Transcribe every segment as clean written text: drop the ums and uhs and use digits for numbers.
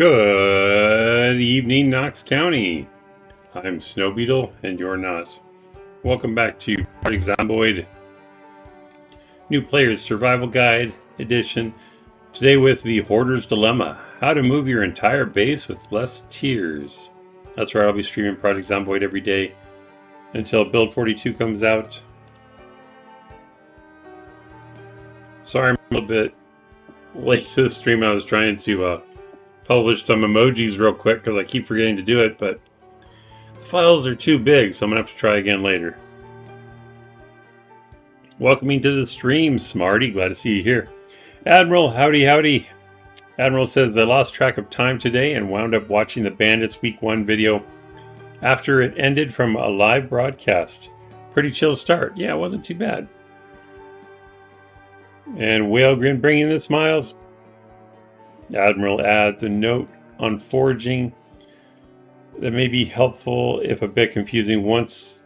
Good evening, Knox County. I'm Snow Beetle, and you're not. Welcome back to Project Zomboid, New Player's Survival Guide Edition. Today with the Hoarder's Dilemma: how to move your entire base with less tiers. That's right, I'll be streaming Project Zomboid every day until Build 42 comes out. Sorry, I'm a little bit late to the stream. I was trying to publish some emojis real quick because I keep forgetting to do it, but the files are too big, so I'm gonna have to try again later. Welcoming to the stream, Smarty. Glad to see you here. Admiral, howdy howdy. Admiral says, I lost track of time today and wound up watching the Bandits Week 1 video after it ended from a live broadcast. Pretty chill start. Yeah, it wasn't too bad. And Whale Grin bringing the smiles. Admiral adds a note on foraging that may be helpful if a bit confusing. Once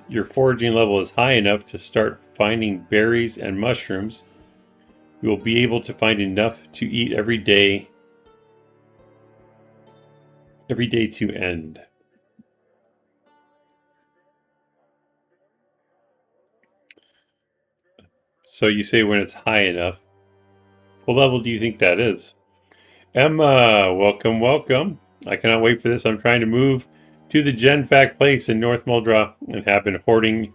your foraging level is high enough to start finding berries and mushrooms, you will be able to find enough to eat every day to end. So you say when it's high enough. What level do you think that is? Emma, welcome, welcome. I cannot wait for this. I'm trying to move to the GenFact place in North Muldra and have been hoarding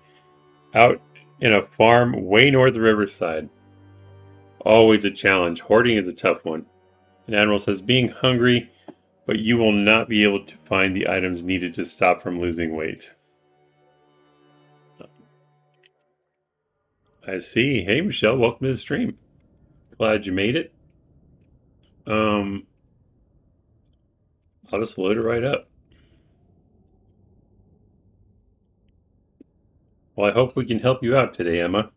out in a farm way north of Riverside. Always a challenge. Hoarding is a tough one. And Admiral says, being hungry, but you will not be able to find the items needed to stop from losing weight. I see. Hey, Michelle, welcome to the stream. Glad you made it. I'll just load it right up. Well, I hope we can help you out today, Emma.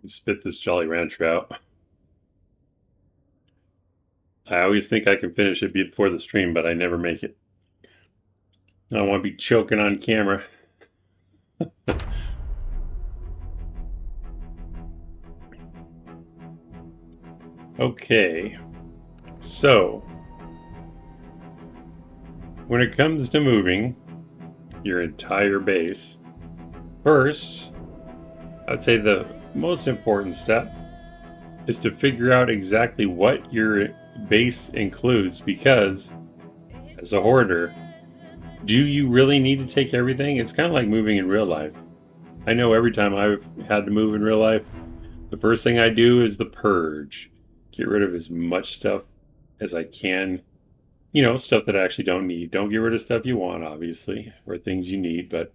Spit this Jolly Rancher out. I always think I can finish it before the stream, but I never make it. I don't want to be choking on camera. Okay, so when it comes to moving your entire base, first, I'd say the most important step is to figure out exactly what your base includes, because as a hoarder, do you really need to take everything? It's kind of like moving in real life. I know every time I've had to move in real life, the first thing I do is the purge. Get rid of as much stuff as I can. You know, stuff that I actually don't need. Don't get rid of stuff you want, obviously, or things you need, but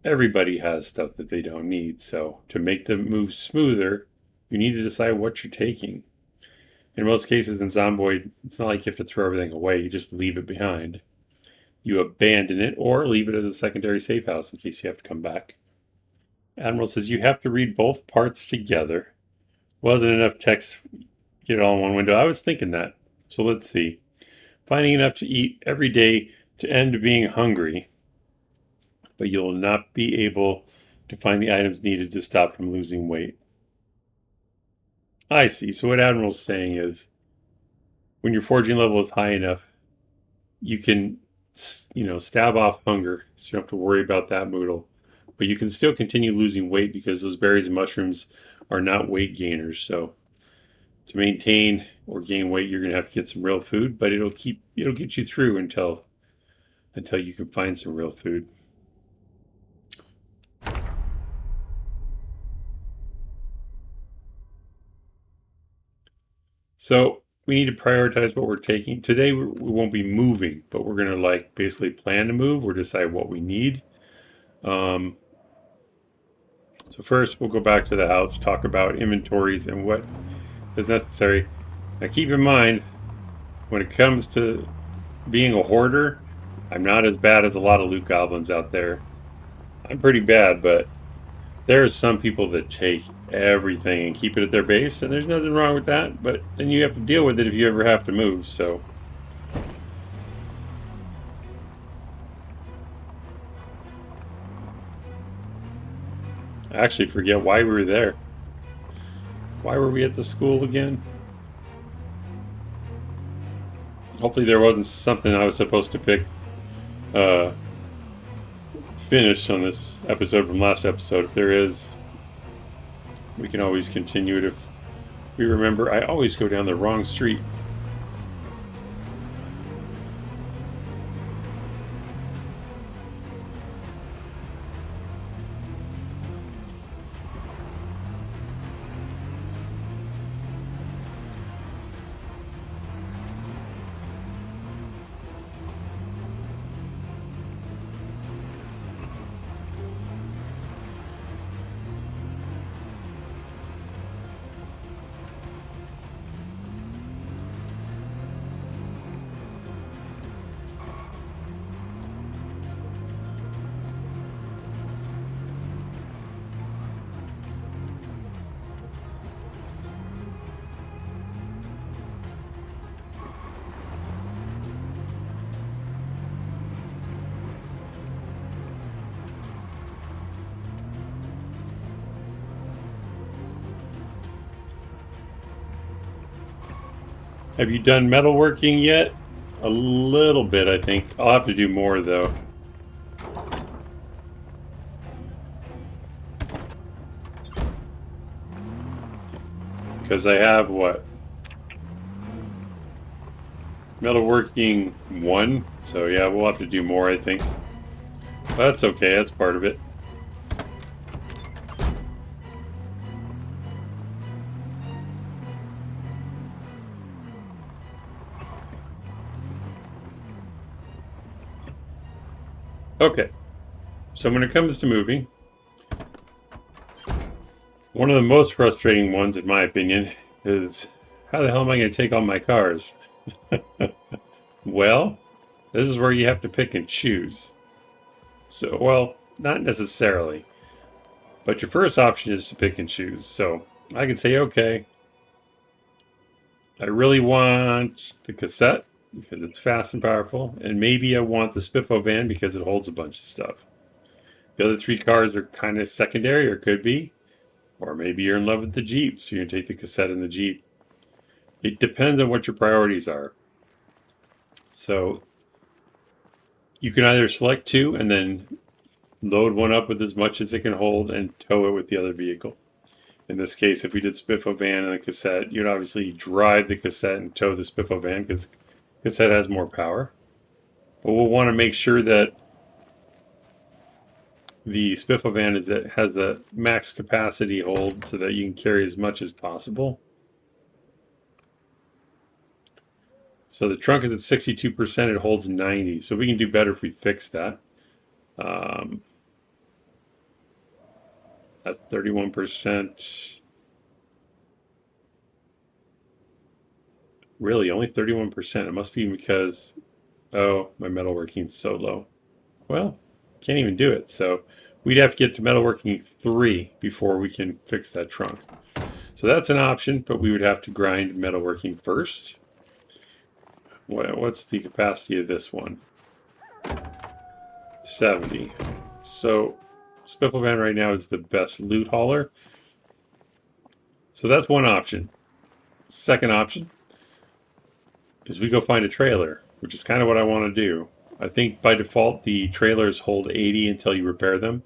everybody has stuff that they don't need. So to make the move smoother, you need to decide what you're taking. In most cases in Zomboid, it's not like you have to throw everything away. You just leave it behind. You abandon it or leave it as a secondary safe house in case you have to come back. Admiral says you have to read both parts together. Wasn't enough text, get it all in one window. I was thinking that. So let's see. Finding enough to eat every day to end being hungry, but you'll not be able to find the items needed to stop from losing weight. I see. So what Admiral's saying is, when your foraging level is high enough, you can, stave off hunger, so you don't have to worry about that moodle. But you can still continue losing weight because those berries and mushrooms are not weight gainers. So to maintain or gain weight, you're going to have to get some real food, but it'll get you through until you can find some real food. So we need to prioritize what we're taking. Today we won't be moving, but we're going to basically plan to move or decide what we need. So first we'll go back to the house, talk about inventories and what is necessary. Now keep in mind, when it comes to being a hoarder, I'm not as bad as a lot of loot goblins out there. I'm pretty bad, but there are some people that take everything and keep it at their base, and there's nothing wrong with that, but then you have to deal with it if you ever have to move, so. I actually forget why we were there. Why were we at the school again? Hopefully there wasn't something I was supposed to pick finish on this episode from last episode. If there is, we can always continue it if we remember. I always go down the wrong street. Have you done metalworking yet? A little bit, I think. I'll have to do more, though. Because I have, what? Metalworking 1. So, yeah, we'll have to do more, I think. But that's okay. That's part of it. Okay, so when it comes to moving, one of the most frustrating ones, in my opinion, is how the hell am I going to take all my cars? Well, this is where you have to pick and choose. So, well, not necessarily, but your first option is to pick and choose. So I can say, okay, I really want the cassette because it's fast and powerful, and maybe I want the Spiffo van because it holds a bunch of stuff. The other 3 cars are kind of secondary, or could be, or maybe you're in love with the Jeep, so you're gonna take the cassette and the Jeep. It depends on what your priorities are. So you can either select 2 and then load one up with as much as it can hold and tow it with the other vehicle. In this case, if we did Spiffo van and a cassette, you'd obviously drive the cassette and tow the Spiffo van because cassette has more power. But we'll want to make sure that the Spiffo van has a max capacity hold so that you can carry as much as possible. So the trunk is at 62%, it holds 90. So we can do better if we fix that. That's 31%. Really, only 31%. It must be because, oh, my metalworking's so low. Well, can't even do it. So we'd have to get to metalworking 3 before we can fix that trunk. So that's an option, but we would have to grind metalworking first. What's the capacity of this one? 70. So Spiffle Van right now is the best loot hauler. So that's one option. Second option is we go find a trailer, which is kind of what I want to do. I think by default the trailers hold 80 until you repair them.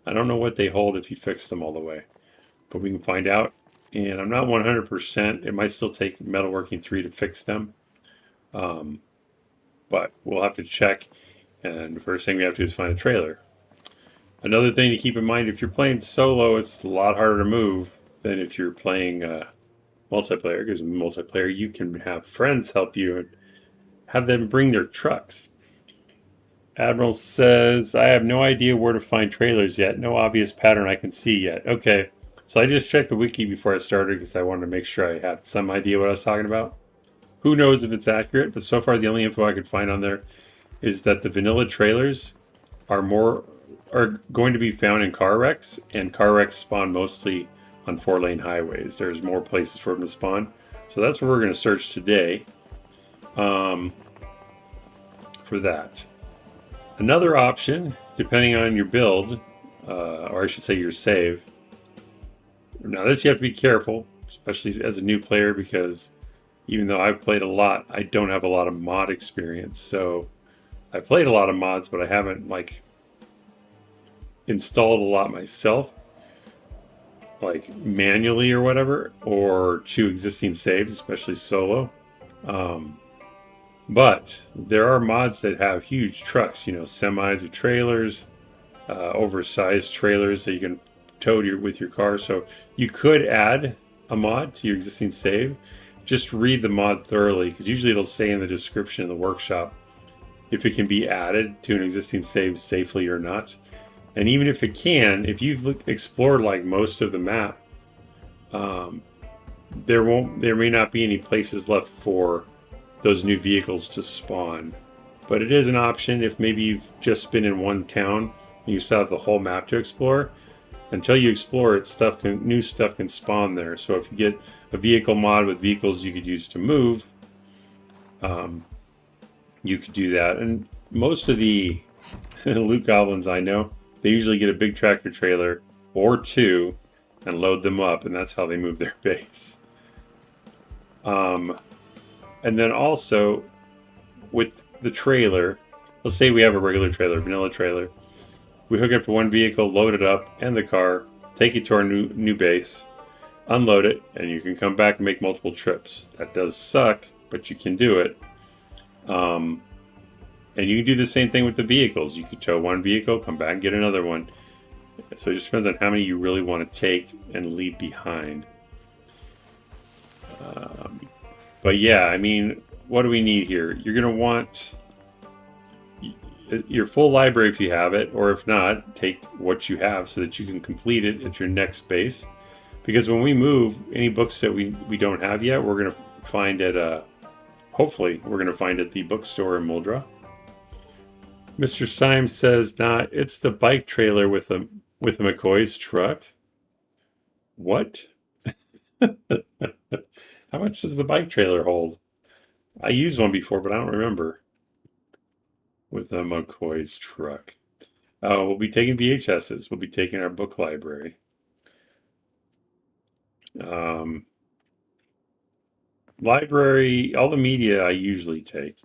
I don't know what they hold if you fix them all the way, but we can find out. And I'm not 100%. It might still take metalworking 3 to fix them, but we'll have to check. And the first thing we have to do is find a trailer. Another thing to keep in mind, if you're playing solo, it's a lot harder to move than if you're playing multiplayer, because in multiplayer you can have friends help you and have them bring their trucks. Admiral says, I have no idea where to find trailers yet. No obvious pattern I can see yet. Okay, so I just checked the wiki before I started because I wanted to make sure I had some idea what I was talking about. Who knows if it's accurate, but so far the only info I could find on there is that the vanilla trailers are going to be found in car wrecks, and car wrecks spawn mostly on 4-lane highways. There's more places for them to spawn. So that's where we're going to search today for that. Another option, depending on your build, or I should say your save. Now this you have to be careful. especially as a new player, because even though I've played a lot, I don't have a lot of mod experience. So I played a lot of mods, but I haven't like installed a lot myself, like manually or whatever, or to existing saves, especially solo. But there are mods that have huge trucks, you know, semis with trailers, oversized trailers that you can tow with your car. So you could add a mod to your existing save. Just read the mod thoroughly, because usually it'll say in the description of the workshop if it can be added to an existing save safely or not. And even if it can, if you've explored like most of the map, there may not be any places left for those new vehicles to spawn. But it is an option if maybe you've just been in one town and you still have the whole map to explore. Until you explore it, new stuff can spawn there. So if you get a vehicle mod with vehicles you could use to move, you could do that. And most of the loot goblins I know, they usually get a big tractor trailer or two and load them up, and that's how they move their base. And then also with the trailer, let's say we have a regular trailer, vanilla trailer. We hook up to one vehicle, load it up, and the car, take it to our new base, unload it, and you can come back and make multiple trips. That does suck, but you can do it. And you can do the same thing with the vehicles. You could tow one vehicle, come back and get another one. So it just depends on how many you really want to take and leave behind. But yeah, I mean, what do we need here? You're going to want your full library if you have it, or if not, take what you have so that you can complete it at your next base. Because when we move, any books that we don't have yet, we're going to find at, hopefully, we're going to find at the bookstore in Muldra. Mr. Symes says, nah, it's the bike trailer with a McCoy's truck. What? How much does the bike trailer hold? I used one before, but I don't remember. With a McCoy's truck. We'll be taking VHSs. We'll be taking our book library. Library, all the media I usually take.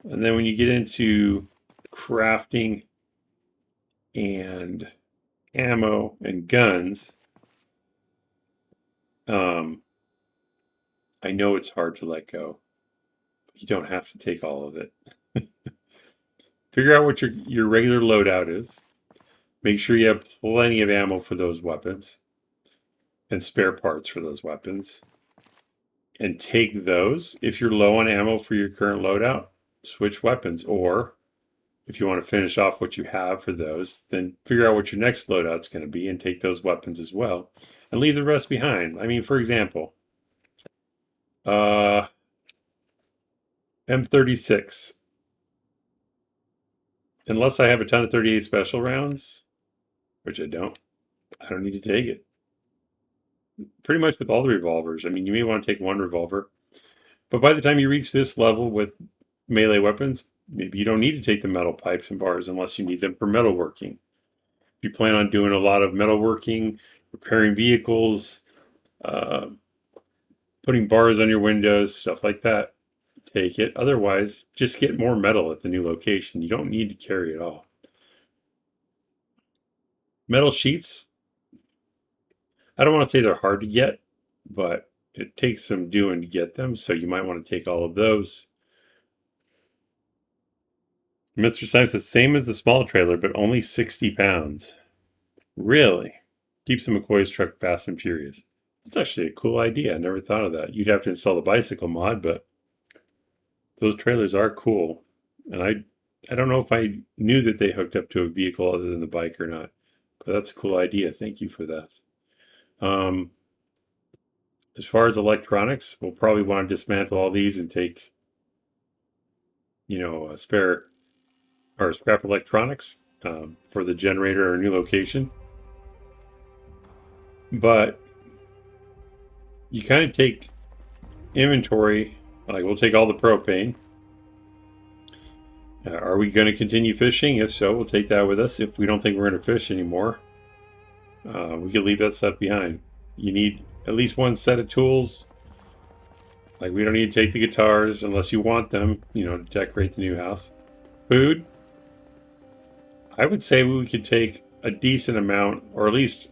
And then when you get into crafting and ammo and guns, I know it's hard to let go. But you don't have to take all of it. Figure out what your regular loadout is. Make sure you have plenty of ammo for those weapons and spare parts for those weapons. And take those. If you're low on ammo for your current loadout, switch weapons. Or if you want to finish off what you have for those, then figure out what your next loadout's going to be and take those weapons as well. And leave the rest behind. I mean, for example, M36. Unless I have a ton of 38 special rounds, which I don't need to take it. Pretty much with all the revolvers. I mean, you may want to take one revolver, but by the time you reach this level with melee weapons, maybe you don't need to take the metal pipes and bars unless you need them for metalworking. If you plan on doing a lot of metalworking, repairing vehicles, putting bars on your windows, stuff like that, take it. Otherwise, just get more metal at the new location. You don't need to carry it all. Metal sheets, I don't want to say they're hard to get, but it takes some doing to get them, so you might want to take all of those. Mr. Symes says, same as the small trailer, but only 60 pounds. Really? Keeps the McCoy's truck fast and furious. That's actually a cool idea. I never thought of that. You'd have to install the bicycle mod, but those trailers are cool. And I don't know if I knew that they hooked up to a vehicle other than the bike or not. But that's a cool idea. Thank you for that. As far as electronics, we'll probably want to dismantle all these and take, a scrap electronics for the generator or a new location. But you kind of take inventory, like we'll take all the propane. Are we going to continue fishing? If so, we'll take that with us. If we don't think we're going to fish anymore, we can leave that stuff behind. You need at least one set of tools. Like, we don't need to take the guitars unless you want them, you know, to decorate the new house. Food. I would say we could take a decent amount, or at least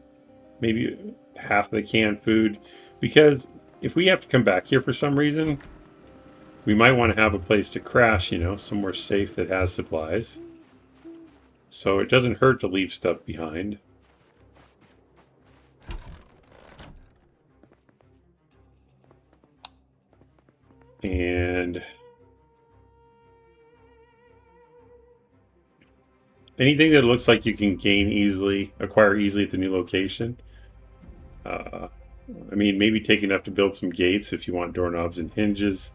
maybe half of the canned food, because if we have to come back here for some reason, we might want to have a place to crash, you know, somewhere safe that has supplies. So it doesn't hurt to leave stuff behind. And anything that looks like you can acquire easily at the new location. I mean, maybe take enough to build some gates if you want doorknobs and hinges.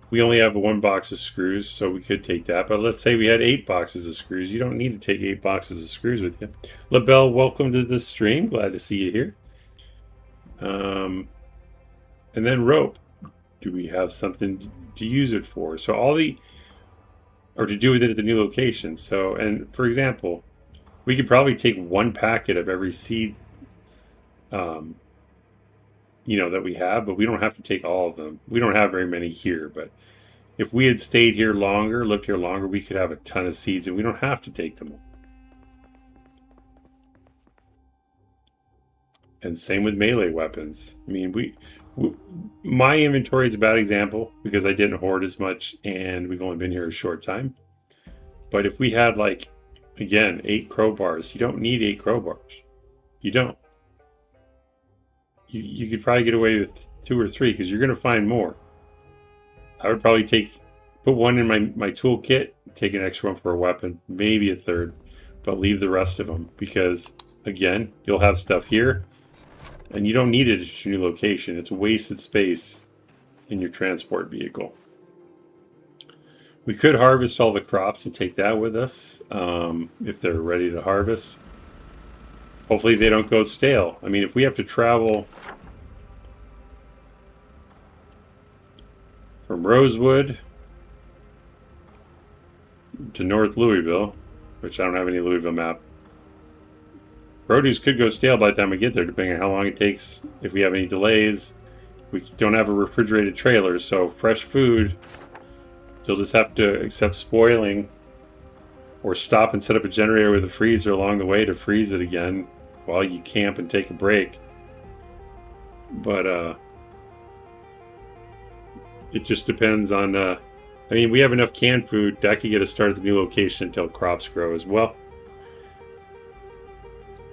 We only have 1 box of screws, so we could take that. But let's say we had 8 boxes of screws. You don't need to take 8 boxes of screws with you. LaBelle, welcome to the stream. Glad to see you here. And then rope. Do we have something to use it for? So or to do with it at the new location. So, and for example, we could probably take 1 packet of every seed, you know, that we have, but we don't have to take all of them. We don't have very many here, but if we had stayed here longer, lived here longer, we could have a ton of seeds and we don't have to take them all. And same with melee weapons. I mean, my inventory is a bad example because I didn't hoard as much and we've only been here a short time. But if we had, like, again, 8 crowbars, you don't need 8 crowbars. You don't. You could probably get away with 2 or 3 because you're going to find more. I would probably put 1 in my toolkit, take an extra one for a weapon, maybe a 3rd, but leave the rest of them because, again, you'll have stuff here and you don't need it at your new location. It's wasted space in your transport vehicle. We could harvest all the crops and take that with us if they're ready to harvest. Hopefully they don't go stale. I mean, if we have to travel from Rosewood to North Louisville, which I don't have any Louisville map, produce could go stale by the time we get there, depending on how long it takes. If we have any delays, we don't have a refrigerated trailer, so fresh food, you'll just have to accept spoiling or stop and set up a generator with a freezer along the way to freeze it again while you camp and take a break. But it just depends on I mean, we have enough canned food that could get us started at the new location until crops grow as well.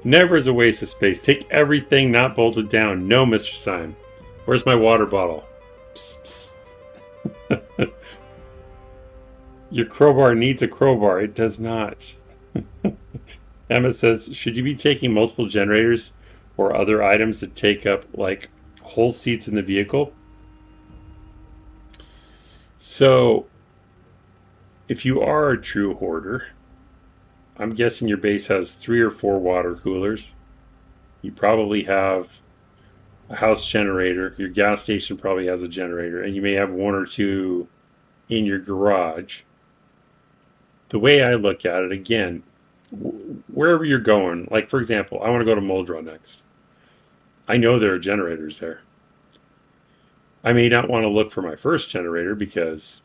Never is a waste of space. Take everything not bolted down. No, Mr. Syme. Where's my water bottle? Psst, psst. Your crowbar needs a crowbar. It does not. Emma says, should you be taking multiple generators or other items that take up, like, whole seats in the vehicle? So, if you are a true hoarder, I'm guessing your base has 3 or 4 water coolers. You probably have a house generator. Your gas station probably has a generator. And you may have 1 or 2 in your garage. The way I look at it, again, wherever you're going, like, for example, I want to go to Muldrow next. I know there are generators there. I may not want to look for my first generator because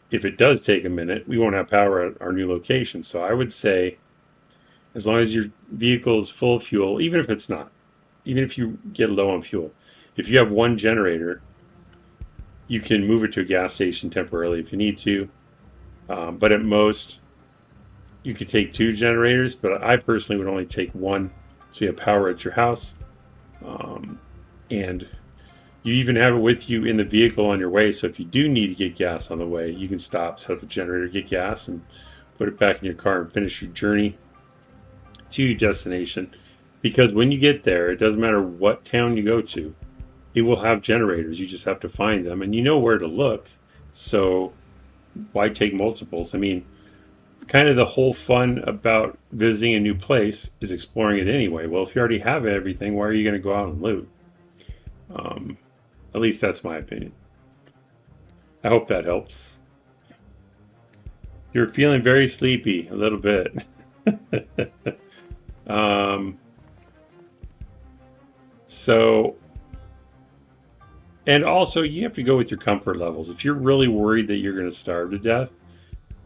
if it does take a minute, we won't have power at our new location. So I would say, as long as your vehicle is full of fuel, even if it's not, even if you get low on fuel, if you have 1 generator, you can move it to a gas station temporarily if you need to. But at most, you could take 2 generators, but I personally would only take 1, so you have power at your house. And you even have it with you in the vehicle on your way, so if you do need to get gas on the way, you can stop, set up a generator, get gas, and put it back in your car and finish your journey to your destination. Because when you get there, it doesn't matter what town you go to, it will have generators. You just have to find them, and you know where to look. So why take multiples? I mean, kind of the whole fun about visiting a new place is exploring it anyway. Well, if you already have everything, why are you going to go out and loot? At least that's my opinion. I hope that helps. You're feeling very sleepy, a little bit. So, and also you have to go with your comfort levels. If you're really worried that you're going to starve to death,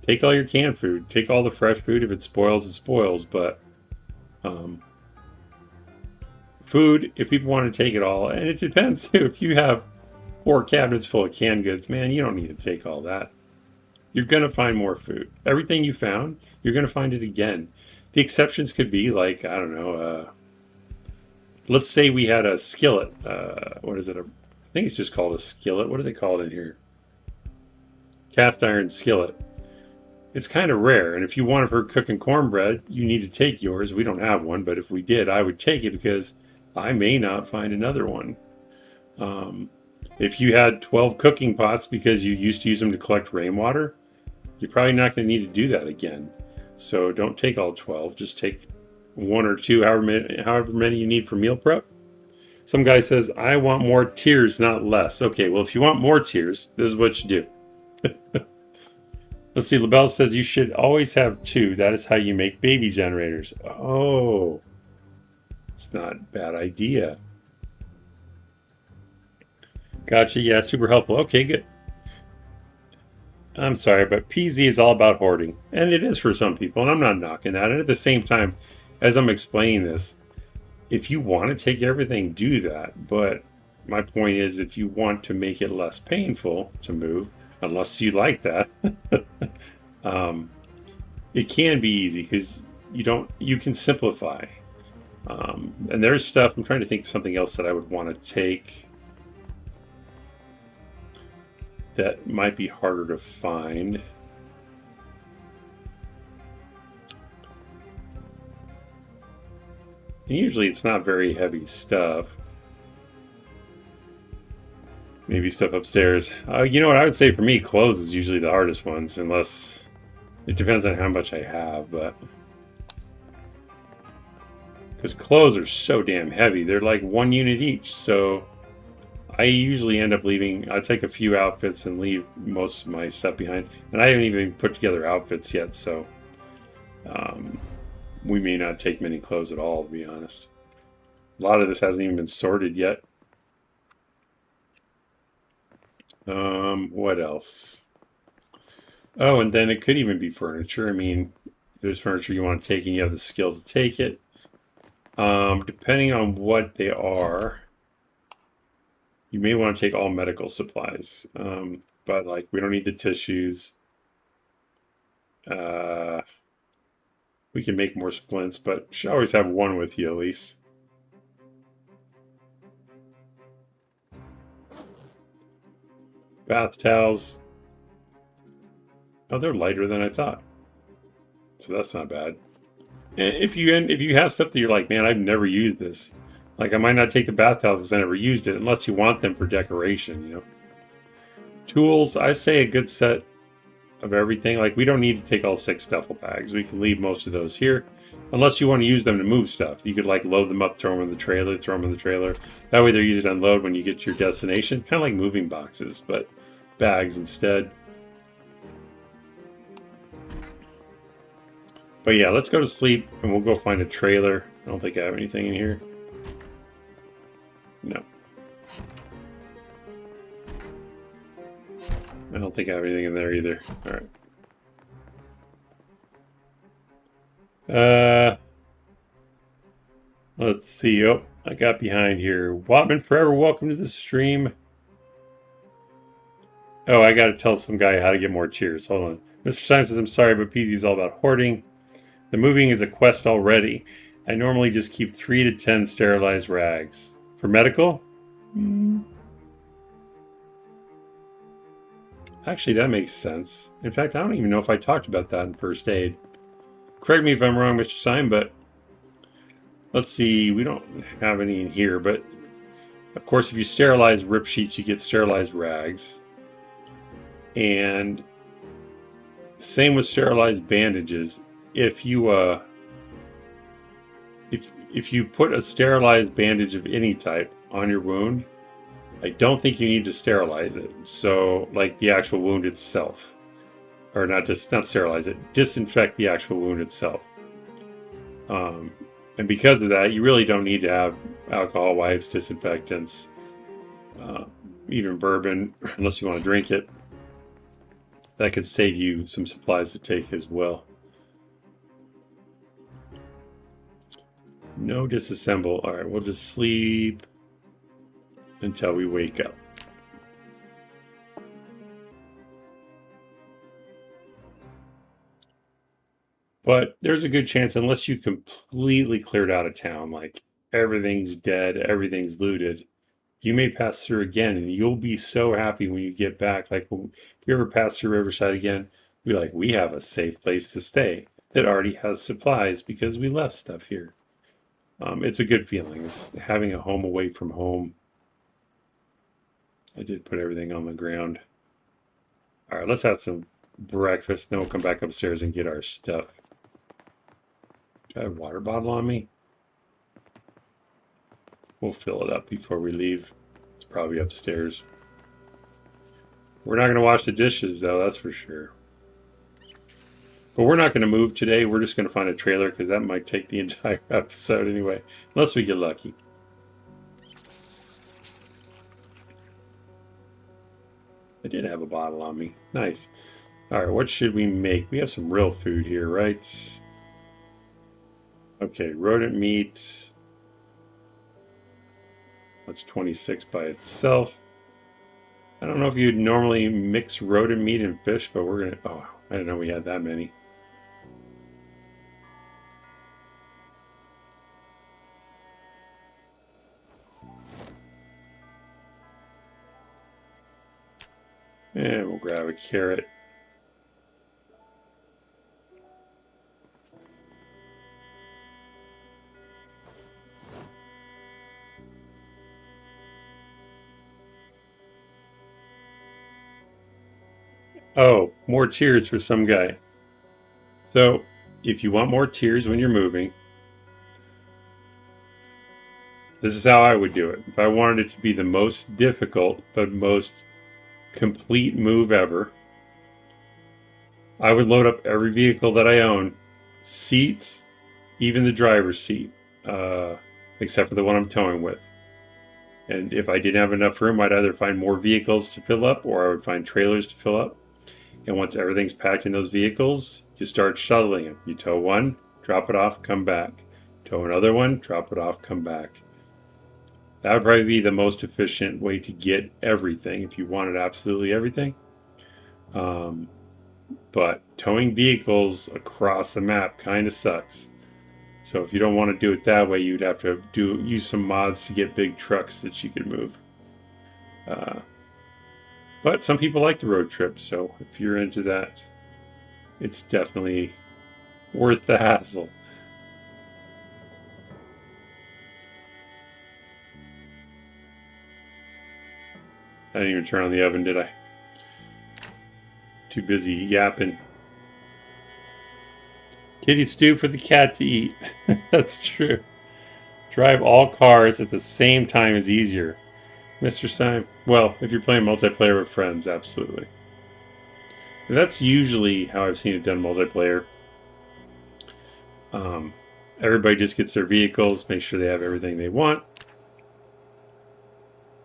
take all your canned food. Take all the fresh food. If it spoils, it spoils. But food, if people want to take it all, and it depends too. If you have 4 cabinets full of canned goods, man, you don't need to take all that. You're going to find more food. Everything you found, you're going to find it again. The exceptions could be like, I don't know, let's say we had a skillet. What is it? I think it's just called a skillet. What do they call it in here? Cast iron skillet. It's kind of rare, and if you want it for cooking cornbread, you need to take yours. We don't have one, but if we did, I would take it because I may not find another one. If you had 12 cooking pots because you used to use them to collect rainwater, you're probably not going to need to do that again. So don't take all 12. Just take 1 or 2, however many you need for meal prep. Some guy says, I want more tiers, not less. Okay, well, if you want more tiers, this is what you do. Let's see, LaBelle says you should always have 2. That is how you make baby generators. Oh, it's not a bad idea. Gotcha, yeah, super helpful. Okay, good. I'm sorry, but PZ is all about hoarding. And it is for some people, and I'm not knocking that. And at the same time, as I'm explaining this, if you want to take everything, do that. But my point is, if you want to make it less painful to move, unless you like that, it can be easy because you can simplify. And there's stuff, I'm trying to think of something else that I would want to take that might be harder to find. And usually it's not very heavy stuff. Maybe stuff upstairs. You know what I would say for me, clothes is usually the hardest ones, unless it depends on how much I have, but because clothes are so damn heavy, they're like 1 unit each, so I usually end up leaving. I take a few outfits and leave most of my stuff behind, and I haven't even put together outfits yet, so we may not take many clothes at all, to be honest. A lot of this hasn't even been sorted yet. What else? Oh, and then it could even be furniture. I mean, if there's furniture you want to take and you have the skill to take it. Depending on what they are, you may want to take all medical supplies. But like, we don't need the tissues. We can make more splints, but you should always have 1 with you at least. Bath towels. Oh, they're lighter than I thought. So that's not bad. And if you have stuff that you're like, man, I've never used this. Like, I might not take the bath towels because I never used it, unless you want them for decoration, you know. Tools, I say a good set of everything. Like, we don't need to take all 6 duffel bags. We can leave most of those here. Unless you want to use them to move stuff. You could, like, load them up, throw them in the trailer, That way they're easy to unload when you get to your destination. Kind of like moving boxes, but bags instead. But yeah, let's go to sleep, and we'll go find a trailer. I don't think I have anything in here. No. I don't think I have anything in there either. Alright. Let's see. Oh, I got behind here. Watman Forever, welcome to the stream. Oh, I gotta tell some guy how to get more cheers. Hold on. Mr. Simon says, I'm sorry, but PZ is all about hoarding. The moving is a quest already. I normally just keep 3 to 10 sterilized rags. For medical? Actually, that makes sense. In fact, I don't even know if I talked about that in first aid. Correct me if I'm wrong, Mr. Simon, but let's see. We don't have any in here, but of course, if you sterilize rip sheets, you get sterilized rags. And same with sterilized bandages. If you put a sterilized bandage of any type on your wound, I don't think you need to sterilize it. So, like the actual wound itself, or not sterilize it, disinfect the actual wound itself. And because of that, you really don't need to have alcohol wipes, disinfectants, even bourbon, unless you want to drink it. That could save you some supplies to take as well. No disassemble. All right, we'll just sleep until we wake up. But there's a good chance, unless you completely cleared out of town, like everything's dead, everything's looted, you may pass through again, and you'll be so happy when you get back. Like, if you ever pass through Riverside again, be like, we have a safe place to stay that already has supplies because we left stuff here. It's a good feeling. It's having a home away from home. I did put everything on the ground. All right, let's have some breakfast, then we'll come back upstairs and get our stuff. Do I have a water bottle on me? We'll fill it up before we leave. It's probably upstairs. We're not going to wash the dishes, though, that's for sure. But we're not going to move today. We're just going to find a trailer because that might take the entire episode anyway, unless we get lucky. I did have a bottle on me. Nice. All right, what should we make? We have some real food here, right? Okay, rodent meat. That's 26 by itself. I don't know if you'd normally mix rodent meat and fish, but we're going to... Oh, I didn't know we had that many. And we'll grab a carrot. Oh, more tears for some guy. So, if you want more tears when you're moving, this is how I would do it. If I wanted it to be the most difficult but most complete move ever, I would load up every vehicle that I own, seats, even the driver's seat, except for the one I'm towing with. And if I didn't have enough room, I'd either find more vehicles to fill up or I would find trailers to fill up. And once everything's packed in those vehicles, you start shuttling them. You tow one, drop it off, come back. Tow another one, drop it off, come back. That would probably be the most efficient way to get everything if you wanted absolutely everything. But towing vehicles across the map kind of sucks. So if you don't want to do it that way, you'd have to use some mods to get big trucks that you could move. But some people like the road trip, so if you're into that, it's definitely worth the hassle. I didn't even turn on the oven, did I? Too busy yapping. Kitty stew for the cat to eat. That's true. Drive all cars at the same time is easier. Mr. Syme. Well, if you're playing multiplayer with friends, absolutely. And that's usually how I've seen it done multiplayer. Everybody just gets their vehicles, make sure they have everything they want.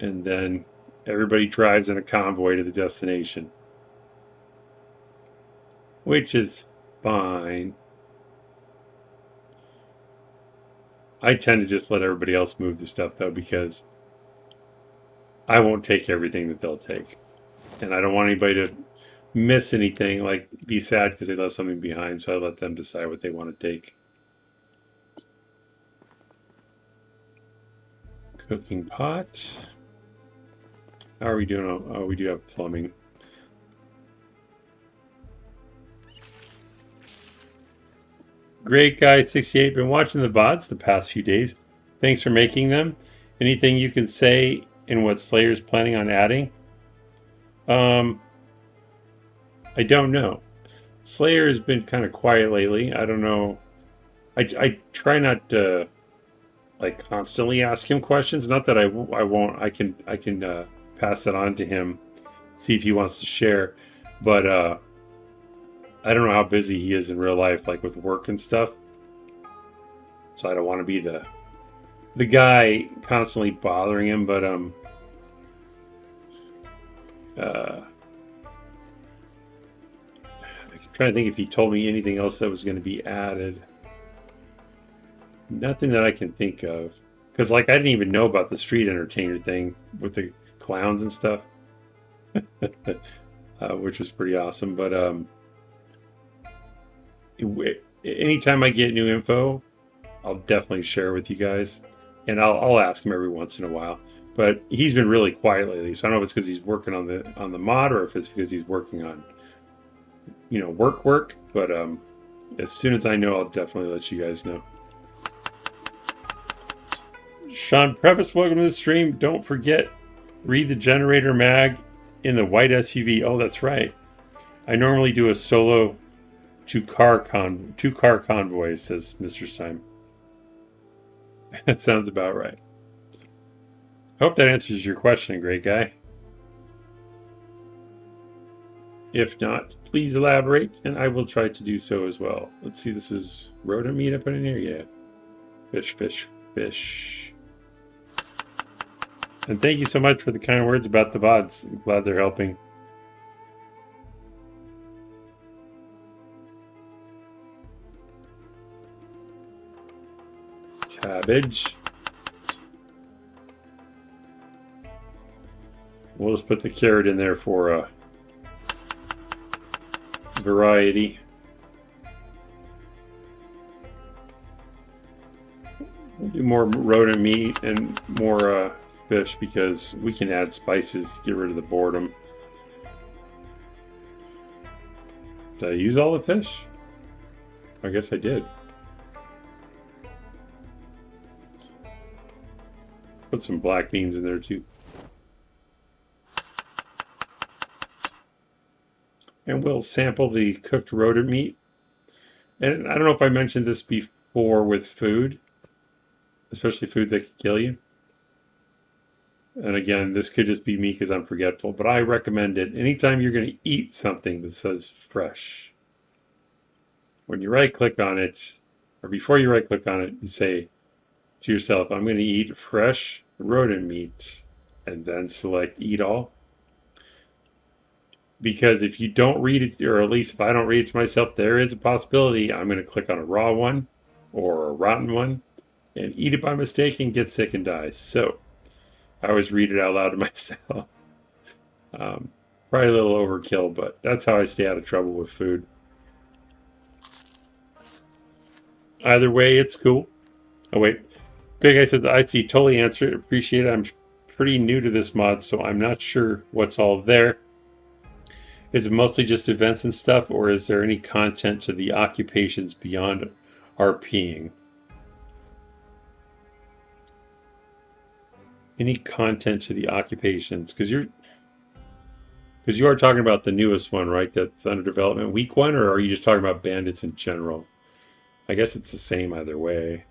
And then everybody drives in a convoy to the destination. Which is fine. I tend to just let everybody else move the stuff, though, because I won't take everything that they'll take. And I don't want anybody to miss anything, like be sad because they left something behind, so I let them decide what they want to take. Cooking pot. How are we doing? Oh, we do have plumbing. Great guy 68. Been watching the VODs the past few days. Thanks for making them. Anything you can say in what Slayer's planning on adding? I don't know. Slayer has been kind of quiet lately. I don't know. I try not to like constantly ask him questions. Not that I won't. I can pass it on to him, see if he wants to share. But I don't know how busy he is in real life, like with work and stuff. So I don't want to be the guy constantly bothering him, but I'm trying to think if he told me anything else that was going to be added. Nothing that I can think of. Because, like, I didn't even know about the street entertainer thing with the clowns and stuff. Which was pretty awesome. But anytime I get new info, I'll definitely share with you guys. And I'll ask him every once in a while. But he's been really quiet lately. So I don't know if it's because he's working on the mod or if it's because he's working on, work. But as soon as I know, I'll definitely let you guys know. Sean Previs, welcome to the stream. Don't forget, read the generator mag in the white SUV. Oh, that's right. I normally do a solo two-car convoy, says Mr. Syme. That sounds about right. I hope that answers your question, great guy. If not, please elaborate, and I will try to do so as well. Let's see, this is rodent meat I put in here? Yeah. Fish. And thank you so much for the kind words about the VODs. I'm glad they're helping. Cabbage. We'll just put the carrot in there for variety. We'll do more rodent meat and more fish because we can add spices to get rid of the boredom. Did I use all the fish? I guess I did. Put some black beans in there too. And we'll sample the cooked rodent meat. And I don't know if I mentioned this before with food, especially food that could kill you. And again, this could just be me because I'm forgetful, but I recommend it anytime you're going to eat something that says fresh. When you right-click on it, or before you right-click on it, you say to yourself, I'm going to eat fresh rodent meat, and then select Eat All. Because if you don't read it, or at least if I don't read it to myself, there is a possibility I'm going to click on a raw one or a rotten one and eat it by mistake and get sick and die. So I always read it out loud to myself. Probably a little overkill, but that's how I stay out of trouble with food. Either way, it's cool. Oh, wait. Greg Guy says, I see, totally answer it. Appreciate it. I'm pretty new to this mod, so I'm not sure what's all there. Is it mostly just events and stuff, or is there any content to the occupations beyond RPing? Any content to the occupations? Because you are talking about the newest one, right? That's under development, week 1, or are you just talking about bandits in general? I guess it's the same either way.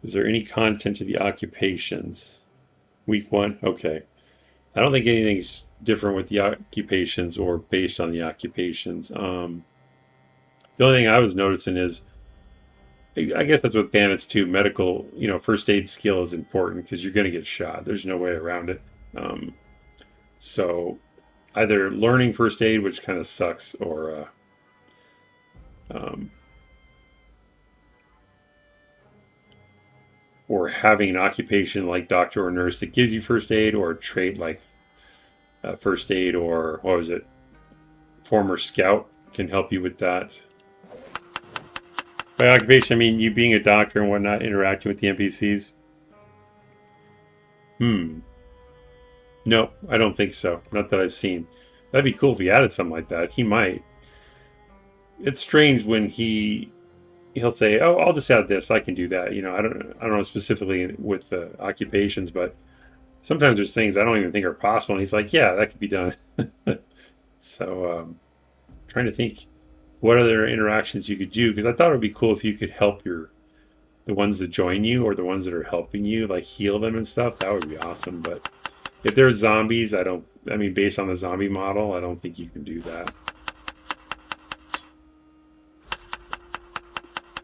Is there any content to the occupations? Week 1? Okay. I don't think anything's different with the occupations or based on the occupations. The only thing I was noticing is, I guess that's with bandits too, medical, first aid skill is important because you're going to get shot. There's no way around it. So either learning first aid, which kind of sucks, or having an occupation like doctor or nurse that gives you first aid, or a trait like first aid, or what was it? Former scout can help you with that. By occupation, I mean you being a doctor and whatnot, interacting with the NPCs. No, I don't think so. Not that I've seen. That'd be cool if he added something like that. He might. It's strange when he'll say, "Oh, I'll just add this. I can do that." I don't know specifically with the occupations, but sometimes there's things I don't even think are possible, and he's like, "Yeah, that could be done." So, trying to think what other interactions you could do, because I thought it would be cool if you could help the ones that join you or the ones that are helping you, like heal them and stuff. That would be awesome. But if there's zombies, I don't I mean, based on the zombie model, I don't think you can do that.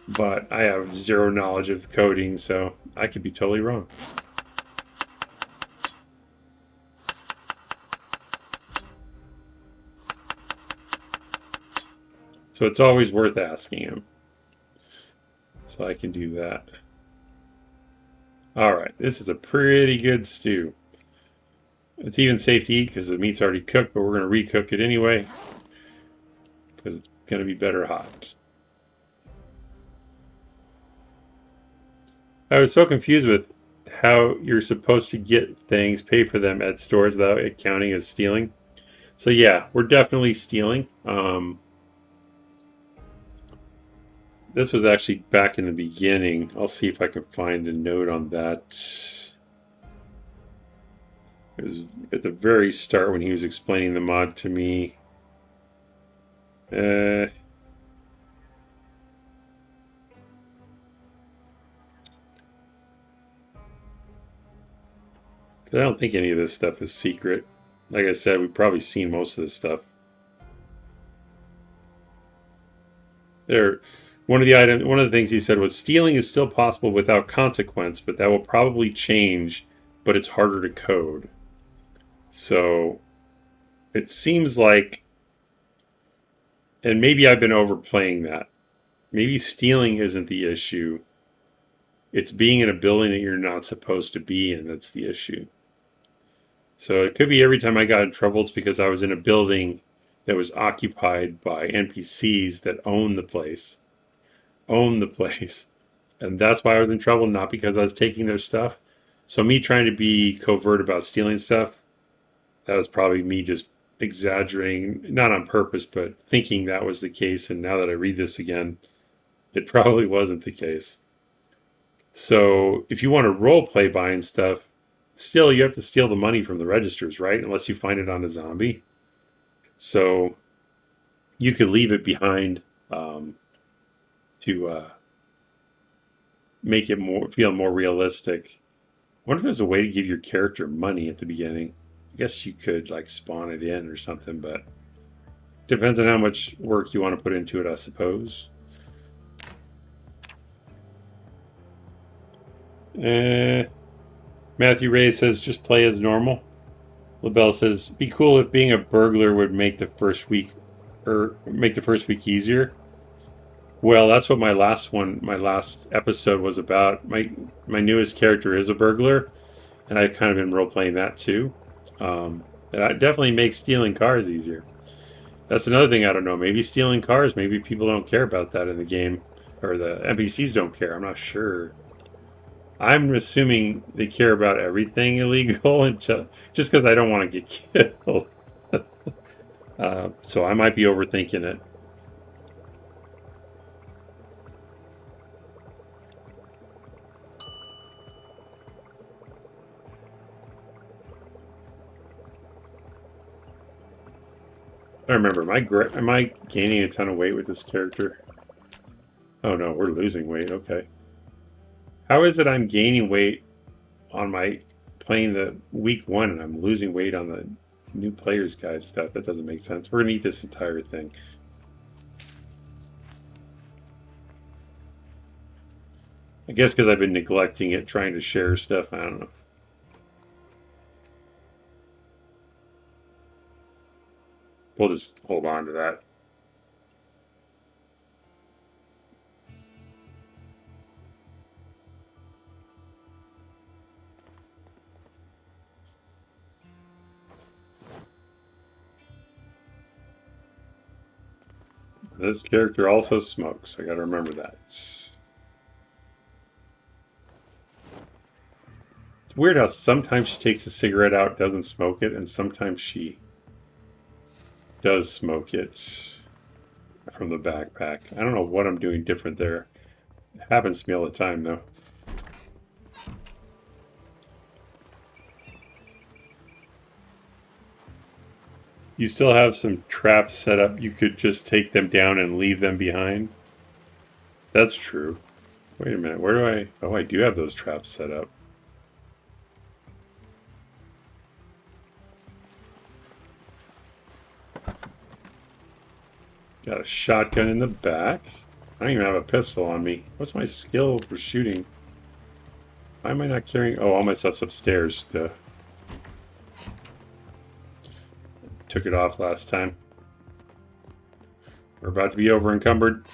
But I have zero knowledge of coding, so I could be totally wrong. So it's always worth asking him. So I can do that. All right, this is a pretty good stew. It's even safe to eat because the meat's already cooked, but we're going to recook it anyway because it's going to be better hot. I was so confused with how you're supposed to get things, pay for them at stores without it counting as stealing. So yeah, we're definitely stealing. This was actually back in the beginning. I'll see if I can find a note on that. It was at the very start when he was explaining the mod to me. Because I don't think any of this stuff is secret. Like I said, we've probably seen most of this stuff. One of the things he said was stealing is still possible without consequence, but that will probably change, but it's harder to code. So it seems like, and maybe I've been overplaying that. Maybe stealing isn't the issue. It's being in a building that you're not supposed to be in that's the issue. So it could be every time I got in trouble, it's because I was in a building that was occupied by NPCs that own the place. And that's why I was in trouble, not because I was taking their stuff. So me trying to be covert about stealing stuff, that was probably me just exaggerating, not on purpose, but thinking that was the case. And now that I read this again, it probably wasn't the case. So if you want to role play buying stuff, still you have to steal the money from the registers, right? Unless you find it on a zombie. So you could leave it behind to make it feel more realistic. I wonder if there's a way to give your character money at the beginning. I guess you could like spawn it in or something, but depends on how much work you want to put into it, I suppose. Matthew Ray says just play as normal. LaBelle says be cool if being a burglar would make the first week easier. Well, that's what my last episode was about. My newest character is a burglar, and I've kind of been role playing that too. That definitely makes stealing cars easier. That's another thing I don't know. Maybe stealing cars, maybe people don't care about that in the game, or the NPCs don't care. I'm not sure. I'm assuming they care about everything illegal until just because I don't want to get killed. So I might be overthinking it. I don't remember. Am I gaining a ton of weight with this character? Oh no, we're losing weight. Okay. How is it I'm gaining weight on my playing the week 1 and I'm losing weight on the new player's guide stuff? That doesn't make sense. We're gonna eat this entire thing. I guess because I've been neglecting it, trying to share stuff. I don't know. We'll just hold on to that. This character also smokes. I gotta remember that. It's weird how sometimes she takes a cigarette out, doesn't smoke it, and sometimes she does smoke it from the backpack. I don't know what I'm doing different there. It happens to me all the time, though. You still have some traps set up. You could just take them down and leave them behind. That's true. Wait a minute. Where do I... Oh, I do have those traps set up. Got a shotgun in the back. I don't even have a pistol on me. What's my skill for shooting? Why am I not carrying... Oh, all my stuff's upstairs. Duh. Took it off last time. We're about to be over encumbered.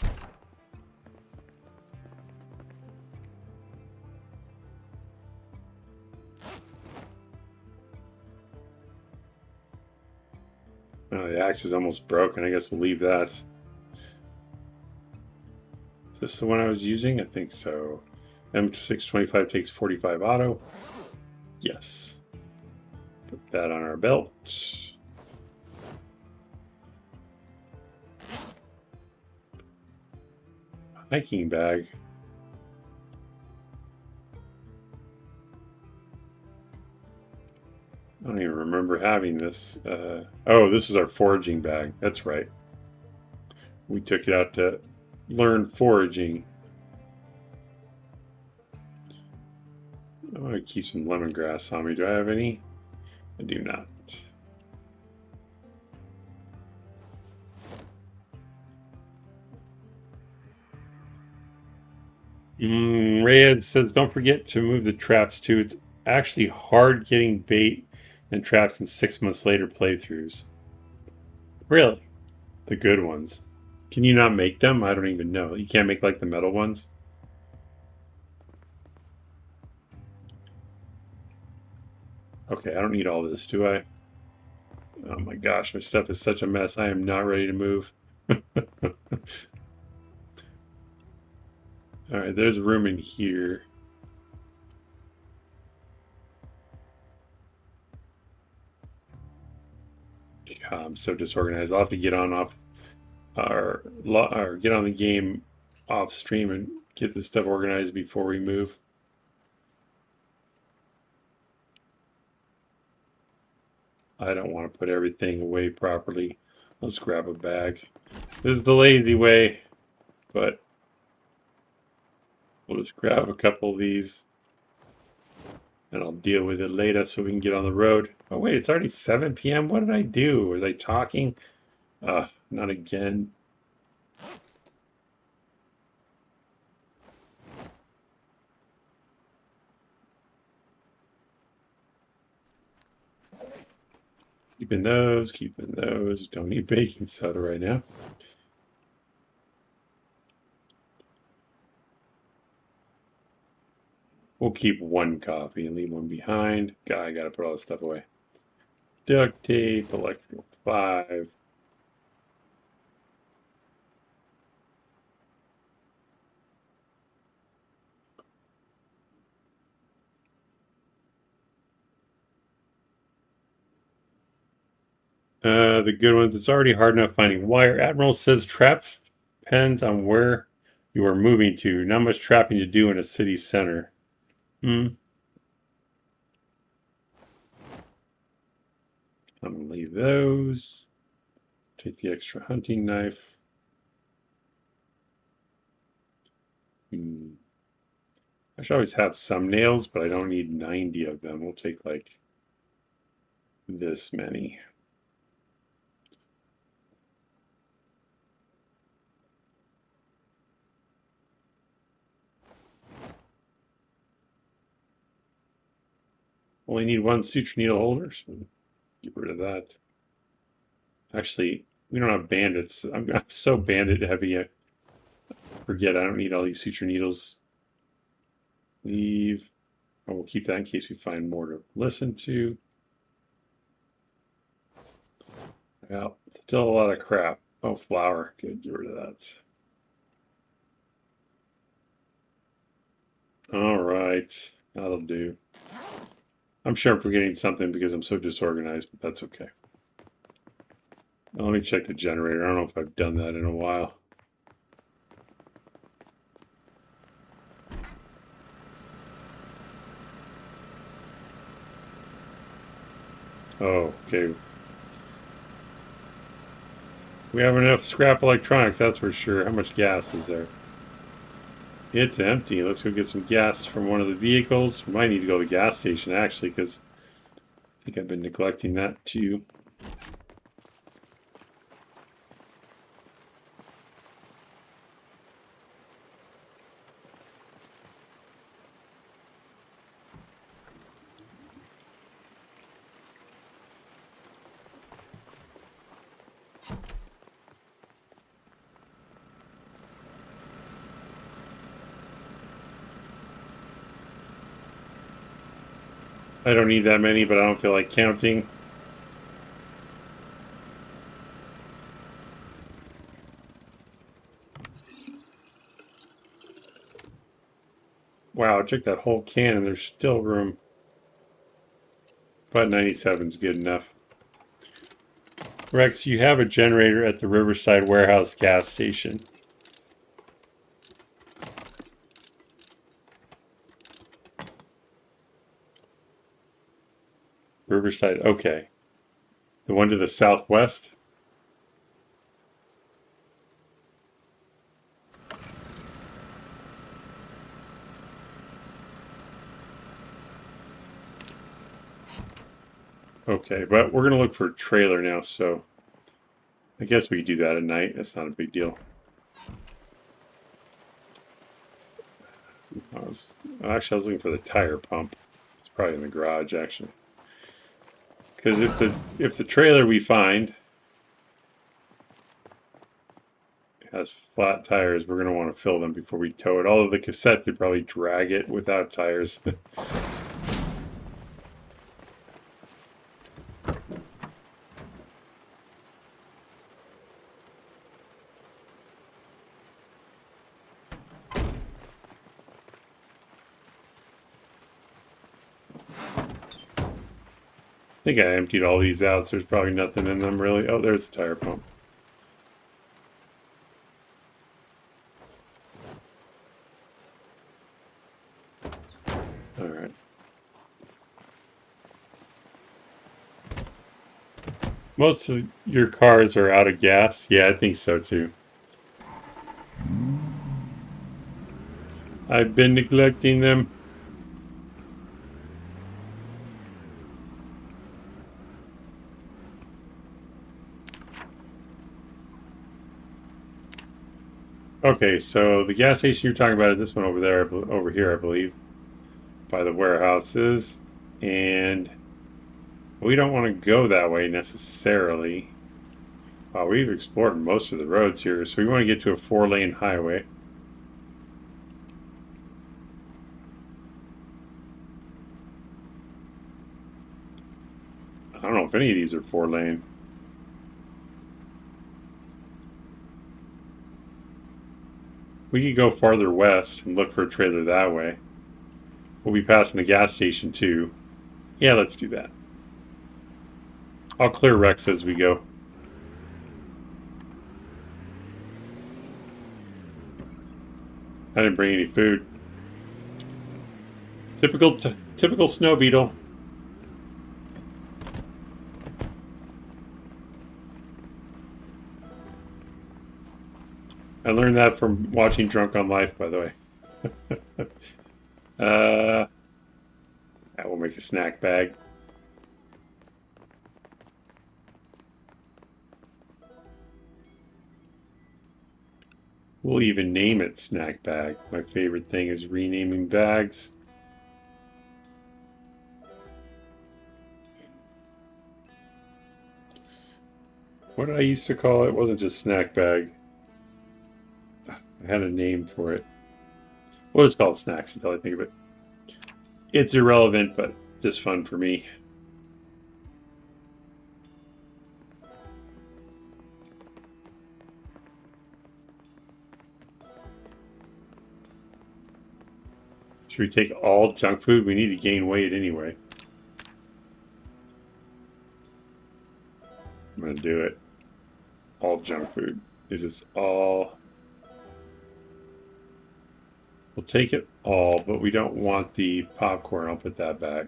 Oh, the axe is almost broken. I guess we'll leave that. Is this the one I was using? I think so. M625 takes 45 auto. Yes. Put that on our belt. Hiking bag. I don't even remember having this. Oh, this is our foraging bag. That's right. We took it out to learn foraging. I want to keep some lemongrass on me. Do I have any? I do not. Rayed says, don't forget to move the traps too. It's actually hard getting bait and traps in 6 months later playthroughs. Really? The good ones. Can you not make them? I don't even know. You can't make like the metal ones? Okay, I don't need all this, do I? Oh my gosh, my stuff is such a mess. I am not ready to move. Alright, there's room in here. God, I'm so disorganized. I'll have to get on off or get on the game off stream and get this stuff organized before we move. I don't want to put everything away properly. Let's grab a bag. This is the lazy way, but we'll just grab a couple of these and I'll deal with it later so we can get on the road. Oh wait, it's already 7 p.m. What did I do? Was I talking? Not again. Keeping those, keeping those. Don't need baking soda right now. We'll keep one coffee and leave one behind. God, I gotta put all this stuff away. Duct tape, electrical 5. The good ones. It's already hard enough finding wire. Admiral says traps depends on where you are moving to. Not much trapping to do in a city center. I'm gonna leave those. Take the extra hunting knife. I should always have some nails, but I don't need 90 of them. We'll take like this many. Only need one suture needle holder, so get rid of that. Actually, we don't have bandits. I'm so bandit heavy. I forget I don't need all these suture needles. Leave. Oh, we'll keep that in case we find more to listen to. Well, still a lot of crap. Oh, flour. Good, get rid of that. All right, that'll do. I'm sure I'm forgetting something because I'm so disorganized, but that's okay. Now, let me check the generator. I don't know if I've done that in a while. Oh, okay. We have enough scrap electronics, that's for sure. How much gas is there? It's empty. Let's go get some gas from one of the vehicles. We might need to go to the gas station, actually, because I think I've been neglecting that, too. I don't need that many, but I don't feel like counting. Wow, I took that whole can and there's still room. But 97 is good enough. Rex, you have a generator at the Riverside Warehouse gas station. Riverside, okay. The one to the southwest? Okay, but we're going to look for a trailer now, so I guess we could do that at night. That's not a big deal. Actually, I was looking for the tire pump. It's probably in the garage, actually. Because if the trailer we find has flat tires, we're going to want to fill them before we tow it. Although the cassette could probably drag it without tires. I think I emptied all these out, so there's probably nothing in them really. Oh, there's the tire pump. All right. Most of your cars are out of gas. Yeah, I think so too. I've been neglecting them. Okay, so the gas station you're talking about is this one over there, over here, I believe, by the warehouses. And we don't want to go that way necessarily. Wow, we've explored most of the roads here, so we want to get to a 4-lane highway. I don't know if any of these are 4-lane. We could go farther west and look for a trailer that way. We'll be passing the gas station too. Yeah, let's do that. I'll clear Rex as we go. I didn't bring any food. Typical snow beetle. I learned that from watching Drunk on Life, by the way. I will make a snack bag. We'll even name it snack bag. My favorite thing is renaming bags. What did I used to call it? It wasn't just snack bag. I had a name for it. We'll just call it snacks until I think of it. It's irrelevant, but just fun for me. Should we take all junk food? We need to gain weight anyway. I'm going to do it. All junk food. Is this all? We'll take it all, but we don't want the popcorn. I'll put that back.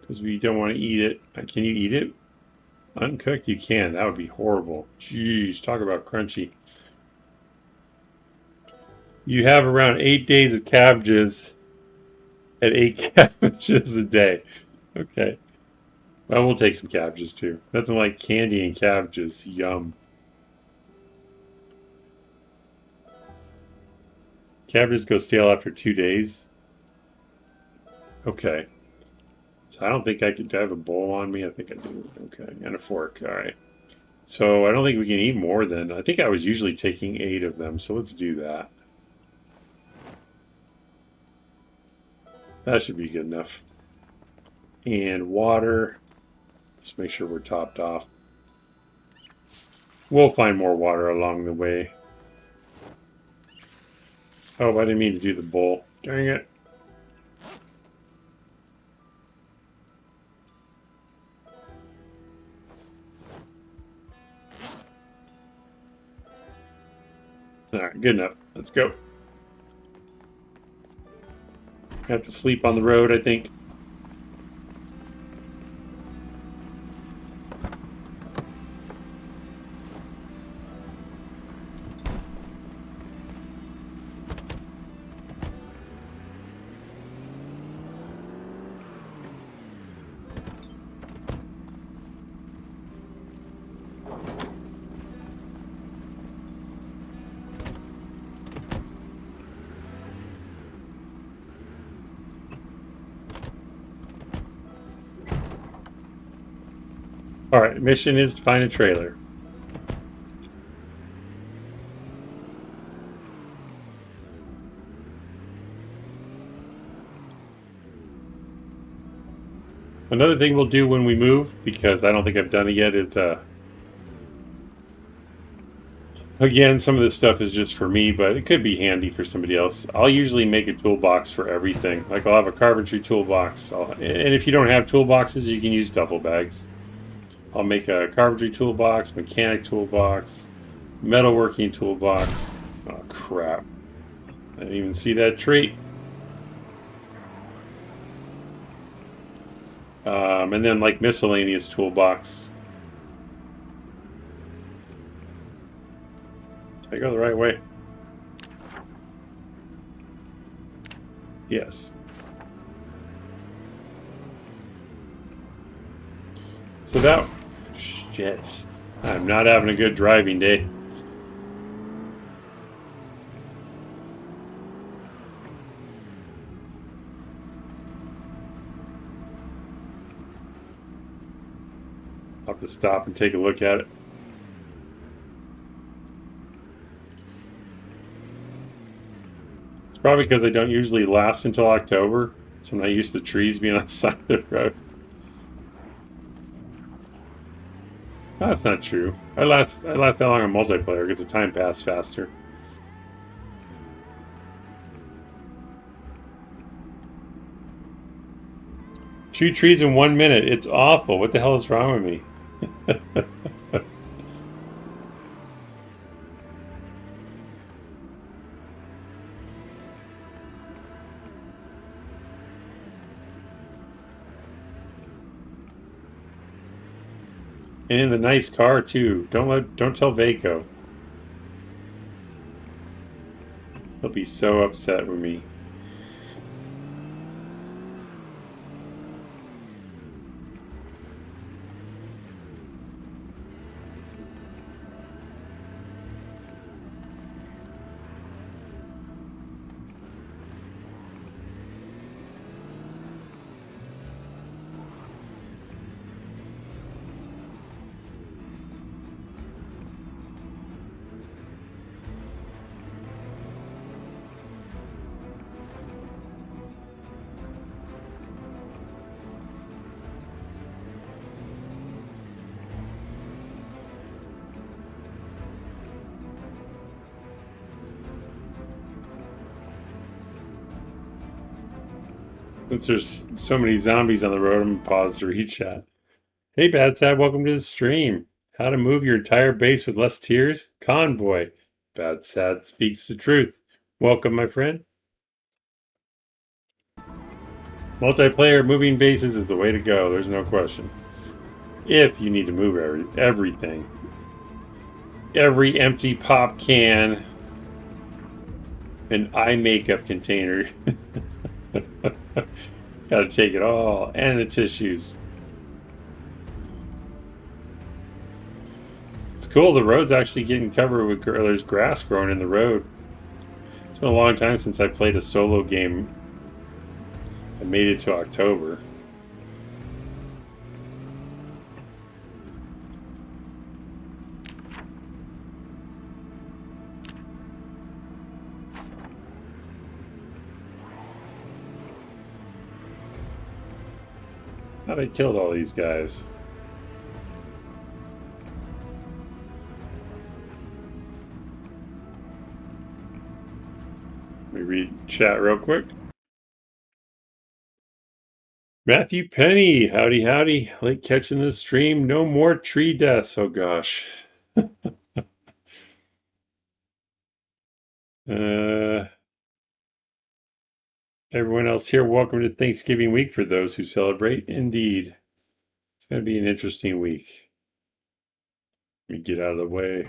Because we don't want to eat it. Can you eat it? Uncooked, you can. That would be horrible. Jeez, talk about crunchy. You have around 8 days of cabbages at 8 cabbages a day. Okay. Well, we'll take some cabbages too. Nothing like candy and cabbages. Yum. Cabbages go stale after 2 days. Okay. So I don't think I could have a bowl on me. I think I do. Okay. And a fork. All right. So I don't think we can eat more than... I think I was usually taking 8 of them. So let's do that. That should be good enough. And water. Just make sure we're topped off. We'll find more water along the way. Oh, I didn't mean to do the bowl. Dang it. Alright, good enough. Let's go. Have to sleep on the road, I think. Alright, mission is to find a trailer. Another thing we'll do when we move, because I don't think I've done it yet, is again, some of this stuff is just for me, but it could be handy for somebody else. I'll usually make a toolbox for everything. Like I'll have a carpentry toolbox. And if you don't have toolboxes, you can use duffel bags. I'll make a carpentry toolbox, mechanic toolbox, metalworking toolbox. Oh, crap. I didn't even see that tree. And then like miscellaneous toolbox. Did I go the right way? Yes. So that... Shit. I'm not having a good driving day. I'll have to stop and take a look at it. It's probably because they don't usually last until October, so I'm not used to trees being on the side of the road. No, that's not true. I last that long on multiplayer because the time passed faster. Two trees in 1 minute. It's awful. What the hell is wrong with me? And in the nice car too. Don't tell Vaco. He'll be so upset with me. Since there's so many zombies on the road, I'm gonna pause to read chat. Hey, Bad Sad, welcome to the stream. How to move your entire base with less tiers? Convoy. Bad Sad speaks the truth. Welcome, my friend. Multiplayer moving bases is the way to go. There's no question. If you need to move everything. Every empty pop can. An eye makeup container. Gotta take it all. And the tissues. It's cool. The road's actually getting covered with... There's grass growing in the road. It's been a long time since I played a solo game. I made it to October. How they killed all these guys. Let me read chat real quick. Matthew Penny, howdy howdy. Late catching this stream. No more tree deaths. Oh gosh. Everyone else here, welcome to Thanksgiving week for those who celebrate. Indeed. It's going to be an interesting week. Let me get out of the way.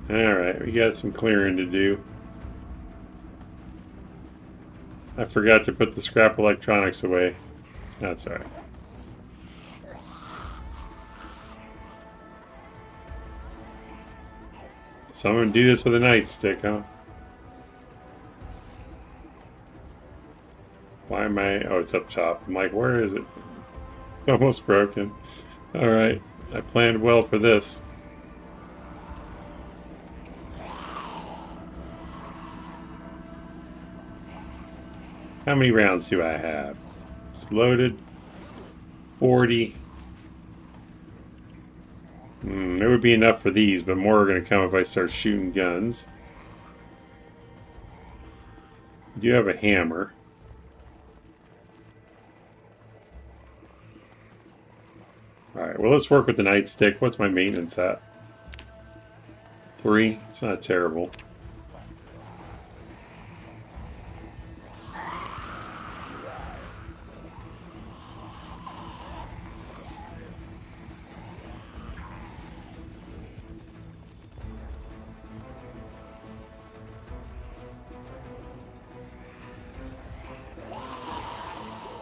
Alright, we got some clearing to do. I forgot to put the scrap electronics away. That's alright. So I'm going to do this with a nightstick, huh? Why am I... Oh, it's up top. I'm like, where is it? It's almost broken. Alright, I planned well for this. How many rounds do I have? It's loaded. 40. It would be enough for these, but more are going to come if I start shooting guns. I do have a hammer. Alright, well let's work with the nightstick. What's my maintenance at? 3? It's not terrible.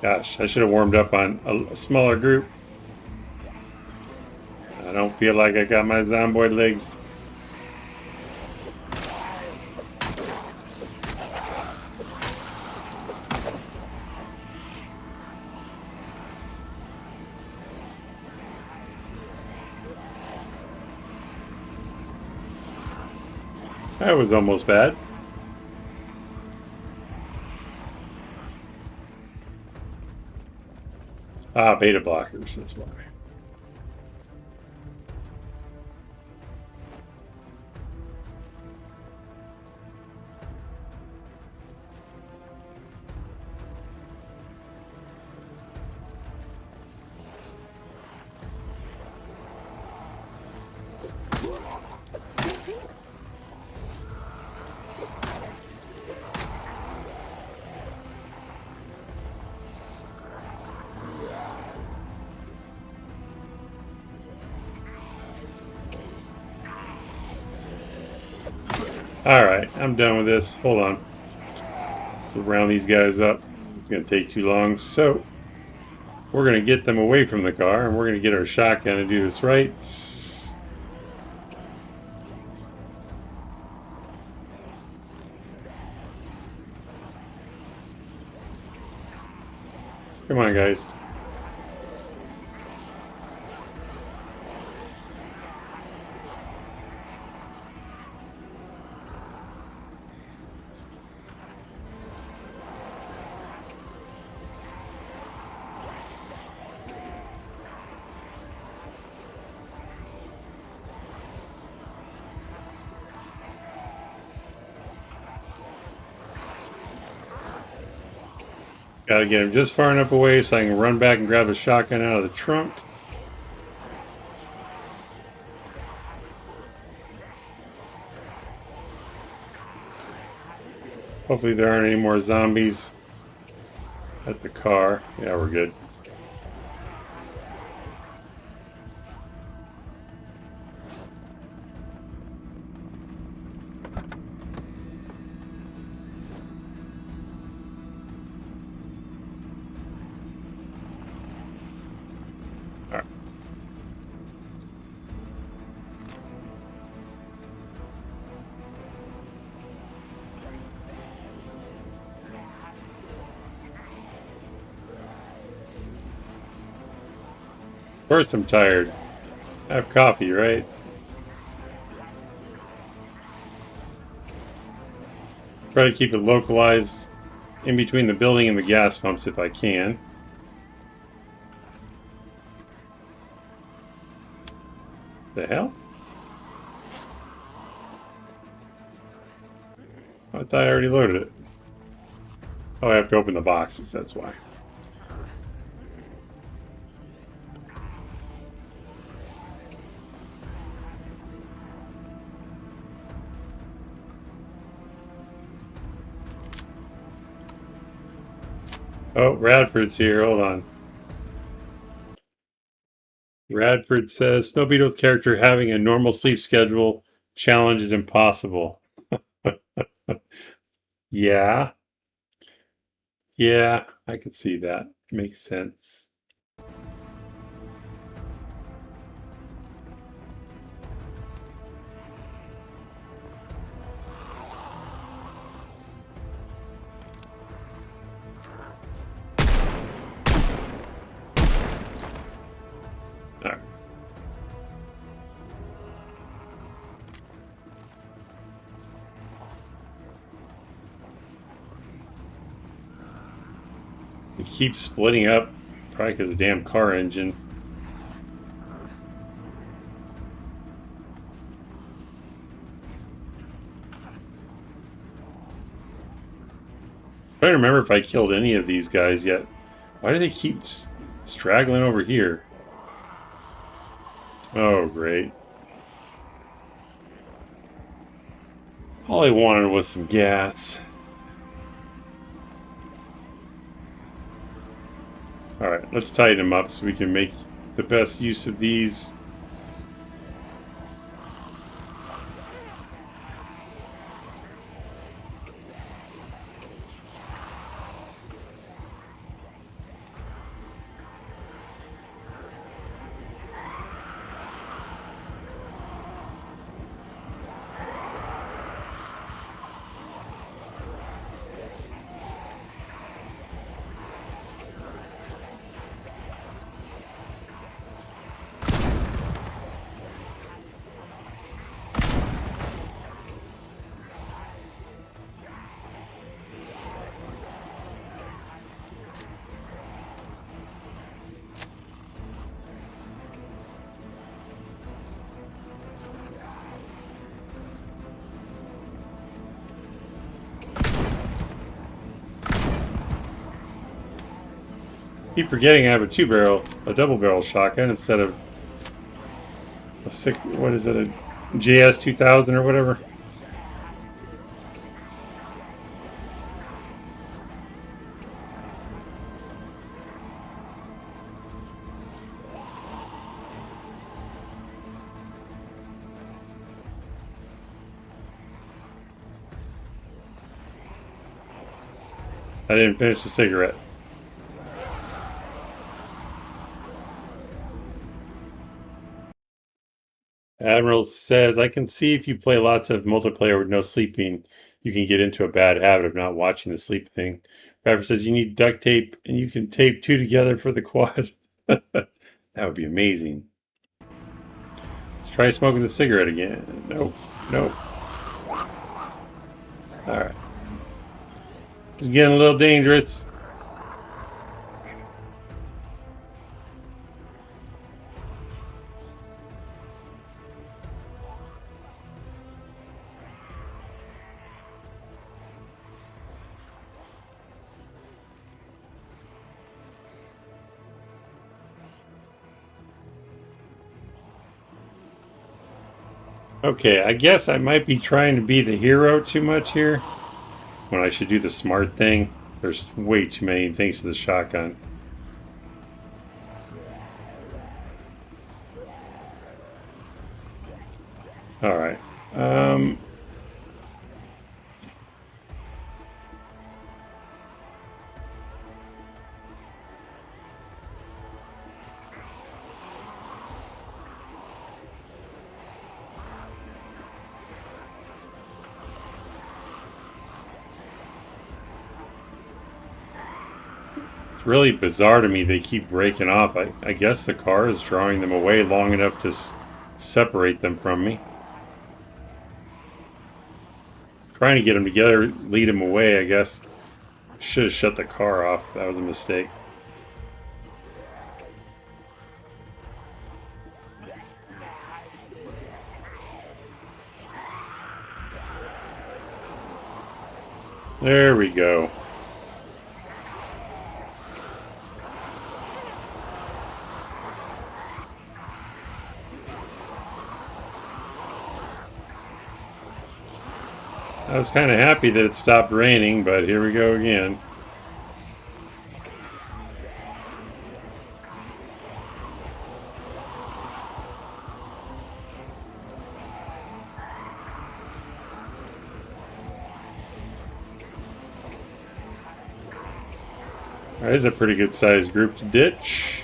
Gosh, I should have warmed up on a smaller group. I don't feel like I got my Zomboid legs. That was almost bad. Ah, beta blockers, that's why. Alright, I'm done with this. Hold on. So round these guys up. It's going to take too long. So, we're going to get them away from the car, and we're going to get our shotgun and do this right. Come on, guys. Gotta get him just far enough away so I can run back and grab a shotgun out of the trunk. Hopefully there aren't any more zombies at the car. Yeah, we're good. Of course I'm tired. I have coffee, right? Try to keep it localized in between the building and the gas pumps if I can. The hell? I thought I already loaded it. Oh, I have to open the boxes, that's why. Oh, Radford's here. Hold on. Radford says, Snow Beetle's character having a normal sleep schedule challenge is impossible. Yeah. Yeah, I can see that. Makes sense. All right. It keeps splitting up, probably because of the damn car engine. I don't remember if I killed any of these guys yet. Why do they keep straggling over here? Oh, great. All I wanted was some gas. Alright, let's tighten them up so we can make the best use of these. Keep forgetting I have a double barrel shotgun instead of a what is it, a JS 2000 or whatever. I didn't finish the cigarette. Admiral says, I can see if you play lots of multiplayer with no sleeping, you can get into a bad habit of not watching the sleep thing. Rapper says, you need duct tape and you can tape two together for the quad. That would be amazing. Let's try smoking the cigarette again. Nope. Nope. Alright. It's getting a little dangerous. Okay, I guess I might be trying to be the hero too much here when I should do the smart thing. There's way too many things to the shotgun. Alright. It's really bizarre to me they keep breaking off. I guess the car is drawing them away long enough to separate them from me. Trying to get them together, lead them away, I guess. Should have shut the car off. That was a mistake. There we go. I was kind of happy that it stopped raining, but here we go again. That is a pretty good sized group to ditch.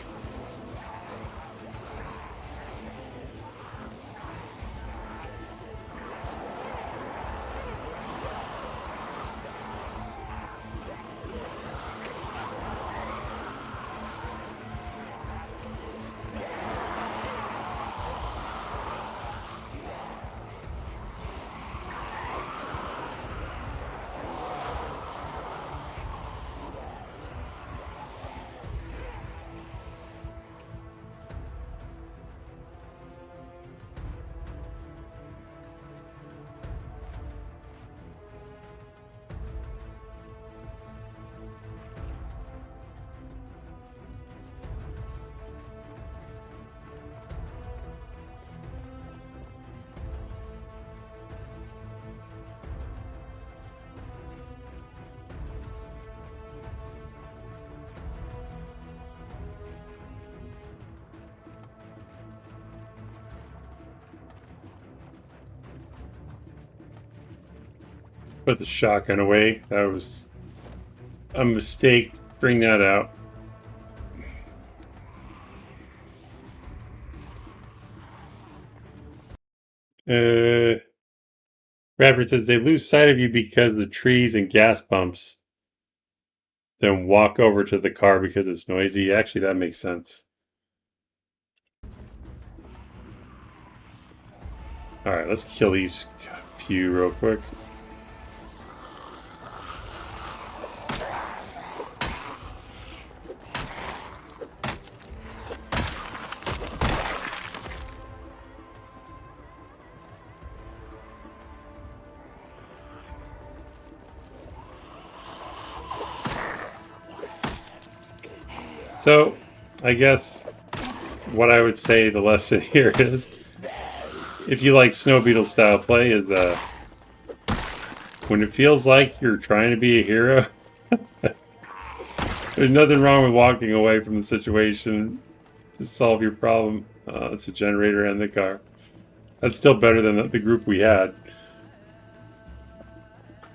Put the shotgun away. That was a mistake. Bring that out. Bradford says they lose sight of you because of the trees and gas pumps. Then walk over to the car because it's noisy. Actually, that makes sense. Alright, let's kill these few real quick. So, I guess what I would say the lesson here is, if you like Snow Beetle style play, is when it feels like you're trying to be a hero, there's nothing wrong with walking away from the situation to solve your problem. It's a generator and the car. That's still better than the group we had.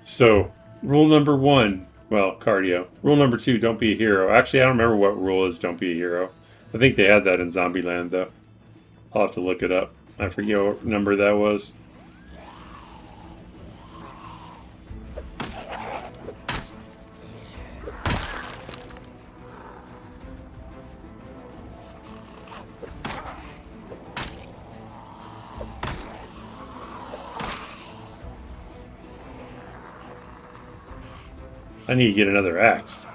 So, rule number 1. Well, cardio. Rule number 2, don't be a hero. Actually, I don't remember what rule is don't be a hero. I think they had that in Zombieland, though. I'll have to look it up. I forget what number that was. I need to get another axe.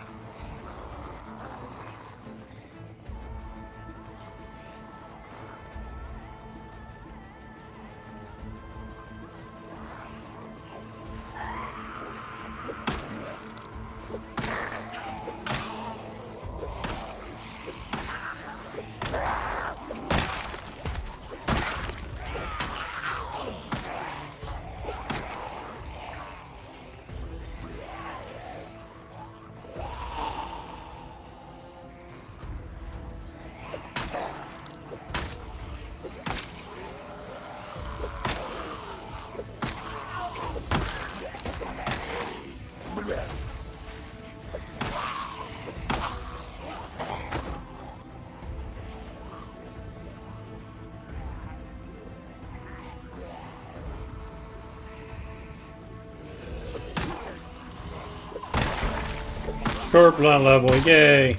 Scorpion level, yay!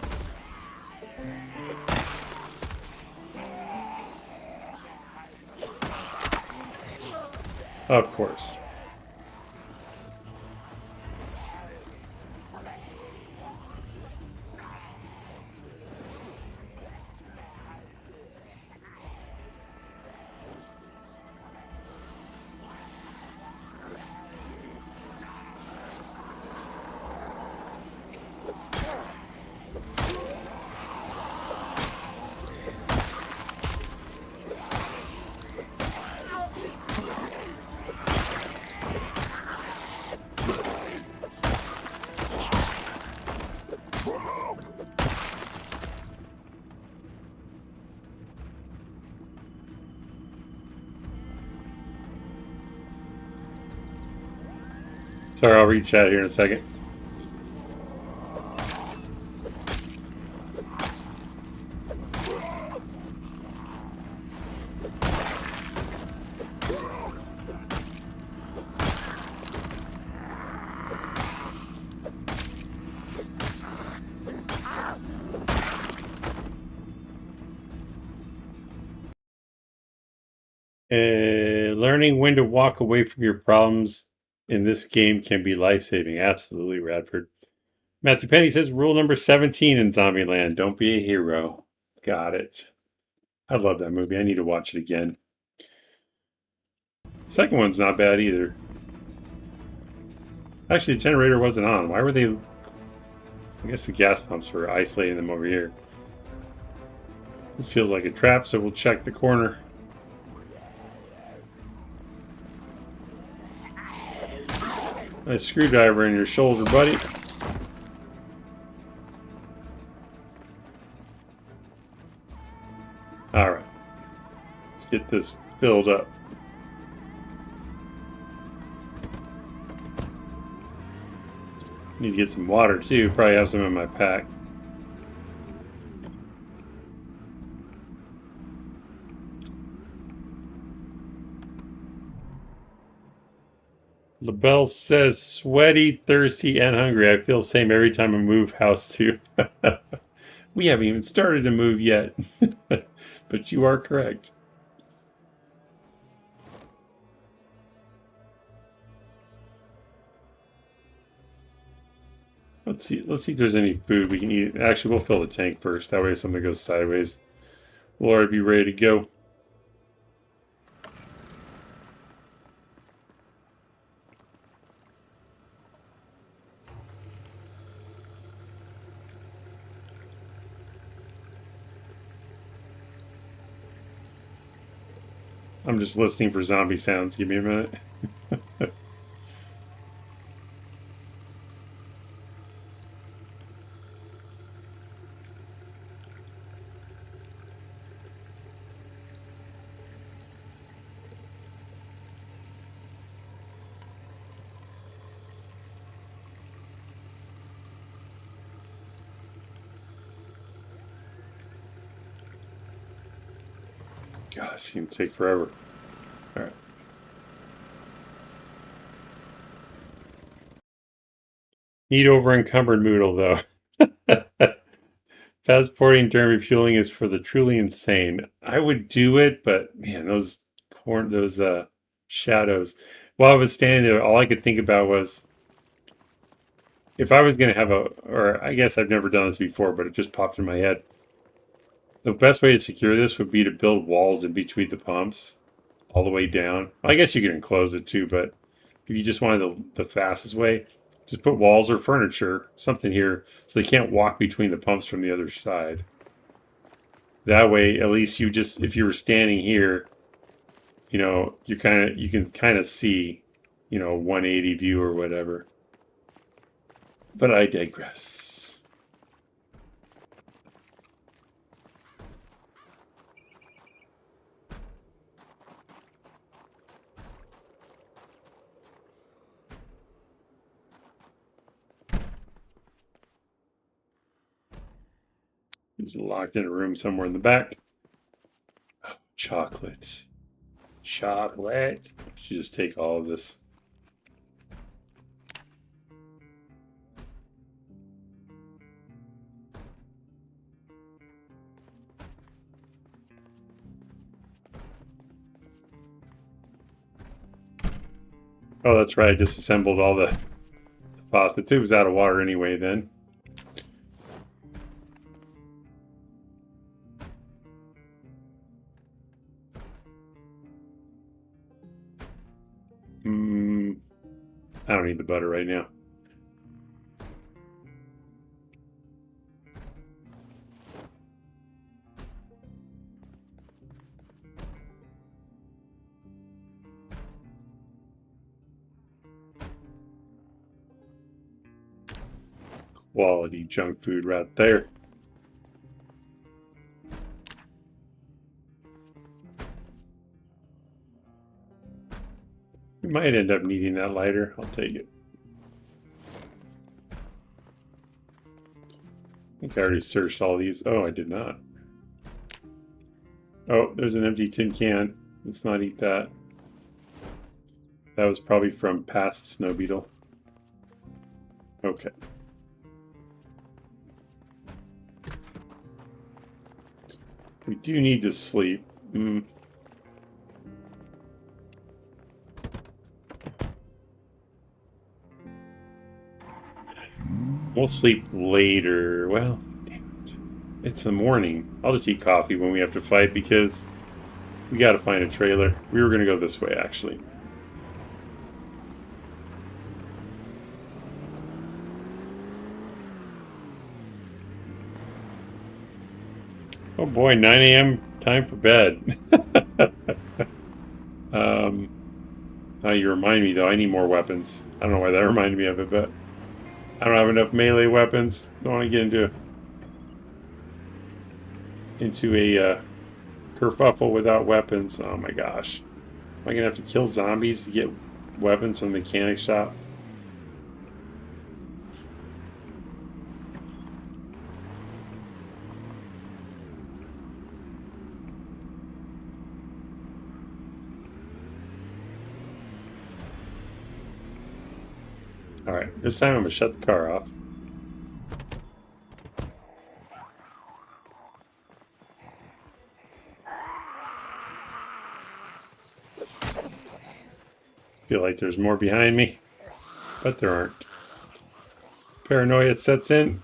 Of course. Sorry, I'll reach out here in a second. Learning when to walk away from your problems in this game can be life-saving. Absolutely, Radford. Matthew Penny says rule number 17 in Zombieland: don't be a hero. Got it. I love that movie. I need to watch it again. Second one's not bad either. Actually, the generator wasn't on. Why were they... I guess the gas pumps were isolating them over here. This feels like a trap, so we'll check the corner. Nice screwdriver in your shoulder, buddy. Alright. Let's get this filled up. Need to get some water too. Probably have some in my pack. LaBelle says, sweaty, thirsty, and hungry. I feel the same every time I move house too. We haven't even started to move yet. But you are correct. Let's see if there's any food we can eat. Actually, we'll fill the tank first. That way if something goes sideways, we'll already be ready to go. I'm just listening for zombie sounds. Give me a minute. God, it seems to take forever. All right. Need over encumbered Moodle though. Passporting during refueling is for the truly insane. I would do it, but man, those shadows. While I was standing there, all I could think about was if I was going to have or I guess I've never done this before, but it just popped in my head. The best way to secure this would be to build walls in between the pumps all the way down. I guess you can enclose it too, but if you just wanted the fastest way, just put walls or furniture, something here, so they can't walk between the pumps from the other side. That way, at least if you were standing here, you know, you can kind of see, you know, 180 view or whatever. But I digress. He's locked in a room somewhere in the back. Oh, chocolate. Chocolate. Should just take all of this. Oh, that's right. I disassembled all the faucets. It was out of water anyway then. I don't need the butter right now. Quality junk food right there. We might end up needing that lighter. I'll take it. think I already searched all these. Oh, I did not. Oh, there's an empty tin can. Let's not eat that. That was probably from past snow beetle. Okay. We do need to sleep. We'll sleep later. Well, damn it. It's the morning. I'll just eat coffee when we have to fight because we gotta find a trailer. We were gonna go this way, actually. Oh boy, 9 a.m. time for bed. Now you remind me, though, I need more weapons. I don't know why that reminded me of it, but I don't have enough melee weapons. Don't want to get into a kerfuffle without weapons. Oh my gosh. Am I going to have to kill zombies to get weapons from the mechanic shop? Alright, this time I'm going to shut the car off. Feel like there's more behind me, but there aren't. Paranoia sets in.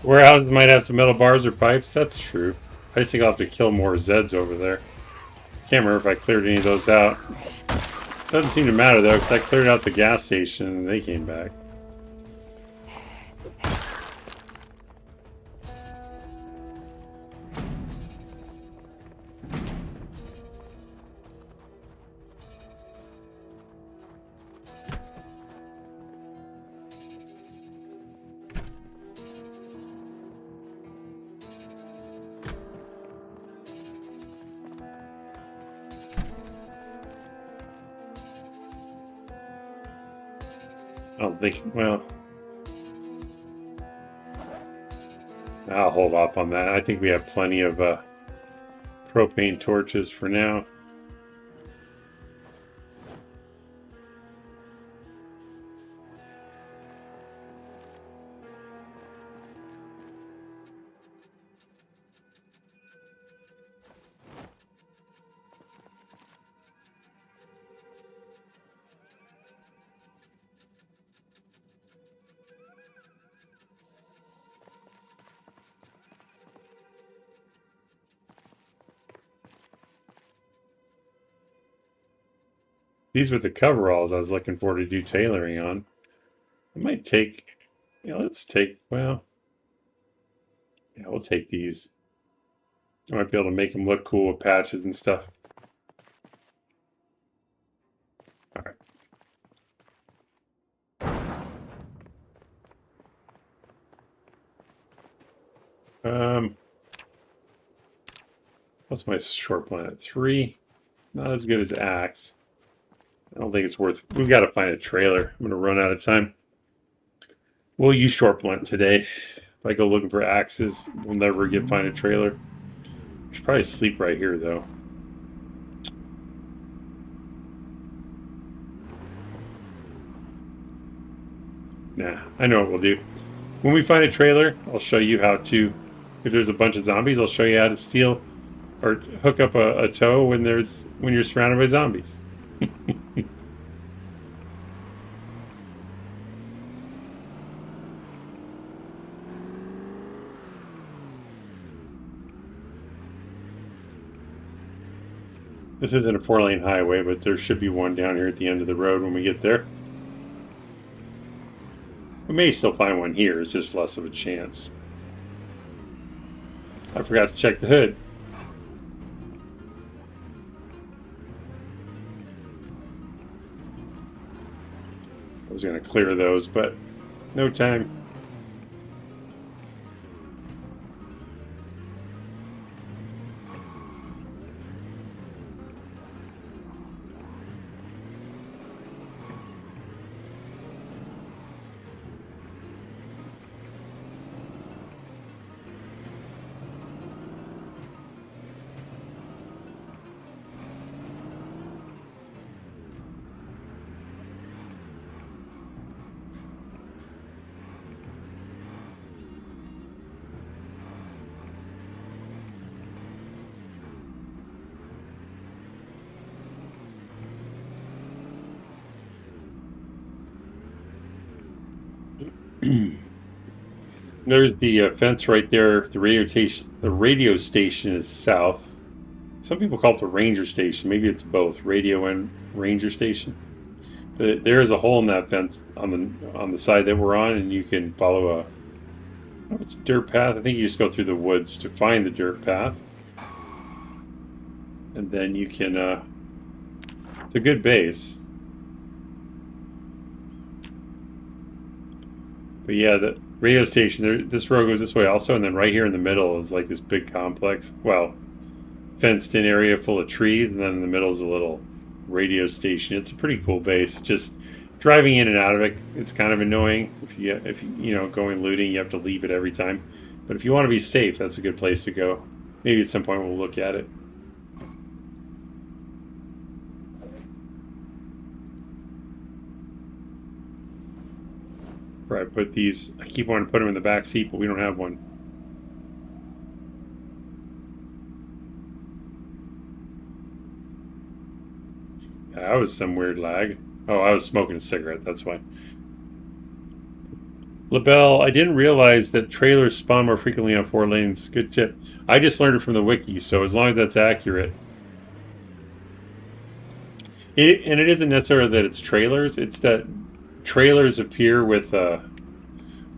Warehouses might have some metal bars or pipes. That's true. I just think I'll have to kill more Zeds over there. Can't remember if I cleared any of those out. Doesn't seem to matter though, because I cleared out the gas station and they came back. I don't think, well, I'll hold off on that. I think we have plenty of propane torches for now. These were the coveralls I was looking for to do tailoring on. I might take, let's take, well, yeah, we'll take these. I might be able to make them look cool with patches and stuff. All right. What's my short planet? 3. Not as good as axe. I don't think it's worth. We've got to find a trailer. I'm going to run out of time. We'll use short blunt today. If I go looking for axes, we'll never find a trailer. I should probably sleep right here, though. Nah, I know what we'll do. When we find a trailer, I'll show you how to. If there's a bunch of zombies, I'll show you how to steal or hook up a tow when you're surrounded by zombies. This isn't a 4-lane highway, but there should be one down here at the end of the road when we get there. We may still find one here, it's just less of a chance. I forgot to check the hood. I was going to clear those, but no time. There's the fence right there. The radio station is south. Some people call it the ranger station. Maybe it's both radio and ranger station. But there is a hole in that fence on the side that we're on, and you can follow it's a dirt path. I think you just go through the woods to find the dirt path, and then you can. It's a good base. But yeah, the radio station, this road goes this way also, and then right here in the middle is like this big complex, well, fenced in area full of trees, and then in the middle is a little radio station. It's a pretty cool base. Just driving in and out of it, it's kind of annoying. If you know, going looting, you have to leave it every time. But if you want to be safe, that's a good place to go. Maybe at some point we'll look at it. Where I put these, I keep wanting to put them in the back seat, but we don't have one. Yeah, that was some weird lag. Oh, I was smoking a cigarette, that's why. LaBelle, I didn't realize that trailers spawn more frequently on 4 lanes. Good tip. I just learned it from the wiki, so as long as that's accurate. And it isn't necessarily that it's trailers, it's that trailers appear with what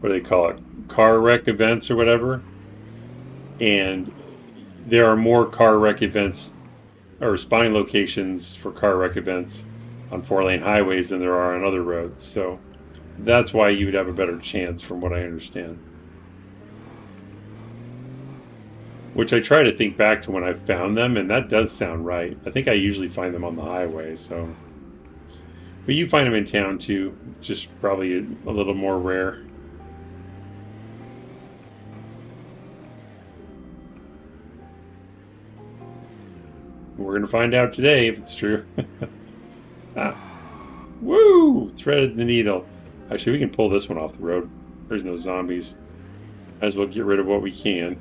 do they call it, car wreck events or whatever, and there are more car wreck events or spawning locations for car wreck events on 4-lane highways than there are on other roads, so that's why you would have a better chance from what I understand. Which I try to think back to when I found them, and that does sound right. I think I usually find them on the highway, so. But you find them in town too, just probably a little more rare. We're going to find out today if it's true. Ah. Woo! Threaded the needle. Actually, we can pull this one off the road. There's no zombies. Might as well get rid of what we can,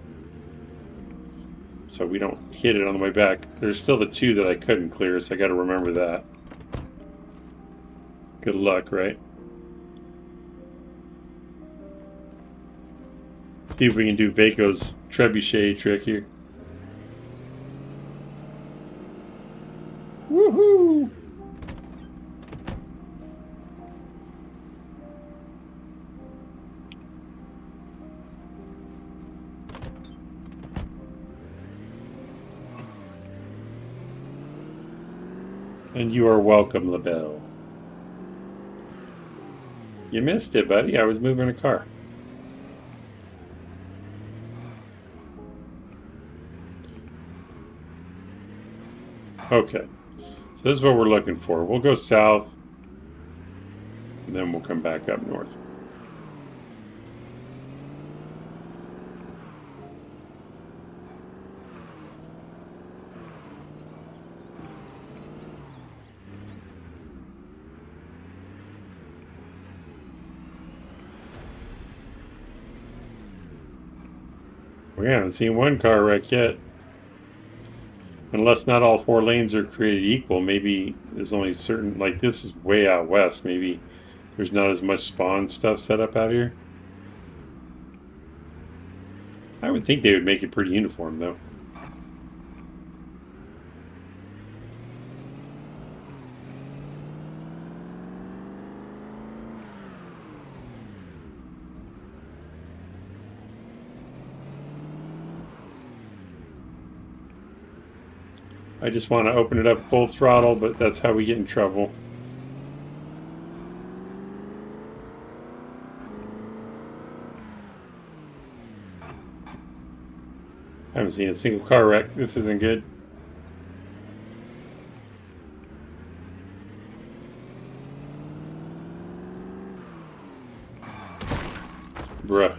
so we don't hit it on the way back. There's still the 2 that I couldn't clear, so I got to remember that. Good luck, right? See if we can do Vaco's trebuchet trick here. Woohoo! And you are welcome, LaBelle. You missed it, buddy. I was moving a car. Okay. So this is what we're looking for. We'll go south, and then we'll come back up north. We haven't seen one car wreck yet. Unless not all 4 lanes are created equal, maybe there's only certain, like this is way out west, maybe there's not as much spawn stuff set up out here. I would think they would make it pretty uniform though. I just want to open it up full throttle, but that's how we get in trouble. I haven't seen a single car wreck. This isn't good. Bruh.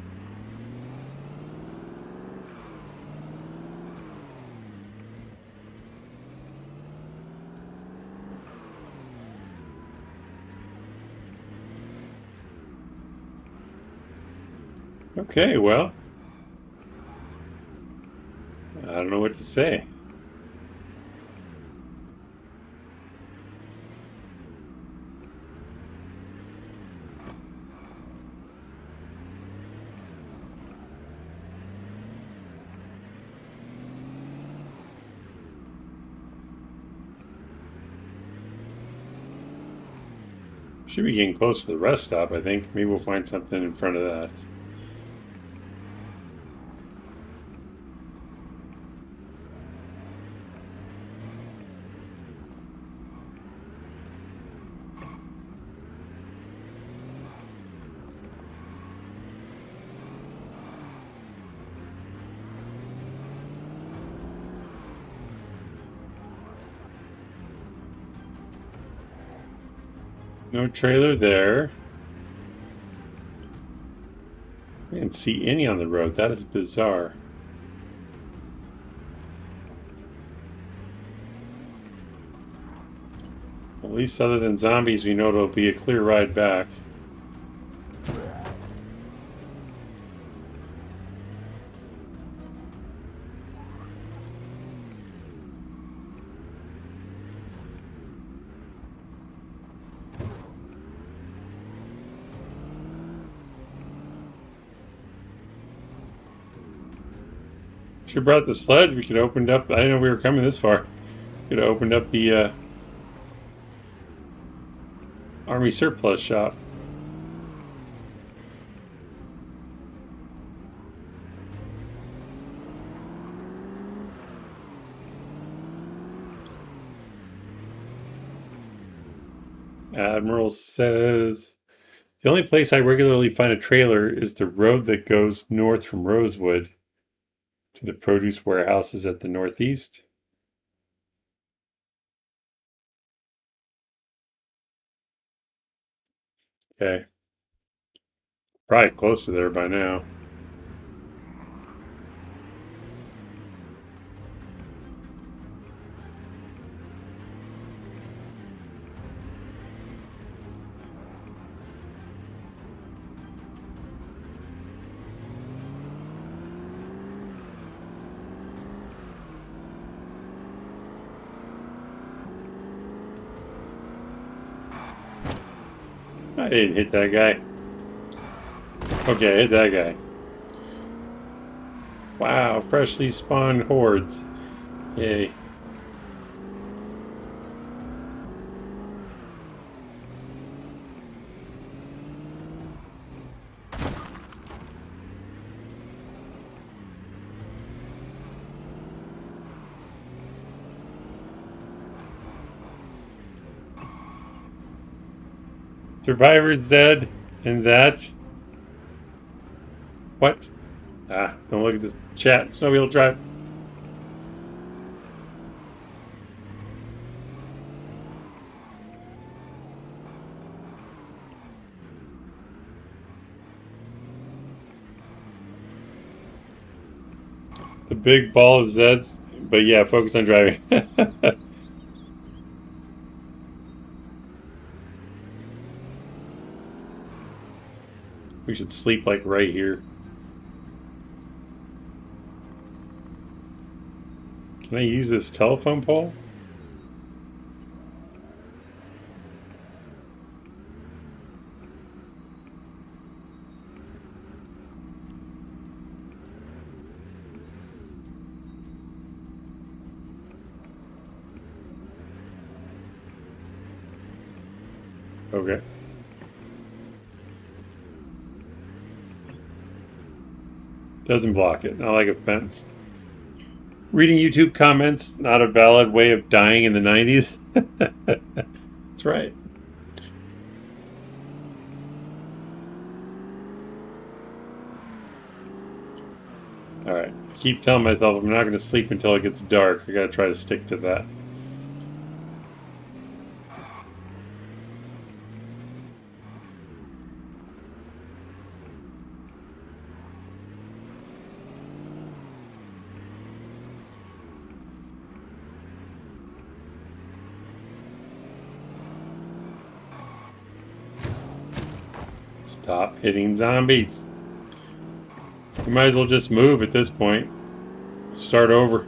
Okay, well, I don't know what to say. Should be getting close to the rest stop, I think. Maybe we'll find something in front of that. No trailer there. I didn't see any on the road. That is bizarre. At least other than zombies, we know it'll be a clear ride back. Should have brought the sled. We could have opened up. I didn't know we were coming this far. Could have opened up the Army surplus shop. Admiral says, the only place I regularly find a trailer is the road that goes north from Rosewood to the produce warehouses at the northeast. Okay. Probably close to there by now. I didn't hit that guy. Okay, I hit that guy. Wow, freshly spawned hordes. Yay. Survivor's dead, and that... What? Ah, don't look at this chat. Snowwheel drive. The big ball of Zeds. But yeah, focus on driving. We should sleep like right here. Can I use this telephone pole? Okay. Doesn't block it. Not like a fence. Reading YouTube comments, not a valid way of dying in the 90s. That's right. Alright, I keep telling myself I'm not going to sleep until it gets dark. I got to try to stick to that. Stop hitting zombies. You might as well just move at this point. Start over.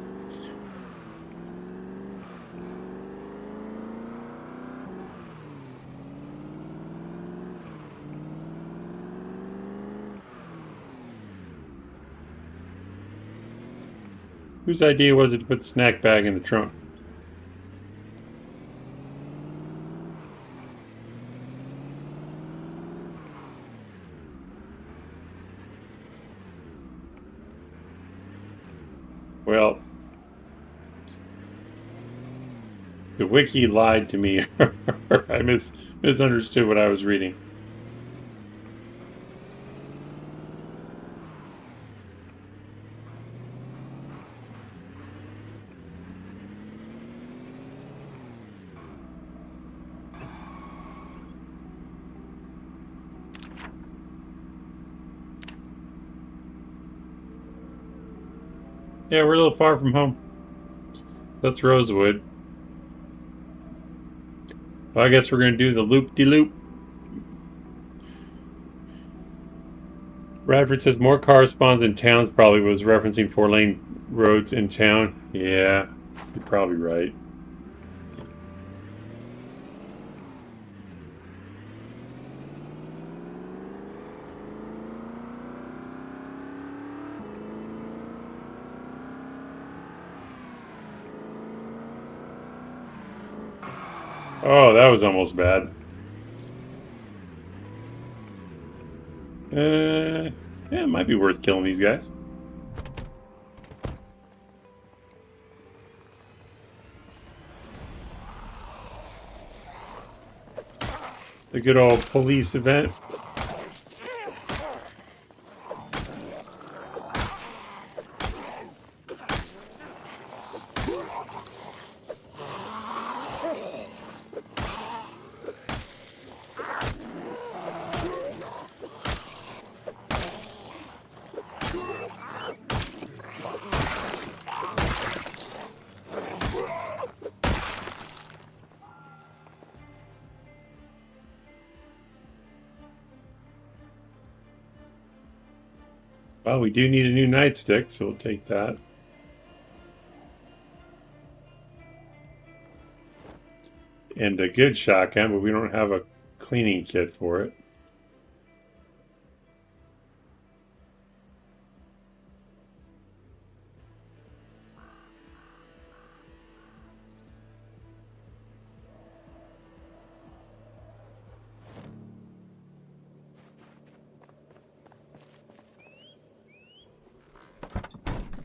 Whose idea was it to put the snack bag in the trunk? Well, the wiki lied to me. I misunderstood what I was reading. Yeah, we're a little far from home. That's Rosewood. Well, I guess we're going to do the loop-de-loop. Radford says more correspondence in towns probably was referencing 4-lane roads in town. Yeah, you're probably right. Oh, that was almost bad. Yeah, it might be worth killing these guys. The good old police event. Well, we do need a new nightstick, so we'll take that. And a good shotgun, but we don't have a cleaning kit for it.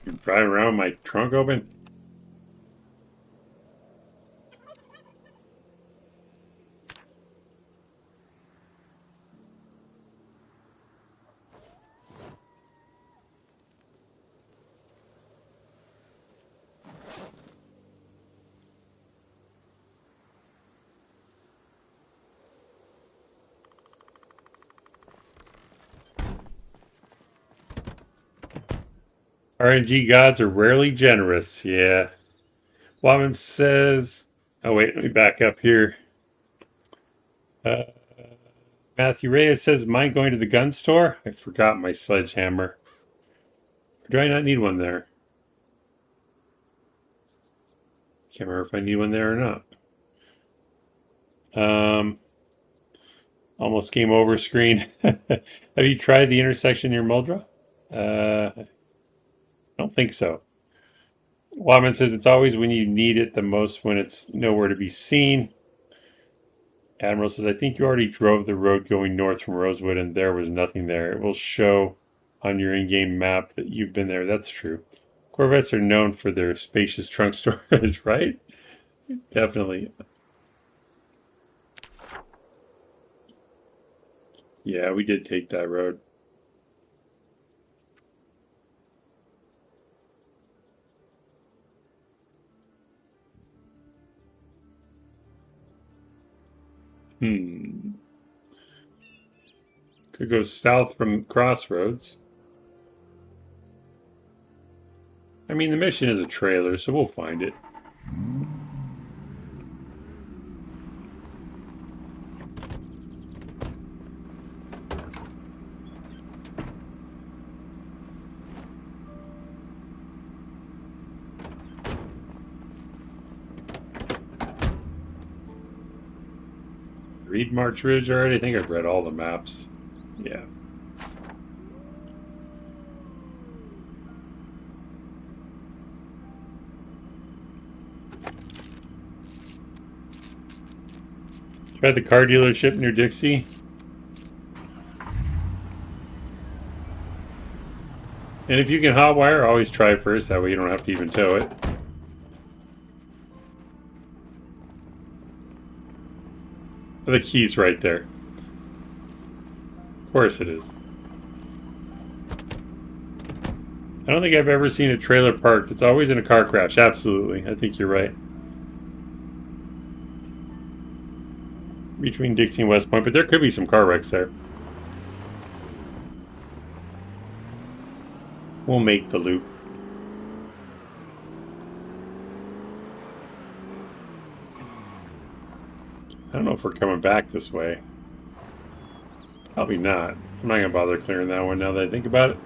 You're driving around with my trunk open? RNG gods are rarely generous. Yeah. Wyman says, oh wait, let me back up here. Uh, Matthew Reyes says, mind going to the gun store? I forgot my sledgehammer. Or do I not need one there? Can't remember if I need one there or not. Almost game over screen. Have you tried the intersection near Muldra? I don't think so. Wyman says it's always when you need it the most when it's nowhere to be seen. Admiral says, I think you already drove the road going north from Rosewood and there was nothing there. It will show on your in-game map that you've been there. That's true. Corvettes are known for their spacious trunk storage, right? Definitely. Yeah, we did take that road. Could go south from Crossroads. I mean, the mission is a trailer, so we'll find it. Read March Ridge already? I think I've read all the maps. Yeah. Try the car dealership near Dixie. And if you can hotwire, always try first. That way you don't have to even tow it. The key's right there. Of course it is. I don't think I've ever seen a trailer parked. It's always in a car crash. Absolutely. I think you're right. Between Dixie and West Point, but there could be some car wrecks there. We'll make the loop. I don't know if we're coming back this way. Probably not. I'm not going to bother clearing that one now that I think about it.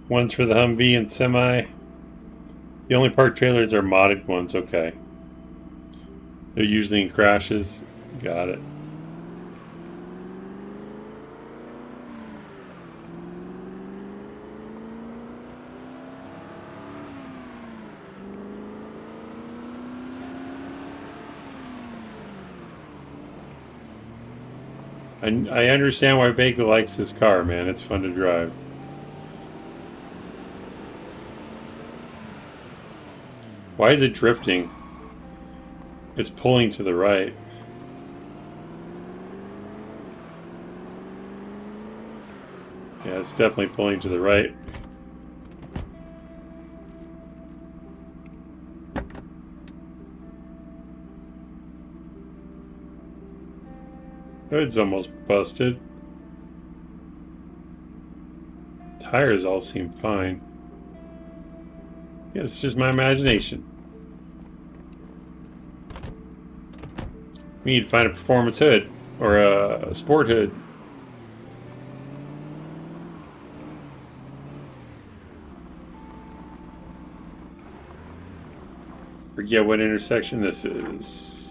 One's for the Humvee and Semi. The only parked trailers are modded ones, okay. They're usually in crashes. Got it. I understand why Vega likes this car, man. It's fun to drive. Why is it drifting? It's pulling to the right. Yeah, it's definitely pulling to the right. Hood's almost busted. Tires all seem fine. It's just my imagination. We need to find a performance hood or a sport hood. Forget what intersection this is.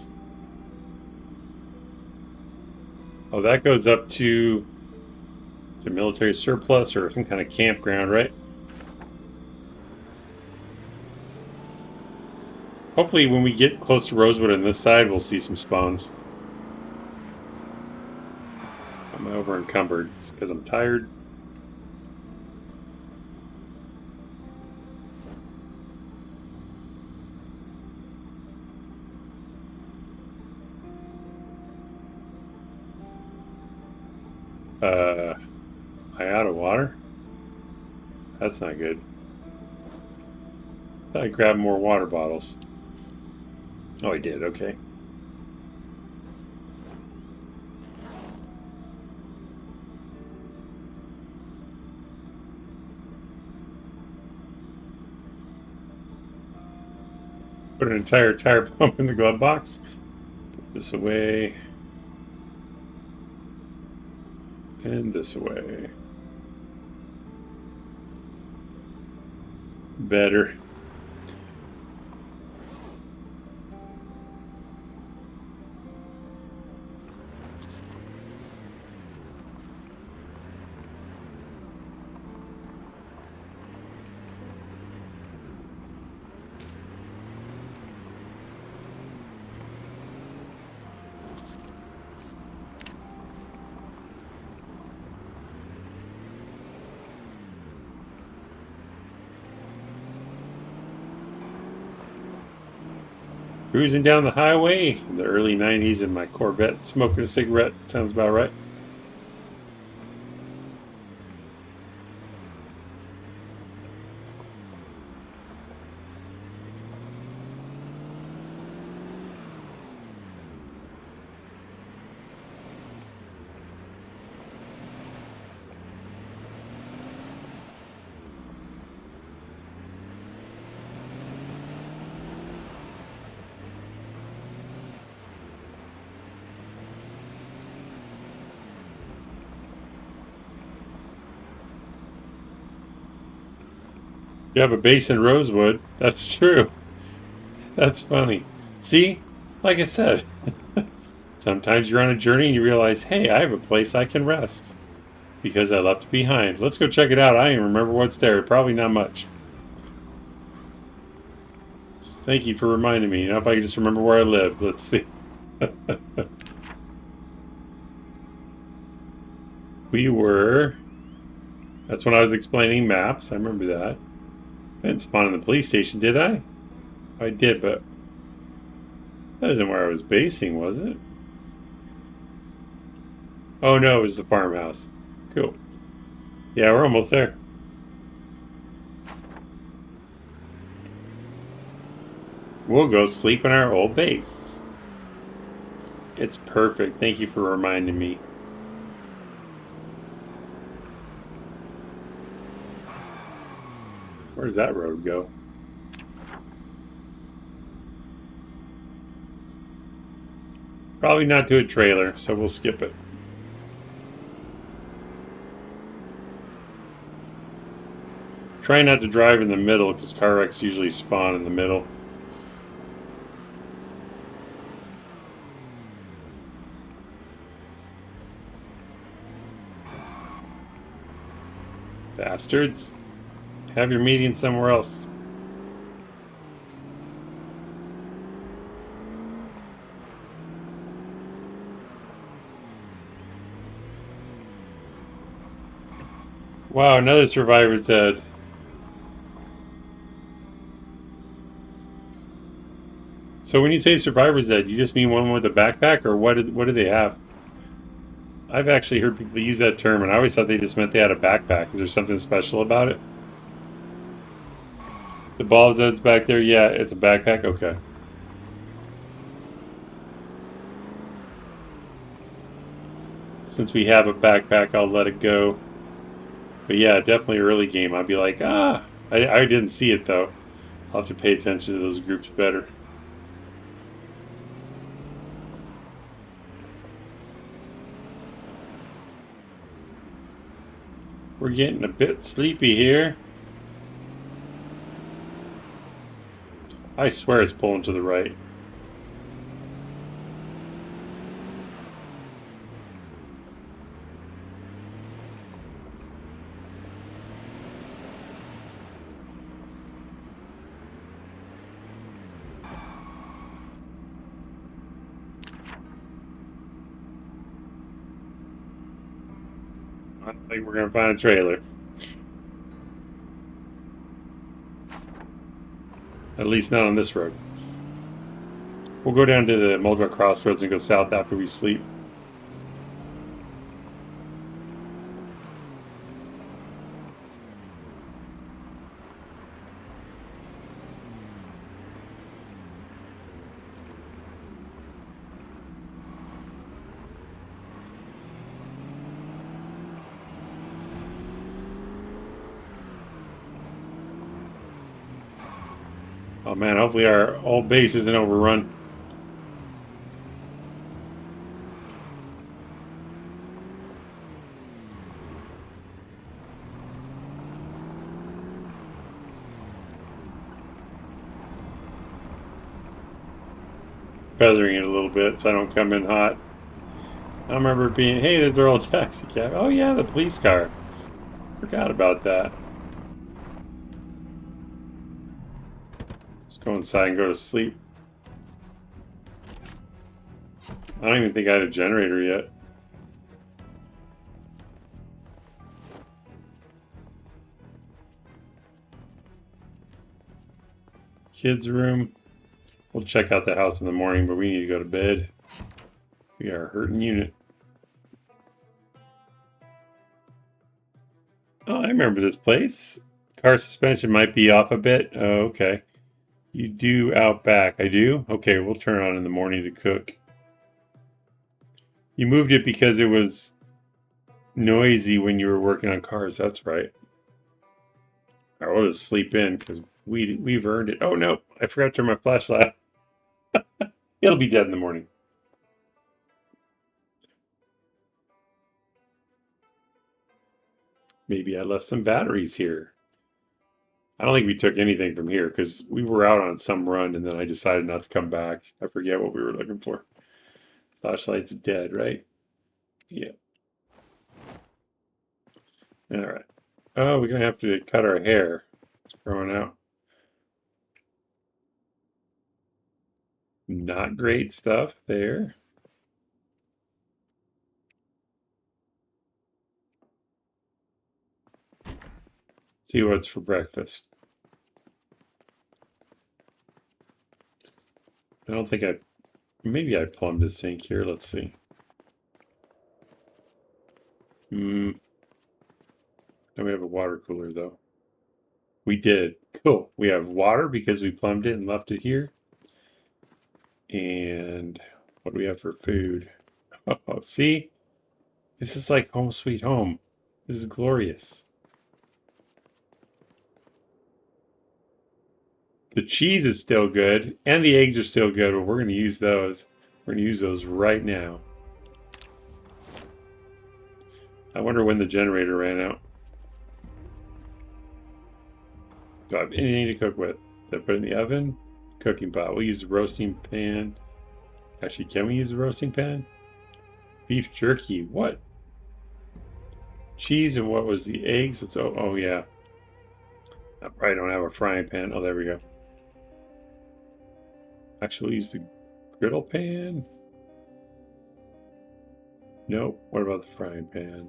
Oh, that goes up to the military surplus or some kind of campground, right? Hopefully when we get close to Rosewood on this side, we'll see some spawns. I'm over encumbered because I'm tired. Am I out of water? That's not good. I thought I grabbed more water bottles. Oh, I did, okay. Put an entire tire pump in the glove box. Put this away. And this away. Better. Cruising down the highway in the early 90s in my Corvette, smoking a cigarette. Sounds about right. You have a base in Rosewood. That's true. That's funny. See, like I said, sometimes you're on a journey and you realize, hey, I have a place I can rest because I left it behind. Let's go check it out. I don't even remember what's there. Probably not much. Thank you for reminding me. Now if I can just remember where I live. Let's see. We were... That's when I was explaining maps. I remember that. I didn't spawn in the police station, did I? I did, but that isn't where I was basing, was it? Oh no, it was the farmhouse. Cool. Yeah, we're almost there. We'll go sleep in our old base. It's perfect. Thank you for reminding me. Where does that road go? Probably not to a trailer, so we'll skip it. Try not to drive in the middle because car wrecks usually spawn in the middle. Bastards. Have your meeting somewhere else. Wow, another survivor's dead. So when you say survivor's dead, you just mean one with a backpack, or what do they have? I've actually heard people use that term, and I always thought they just meant they had a backpack. Is there something special about it? The ball's that's back there, yeah, it's a backpack? Okay. Since we have a backpack, I'll let it go. But yeah, definitely early game. I'd be like, I didn't see it though. I'll have to pay attention to those groups better. We're getting a bit sleepy here. I swear it's pulling to the right. I don't think we're going to find a trailer. At least not on this road. We'll go down to the Muldrow Crossroads and go south after we sleep. Oh man, hopefully our old base isn't overrun. Feathering it a little bit so I don't come in hot. I remember being, hey, there's our old taxi cab. Oh yeah, the police car. Forgot about that. Let's go inside and go to sleep. I don't even think I had a generator yet. Kids' room. We'll check out the house in the morning, but we need to go to bed. We are a hurting unit. Oh, I remember this place. Car suspension might be off a bit. Oh, okay. You do out back. I do? Okay, we'll turn it on in the morning to cook. You moved it because it was noisy when you were working on cars. That's right. I will just sleep in because we've earned it. Oh no, I forgot to turn my flashlight. It'll be dead in the morning. Maybe I left some batteries here. I don't think we took anything from here because we were out on some run and then I decided not to come back. I forget what we were looking for. Flashlight's dead, right? Yeah. All right. Oh, we're going to have to cut our hair. It's growing out. Not great stuff there. See what's for breakfast. I don't think maybe I plumbed the sink here. Let's see. Now we have a water cooler though. We did. Cool. We have water because we plumbed it and left it here. And what do we have for food? Oh, see? This is like home sweet home. This is glorious. The cheese is still good, and the eggs are still good, but we're going to use those. We're going to use those right now. I wonder when the generator ran out. Do I have anything to cook with? Did I put it in the oven? Cooking pot. We'll use the roasting pan. Actually, can we use the roasting pan? Beef jerky. What? Cheese and what was the eggs? It's oh yeah. I probably don't have a frying pan. Oh, there we go. Actually, we'll use the griddle pan. Nope. What about the frying pan?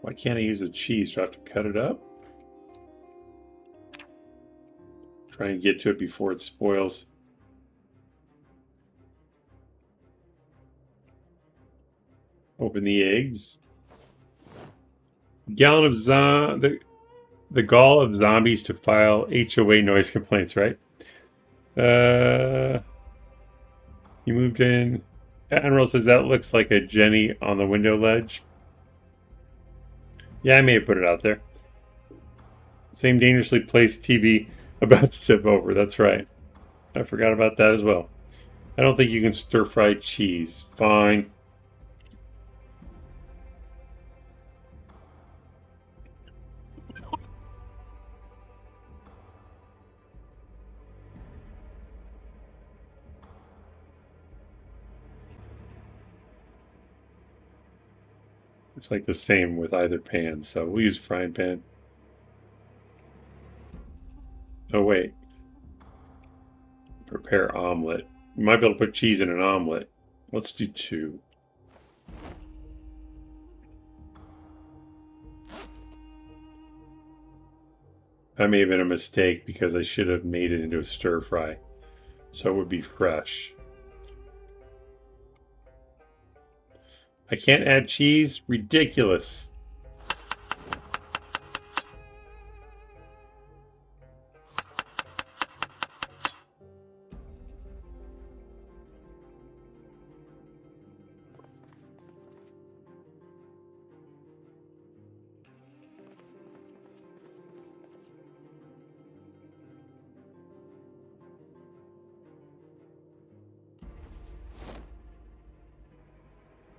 Why can't I use the cheese? Do I have to cut it up? Try and get to it before it spoils. Open the eggs. Gallon of the gall of zombies to file HOA noise complaints, right? You moved in. Admiral says that looks like a Jenny on the window ledge. Yeah, I may have put it out there. Same dangerously placed TV about to tip over. That's right. I forgot about that as well. I don't think you can stir fry cheese. Fine. It's like the same with either pan, so we'll use frying pan. Oh, wait. Prepare omelet. You might be able to put cheese in an omelet. Let's do 2. That may have been a mistake because I should have made it into a stir fry. So it would be fresh. I can't add cheese? Ridiculous.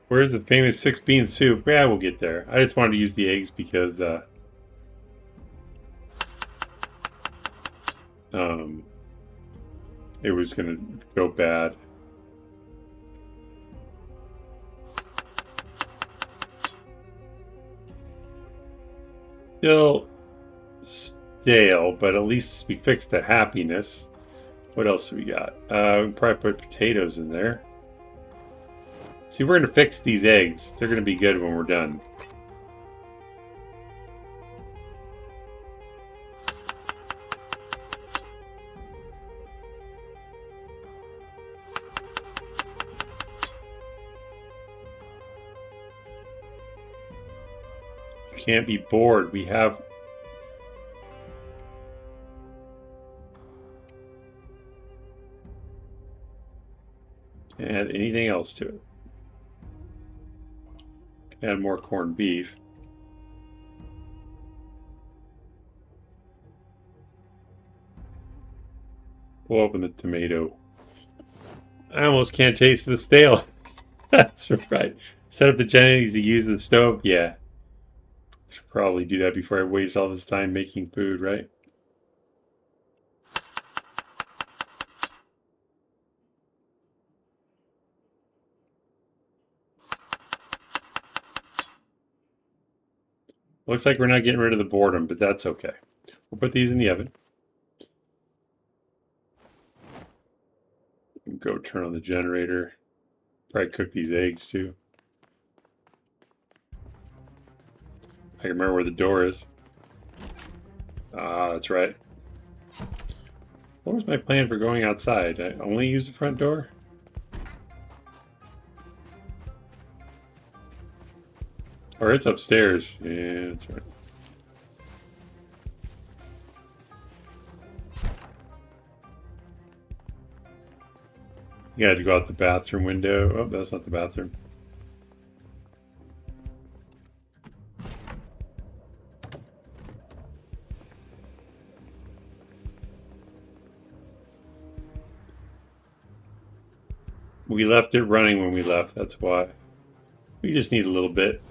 Where's the famous 6-bean soup? Yeah, we'll get there. I just wanted to use the eggs because it was going to go bad. Still stale, but at least we fixed the happiness. What else do we got? We can probably put potatoes in there. See, we're going to fix these eggs. They're going to be good when we're done. can't be bored. We have... Can't add anything else to it. Can add more corned beef. We'll open the tomato. I almost can't taste the stale. That's right. Set up the generator to use the stove. Yeah. Should probably do that before I waste all this time making food, right? Looks like we're not getting rid of the boredom, but that's okay. We'll put these in the oven. Go turn on the generator. Probably cook these eggs too. I can remember where the door is. Ah, that's right. What was my plan for going outside? I only use the front door? Or it's upstairs. Yeah, that's right. You had to go out the bathroom window. Oh, that's not the bathroom. We left it running when we left, that's why. We just need a little bit.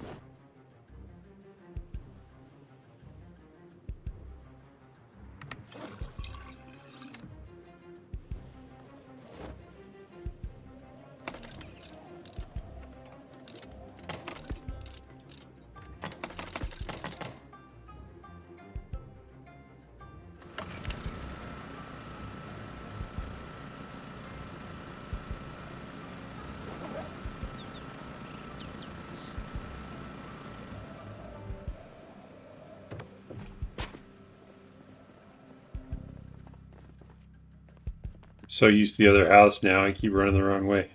So used to the other house now, I keep running the wrong way.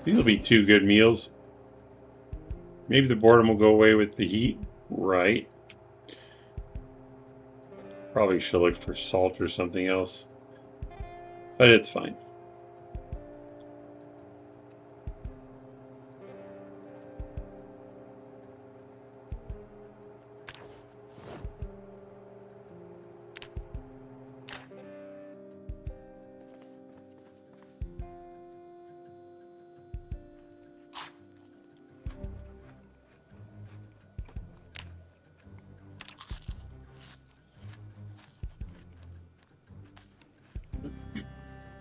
These will be 2 good meals. Maybe the boredom will go away with the heat. Right. Probably should look for salt or something else. But it's fine.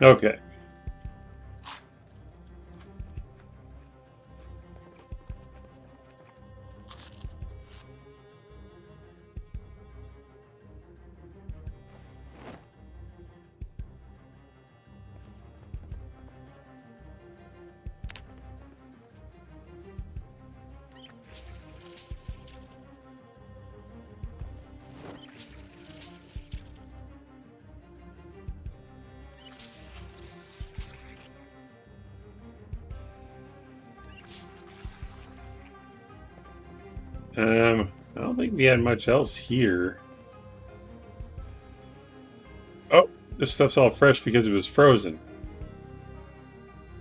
Okay. I don't think we had much else here. Oh, this stuff's all fresh because it was frozen.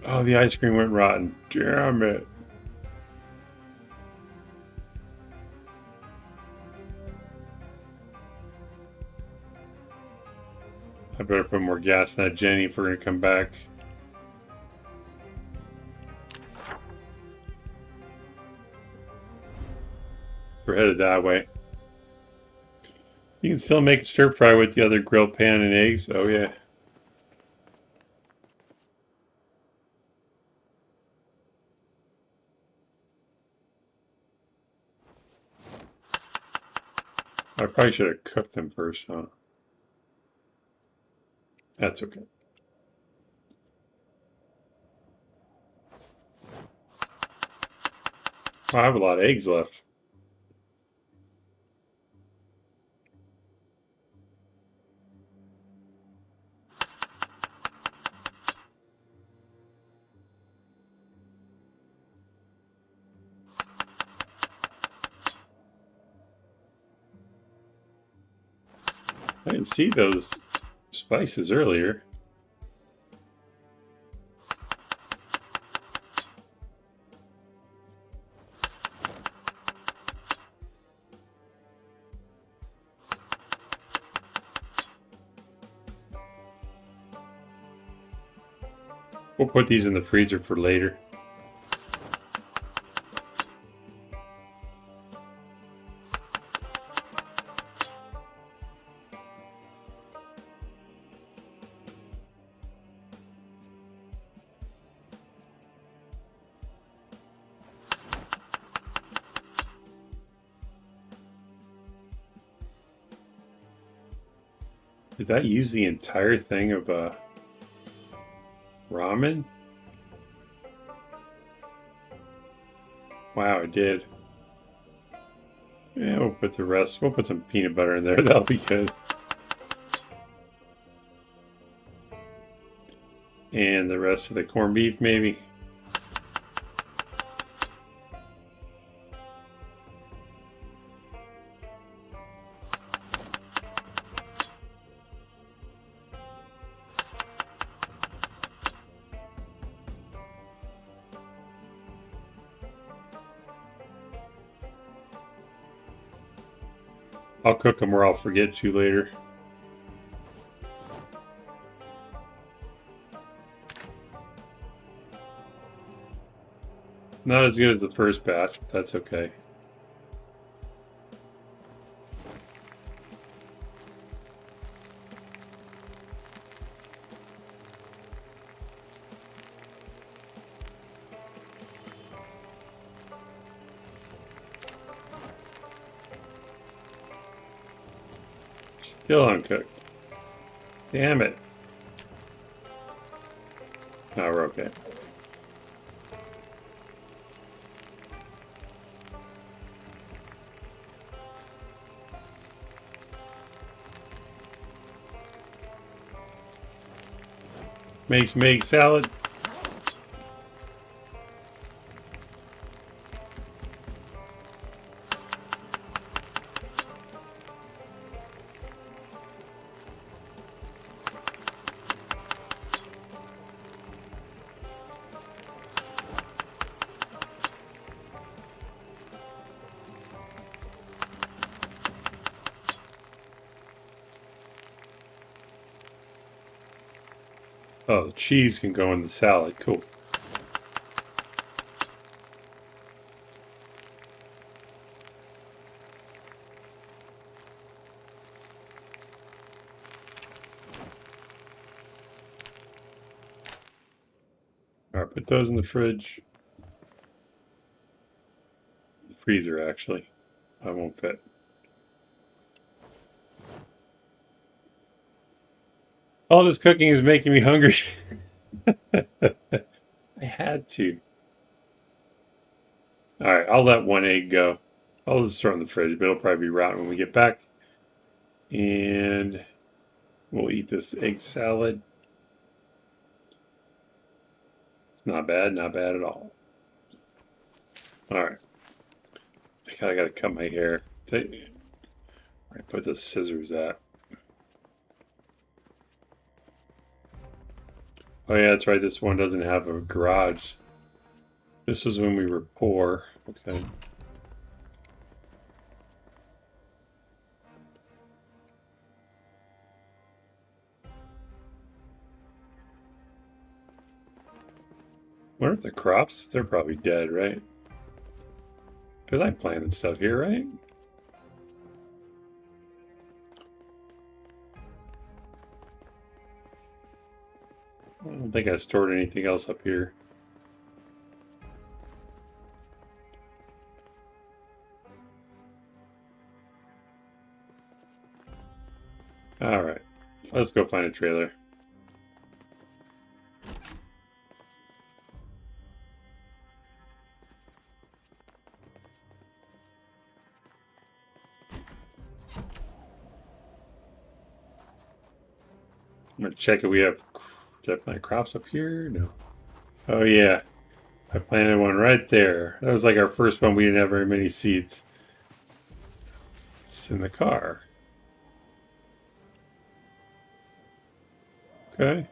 Oh, the ice cream went rotten. Damn it. I better put more gas in that Jenny if we're going to come back. We're headed that way. You can still make a stir fry with the other grilled pan and eggs. Oh, yeah. I probably should have cooked them first, huh? That's okay. I have a lot of eggs left. I didn't see those spices earlier. We'll put these in the freezer for later. Did that use the entire thing of ramen? Wow, it did. Yeah, we'll put the rest. We'll put some peanut butter in there. That'll be good. And the rest of the corned beef, maybe. I'll cook them or I'll forget to later. Not as good as the first batch, but that's okay. Still uncooked. Damn it. No, we're okay. Makes me egg salad. Oh, the cheese can go in the salad. Cool. Alright, put those in the fridge. The freezer, actually. I won't fit. All this cooking is making me hungry. I had to. Alright, I'll let one egg go. I'll just throw it in the fridge, but it'll probably be rotten when we get back. And we'll eat this egg salad. It's not bad at all. Alright. I gotta cut my hair. Where I put the scissors at. Oh yeah, that's right, this one doesn't have a garage. This was when we were poor. Okay. What are the crops? They're probably dead, right? Because I planted stuff here, right? I don't think I stored anything else up here. Alright, let's go find a trailer. I'm gonna check if we have. Do I plant crops up here? No. Oh yeah, I planted one right there. That was like our first one. We didn't have very many seeds. It's in the car. Okay.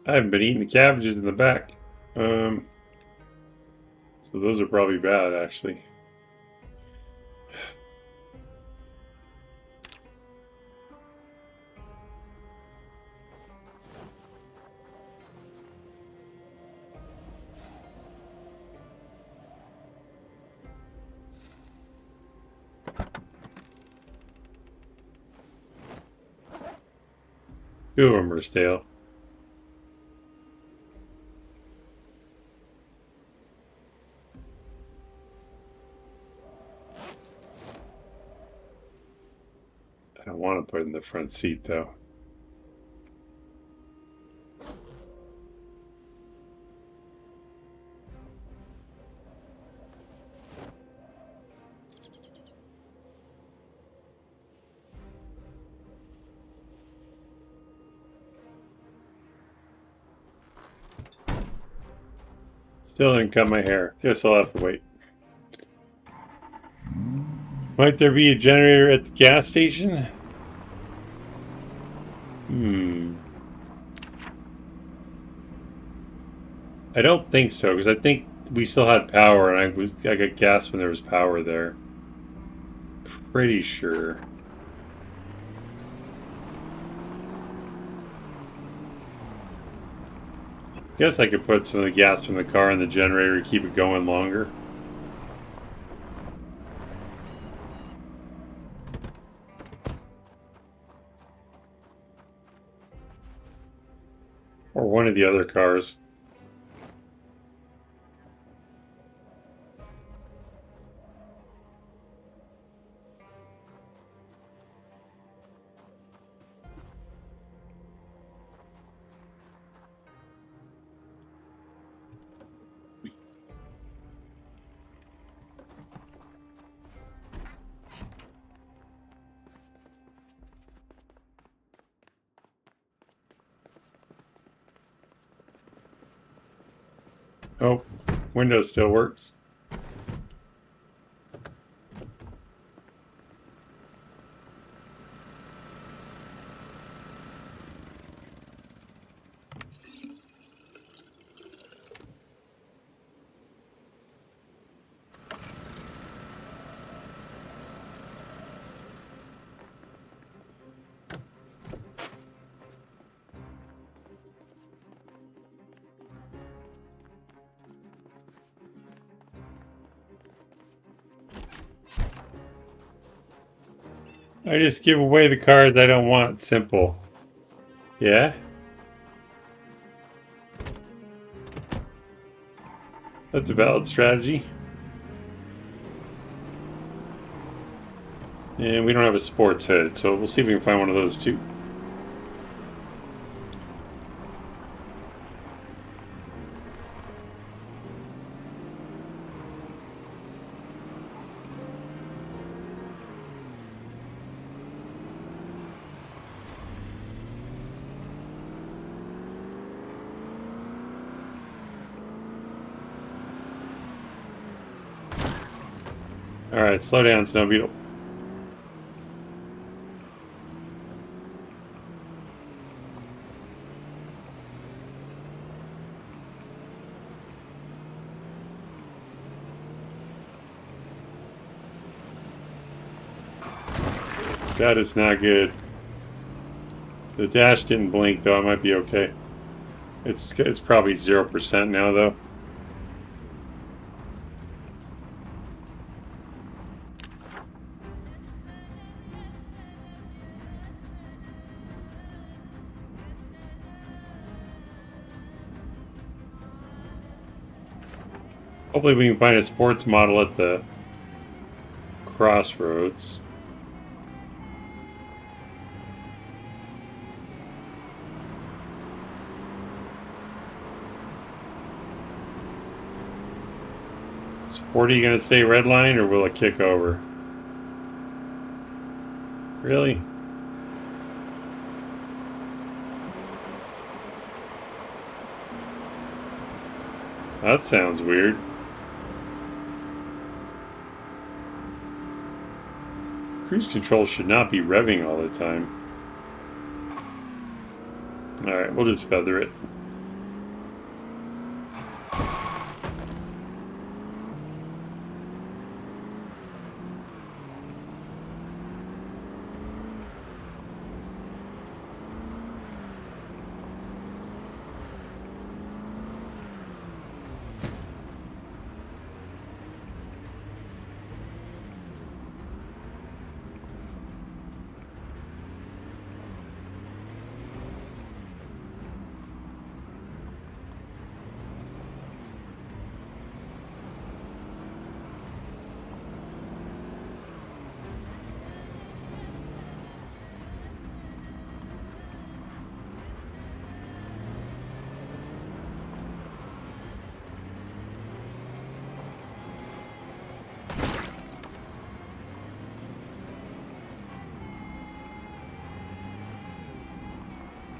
I haven't been eating the cabbages in the back. So those are probably bad, actually. Two of them are stale. I don't want to put it in the front seat, though. Still didn't cut my hair. Guess I'll have to wait. Might there be a generator at the gas station? I don't think so, because I think we still had power, and I got gas when there was power there. Pretty sure. Guess I could put some of the gas from the car in the generator to keep it going longer. Or one of the other cars. Oh, window still works. I just give away the cars I don't want. Simple. Yeah? That's a valid strategy. And we don't have a sports hood, so we'll see if we can find one of those too. Alright, slow down, Snow Beetle. That is not good. The dash didn't blink, though. I might be okay. It's probably 0% now, though. Hopefully we can find a sports model at the crossroads. Is 40 gonna stay red line or will it kick over? Really? That sounds weird. Cruise control should not be revving all the time. Alright, we'll just feather it.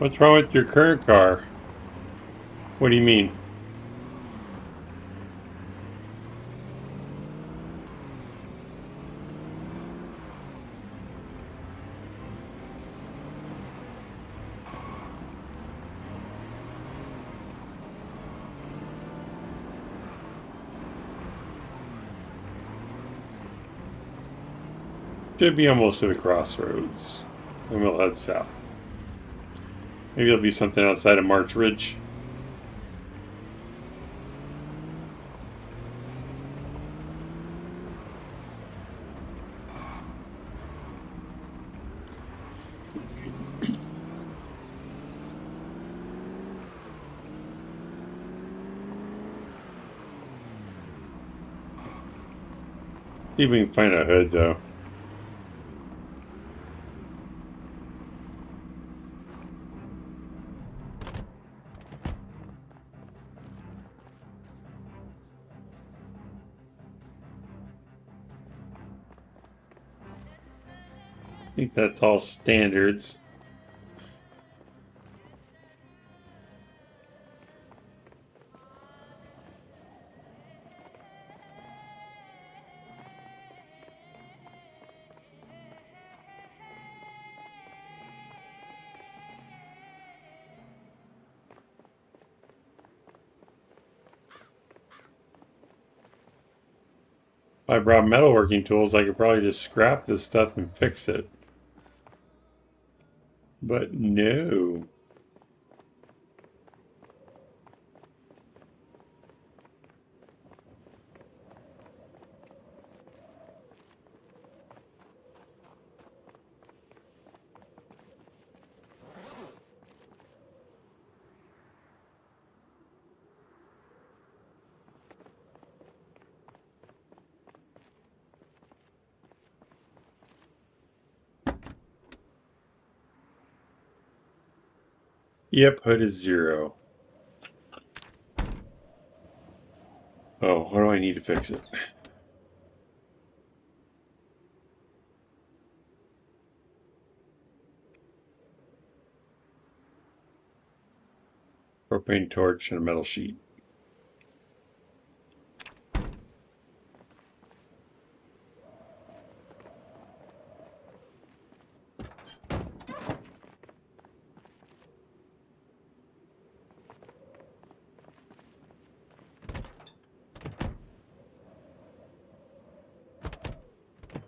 What's wrong with your current car? What do you mean? Should be almost to the crossroads. And we'll head south. Maybe it'll be something outside of March Ridge. See if we can find a hood, though. I think that's all standards. If I brought metalworking tools, I could probably just scrap this stuff and fix it. But no. Yep, hood is 0. Oh, what do I need to fix it? Propane torch and a metal sheet.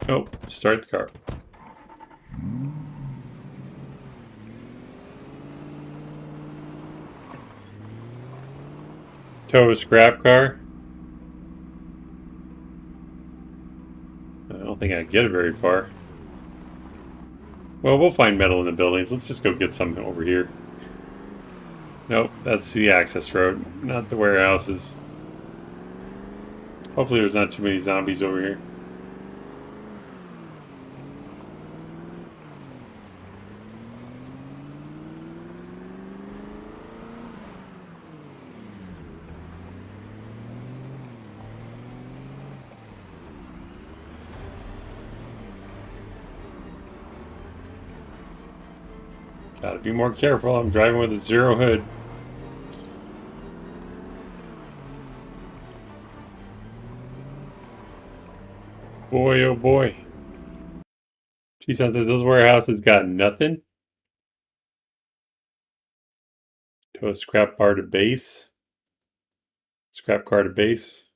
Oh, start the car. Tow a scrap car? I don't think I can get it very far. Well, we'll find metal in the buildings. Let's just go get some over here. Nope, that's the access road, not the warehouses. Hopefully there's not too many zombies over here. Gotta be more careful. I'm driving with a zero hood. Boy, oh boy. She says those warehouses got nothing. To a scrap car to base. Scrap car to base.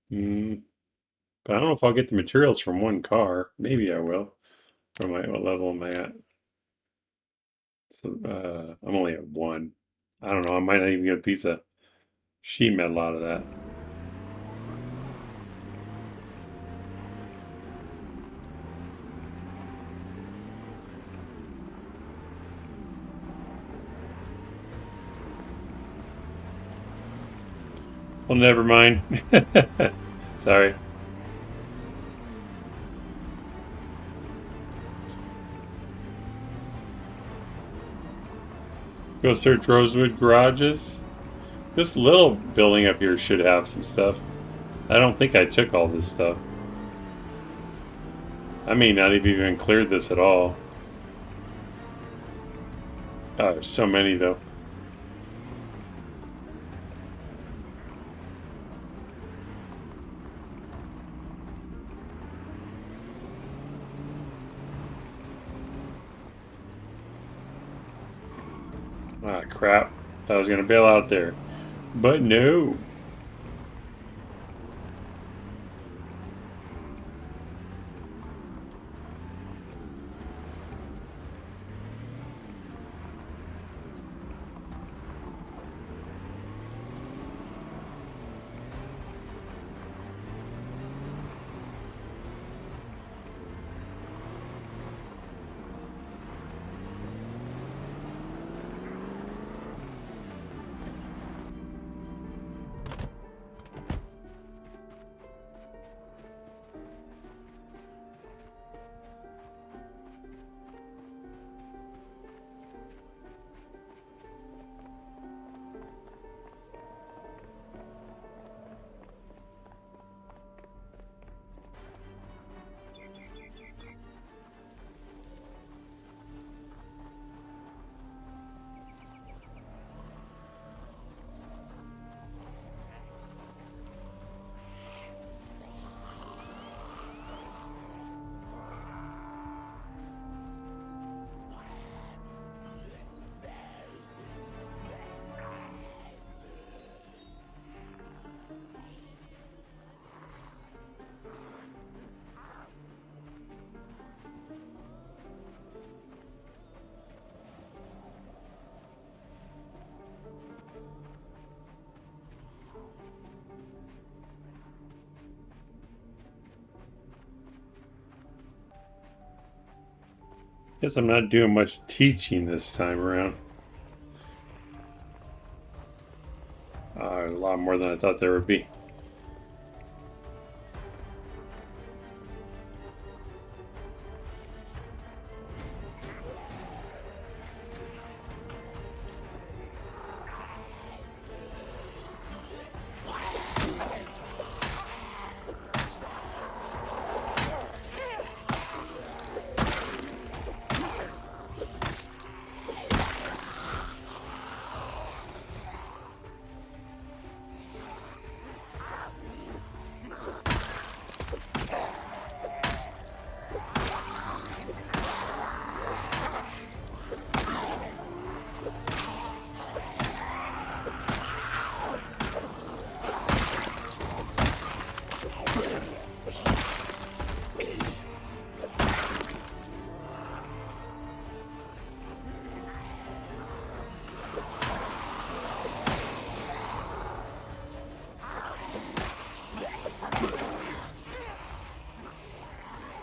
But I don't know if I'll get the materials from one car. Maybe I will. What level am I at? So, I'm only at 1. I don't know. I might not even get a piece of sheet metal out of that. Well, never mind. Sorry. Go search Rosewood garages. This little building up here should have some stuff. I don't think I took all this stuff. I may not have even cleared this at all. Oh, there's so many though. Ah, crap. I was going to bail out there. But no. Guess I'm not doing much teaching this time around. A lot more than I thought there would be.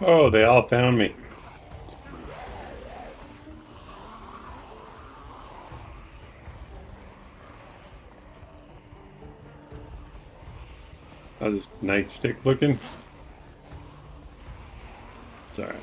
Oh, they all found me. How's this nightstick looking? Sorry.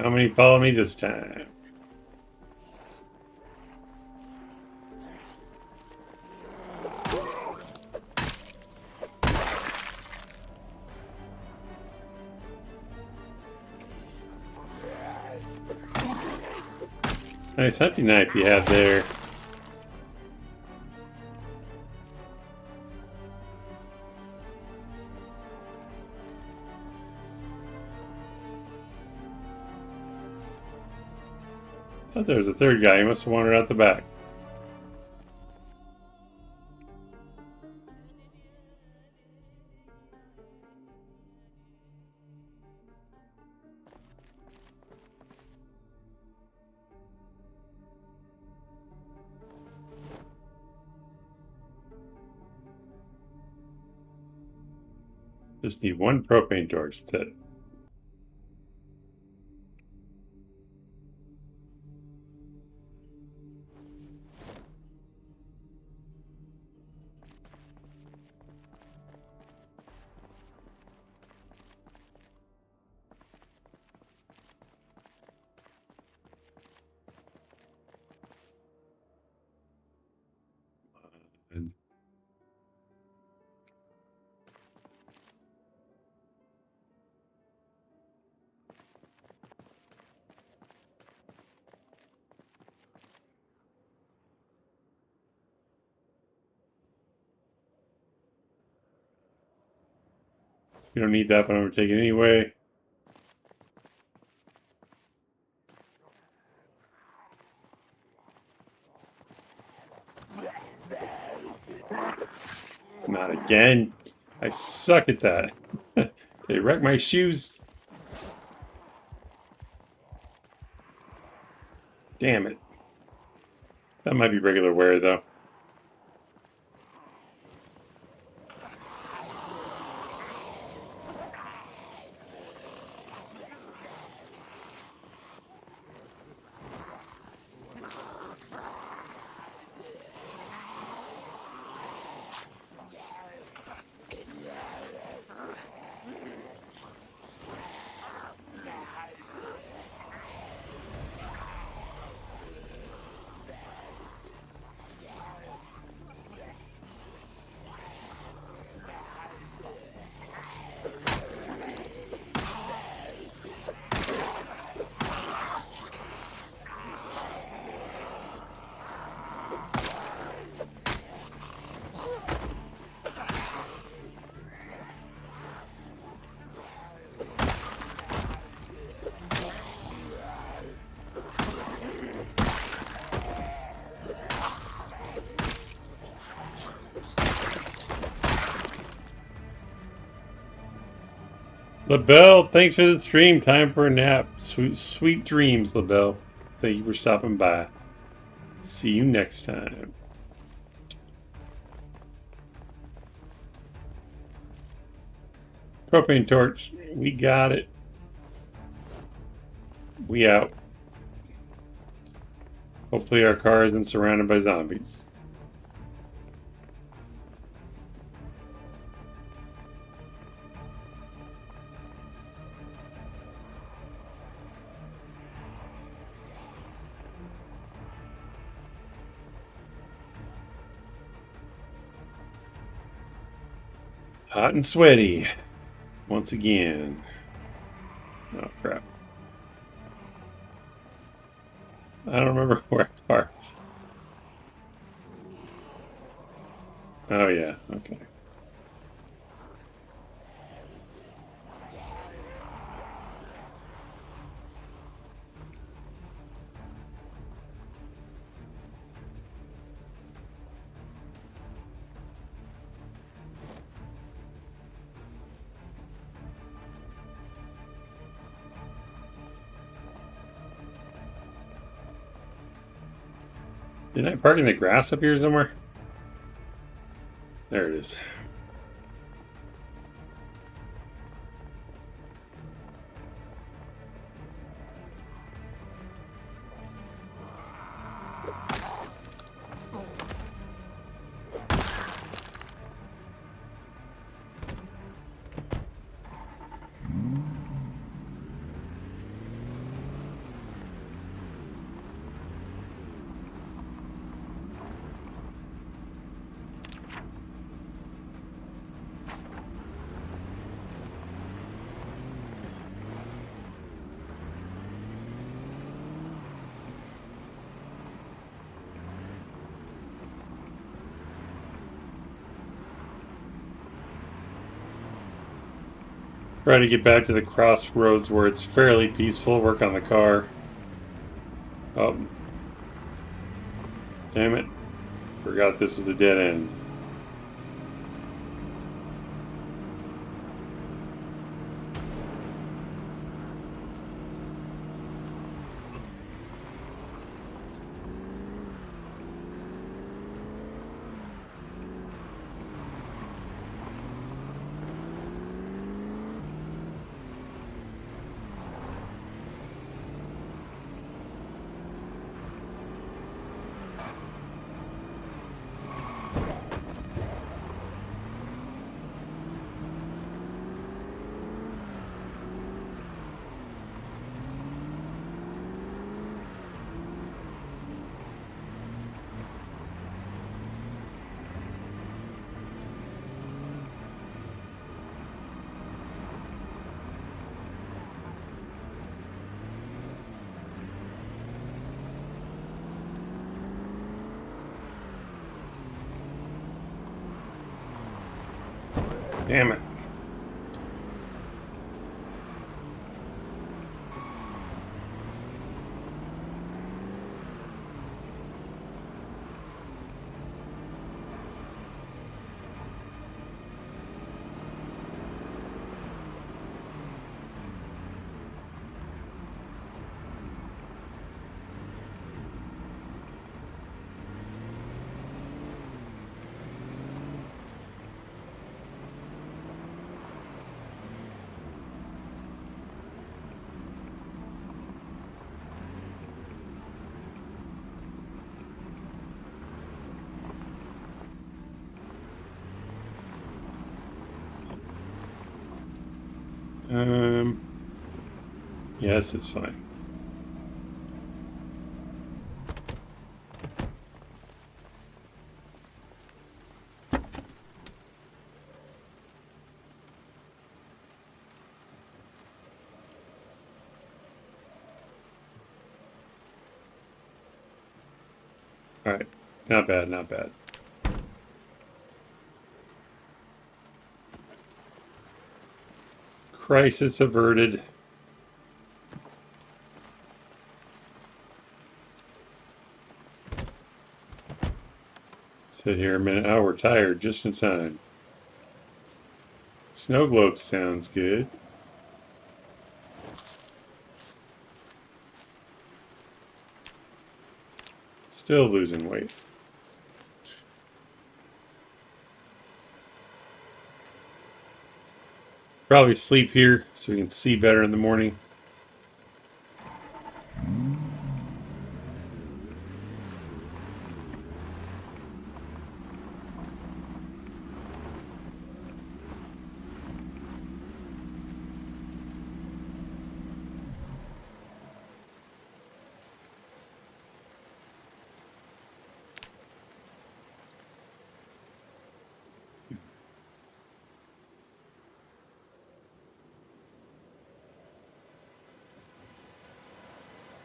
How many follow me this time? Nice hunting knife you have there. I thought there was a third guy. He must have wandered out the back. Just need one propane torch. That's it. You don't need that, but I'm going to take it anyway. Not again. I suck at that. They wreck my shoes. Damn it. That might be regular wear, though. LaBelle, thanks for the stream. Time for a nap. Sweet dreams, LaBelle. Thank you for stopping by. See you next time. Propane torch. We got it. We out. Hopefully our car isn't surrounded by zombies. Hot and sweaty. Once again. Oh, crap. I don't remember where I parked. Oh, yeah. Okay. Didn't I park in the grass up here somewhere? There it is. Try to get back to the crossroads where it's fairly peaceful. Work on the car. Oh. Damn it. Forgot this is a dead end. Damn it. Yes, it's fine. Alright, not bad, not bad. Crisis averted. Sit here a minute. Oh, we're tired just in time. Snow globe sounds good. Still losing weight. Probably sleep here so we can see better in the morning.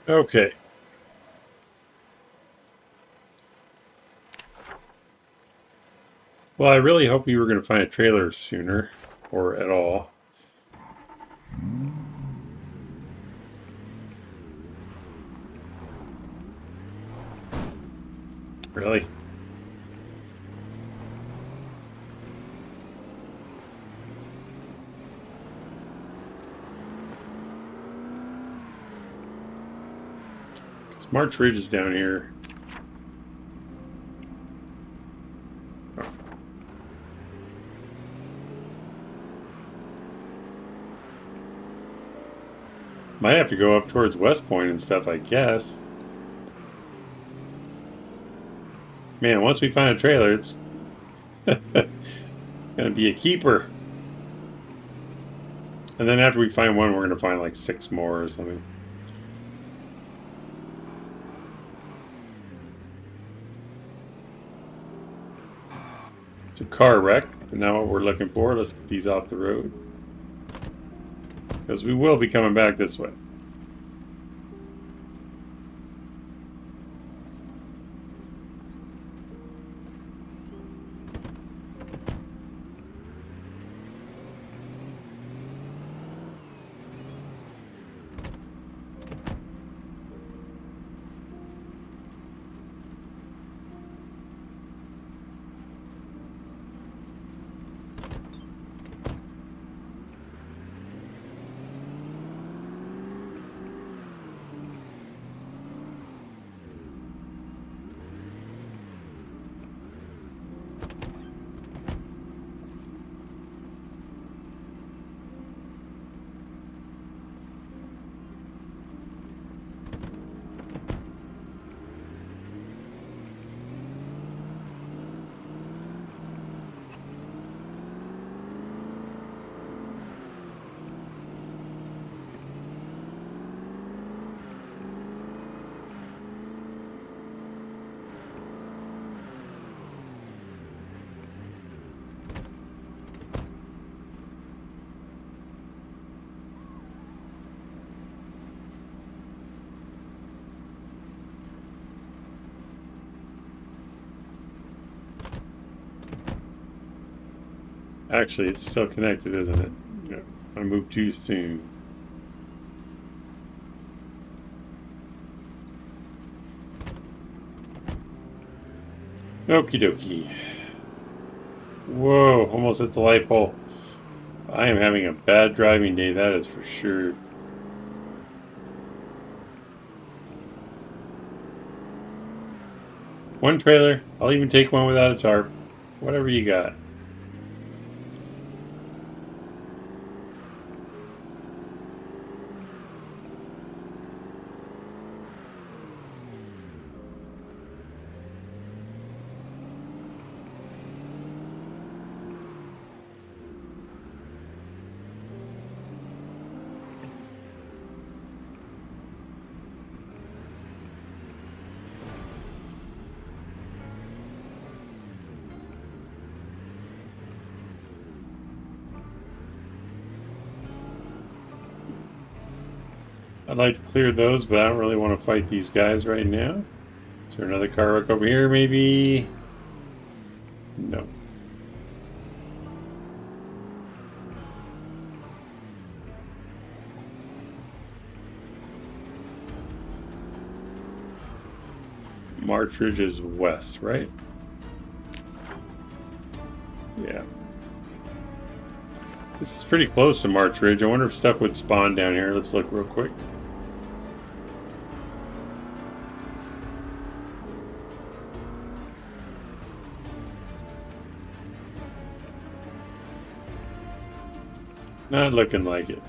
Okay. Well, I really hope you were going to find a trailer sooner, or at all. Really? Because March Ridge is down here. Might have to go up towards West Point and stuff, I guess. Man, once we find a trailer, it's gonna be a keeper. And then after we find one, we're gonna find like 6 more or something. It's a car wreck, but now what we're looking for, let's get these off the road. Because we will be coming back this way. Actually, it's still connected, isn't it? Yeah. I moved too soon. Okie dokie. Whoa, almost hit the light pole. I am having a bad driving day, that is for sure. One trailer. I'll even take one without a tarp. Whatever you got. I'd like to clear those, but I don't really want to fight these guys right now. Is there another car wreck over here, maybe? No. March Ridge is west, right? Yeah. This is pretty close to March Ridge. I wonder if stuff would spawn down here. Let's look real quick. Not looking like it.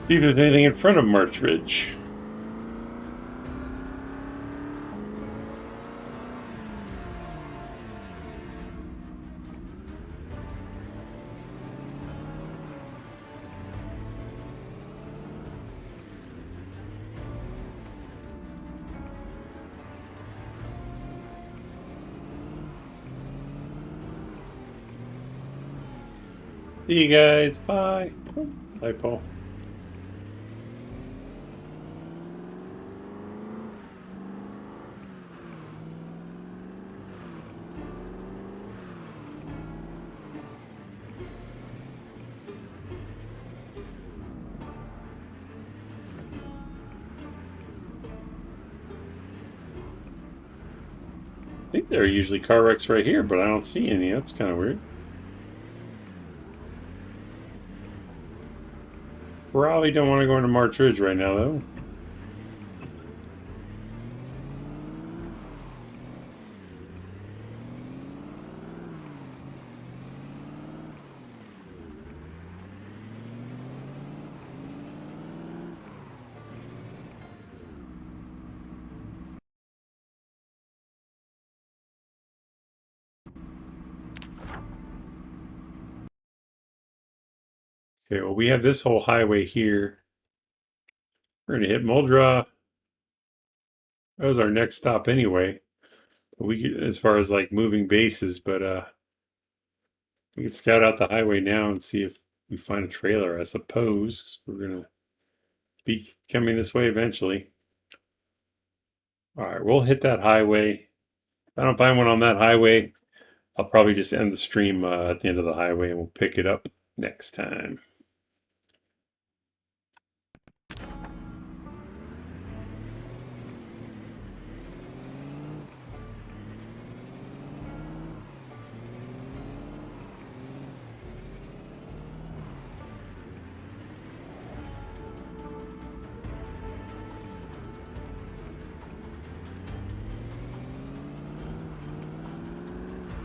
See if there's anything in front of March Ridge. See you guys. Bye. Bye, Paul. I think there are usually car wrecks right here, but I don't see any. That's kind of weird. Probably don't want to go into March Ridge right now, though. Okay, well, we have this whole highway here. We're going to hit Muldra. That was our next stop anyway. We could, as far as like moving bases, but we could scout out the highway now and see if we find a trailer, I suppose. We're going to be coming this way eventually. All right, we'll hit that highway. If I don't find one on that highway, I'll probably just end the stream at the end of the highway and we'll pick it up next time.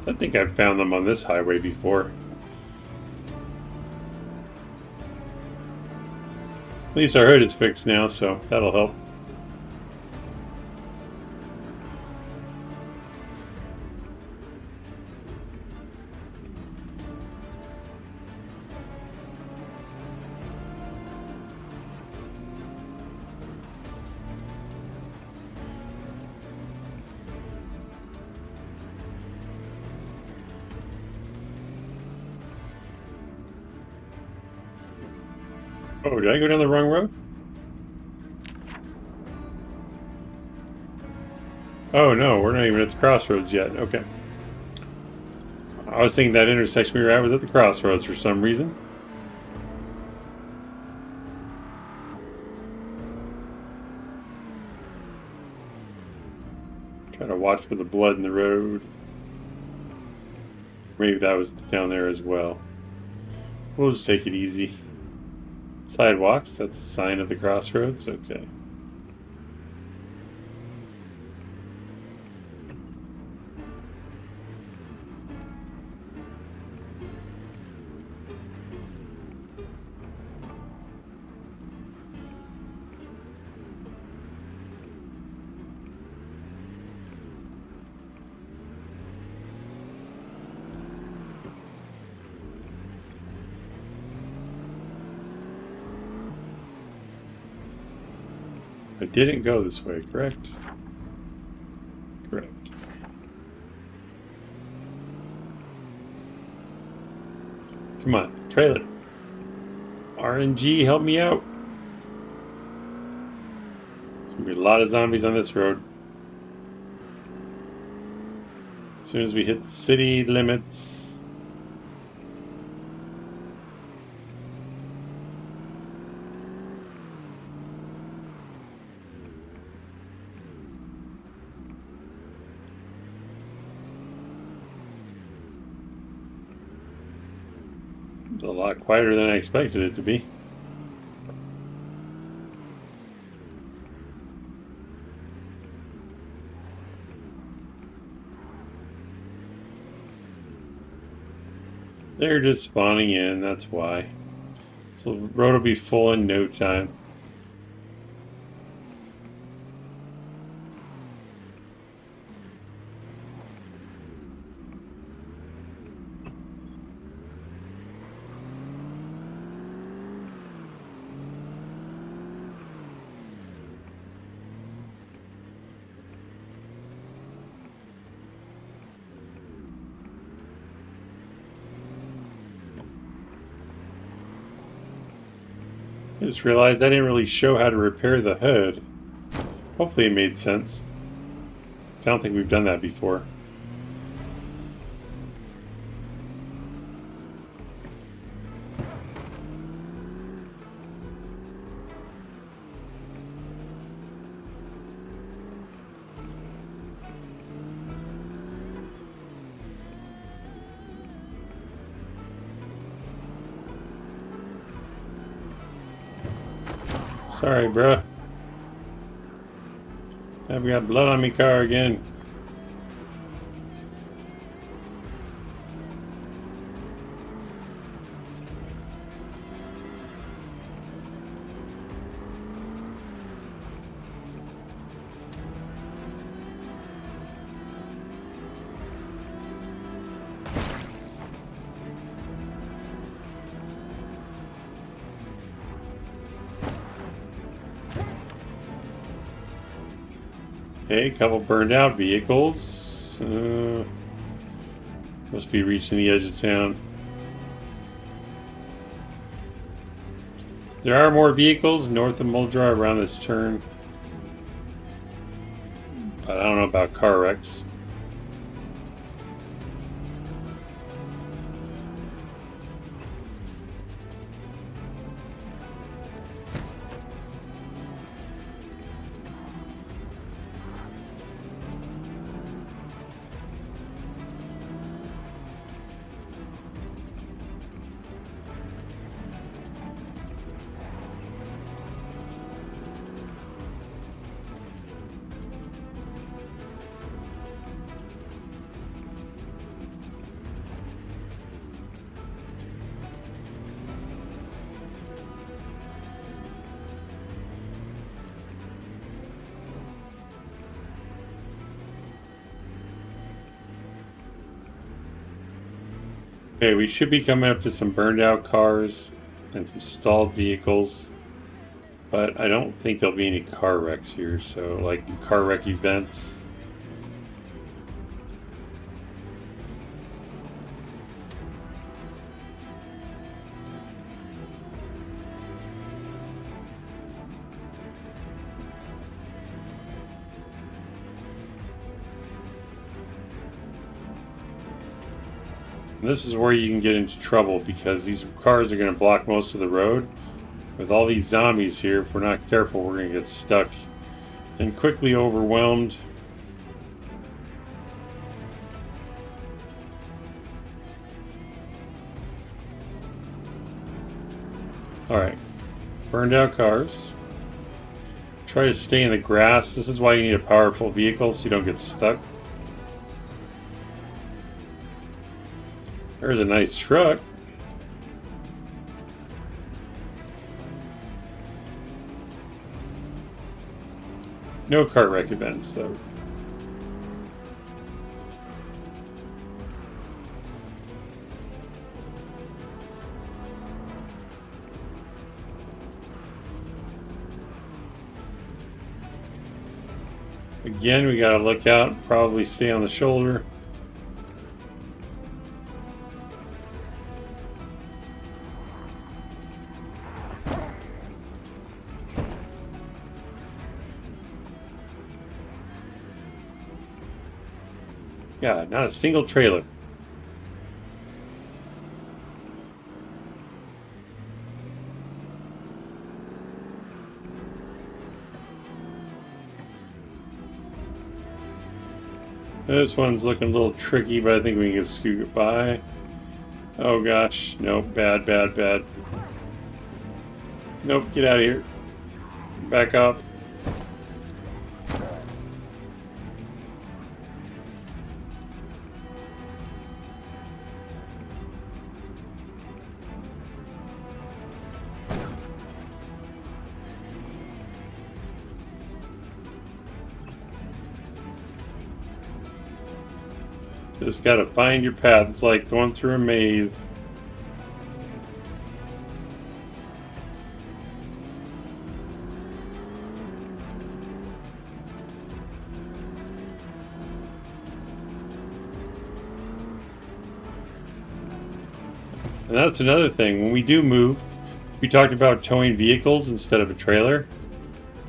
I think I've found them on this highway before. At least our hood is fixed now, so that'll help. Oh, did I go down the wrong road? Oh no, we're not even at the crossroads yet. Okay. I was thinking that intersection we were at was at the crossroads for some reason. Try to watch for the blood in the road. Maybe that was down there as well. We'll just take it easy. Sidewalks, that's a sign of the crossroads. Okay. I didn't go this way, correct? Correct. Come on, trailer. RNG, help me out. There's gonna be a lot of zombies on this road. As soon as we hit the city limits. It's a lot quieter than I expected it to be. They're just spawning in, that's why. So the road will be full in no time. I just realized I didn't really show how to repair the hood. Hopefully it made sense. I don't think we've done that before. Sorry, bruh. I've got blood on me car again. Okay, a couple burned out vehicles. Must be reaching the edge of town. There are more vehicles north of Muldra around this turn. But I don't know about car wrecks. Okay, we should be coming up to some burned out cars and some stalled vehicles, but I don't think there'll be any car wrecks here, so like car wreck events. And this is where you can get into trouble because these cars are going to block most of the road. With all these zombies here, if we're not careful, we're going to get stuck and quickly overwhelmed. Alright, burned out cars. Try to stay in the grass. This is why you need a powerful vehicle so you don't get stuck. There's a nice truck. No cart wreck events though. Again, we gotta look out, probably stay on the shoulder. God, not a single trailer. This one's looking a little tricky, but I think we can scoot it by. Oh gosh, nope, bad, bad, bad. Nope, get out of here. Back up. Just gotta find your path. It's like going through a maze. And that's another thing. When we do move, we talked about towing vehicles instead of a trailer.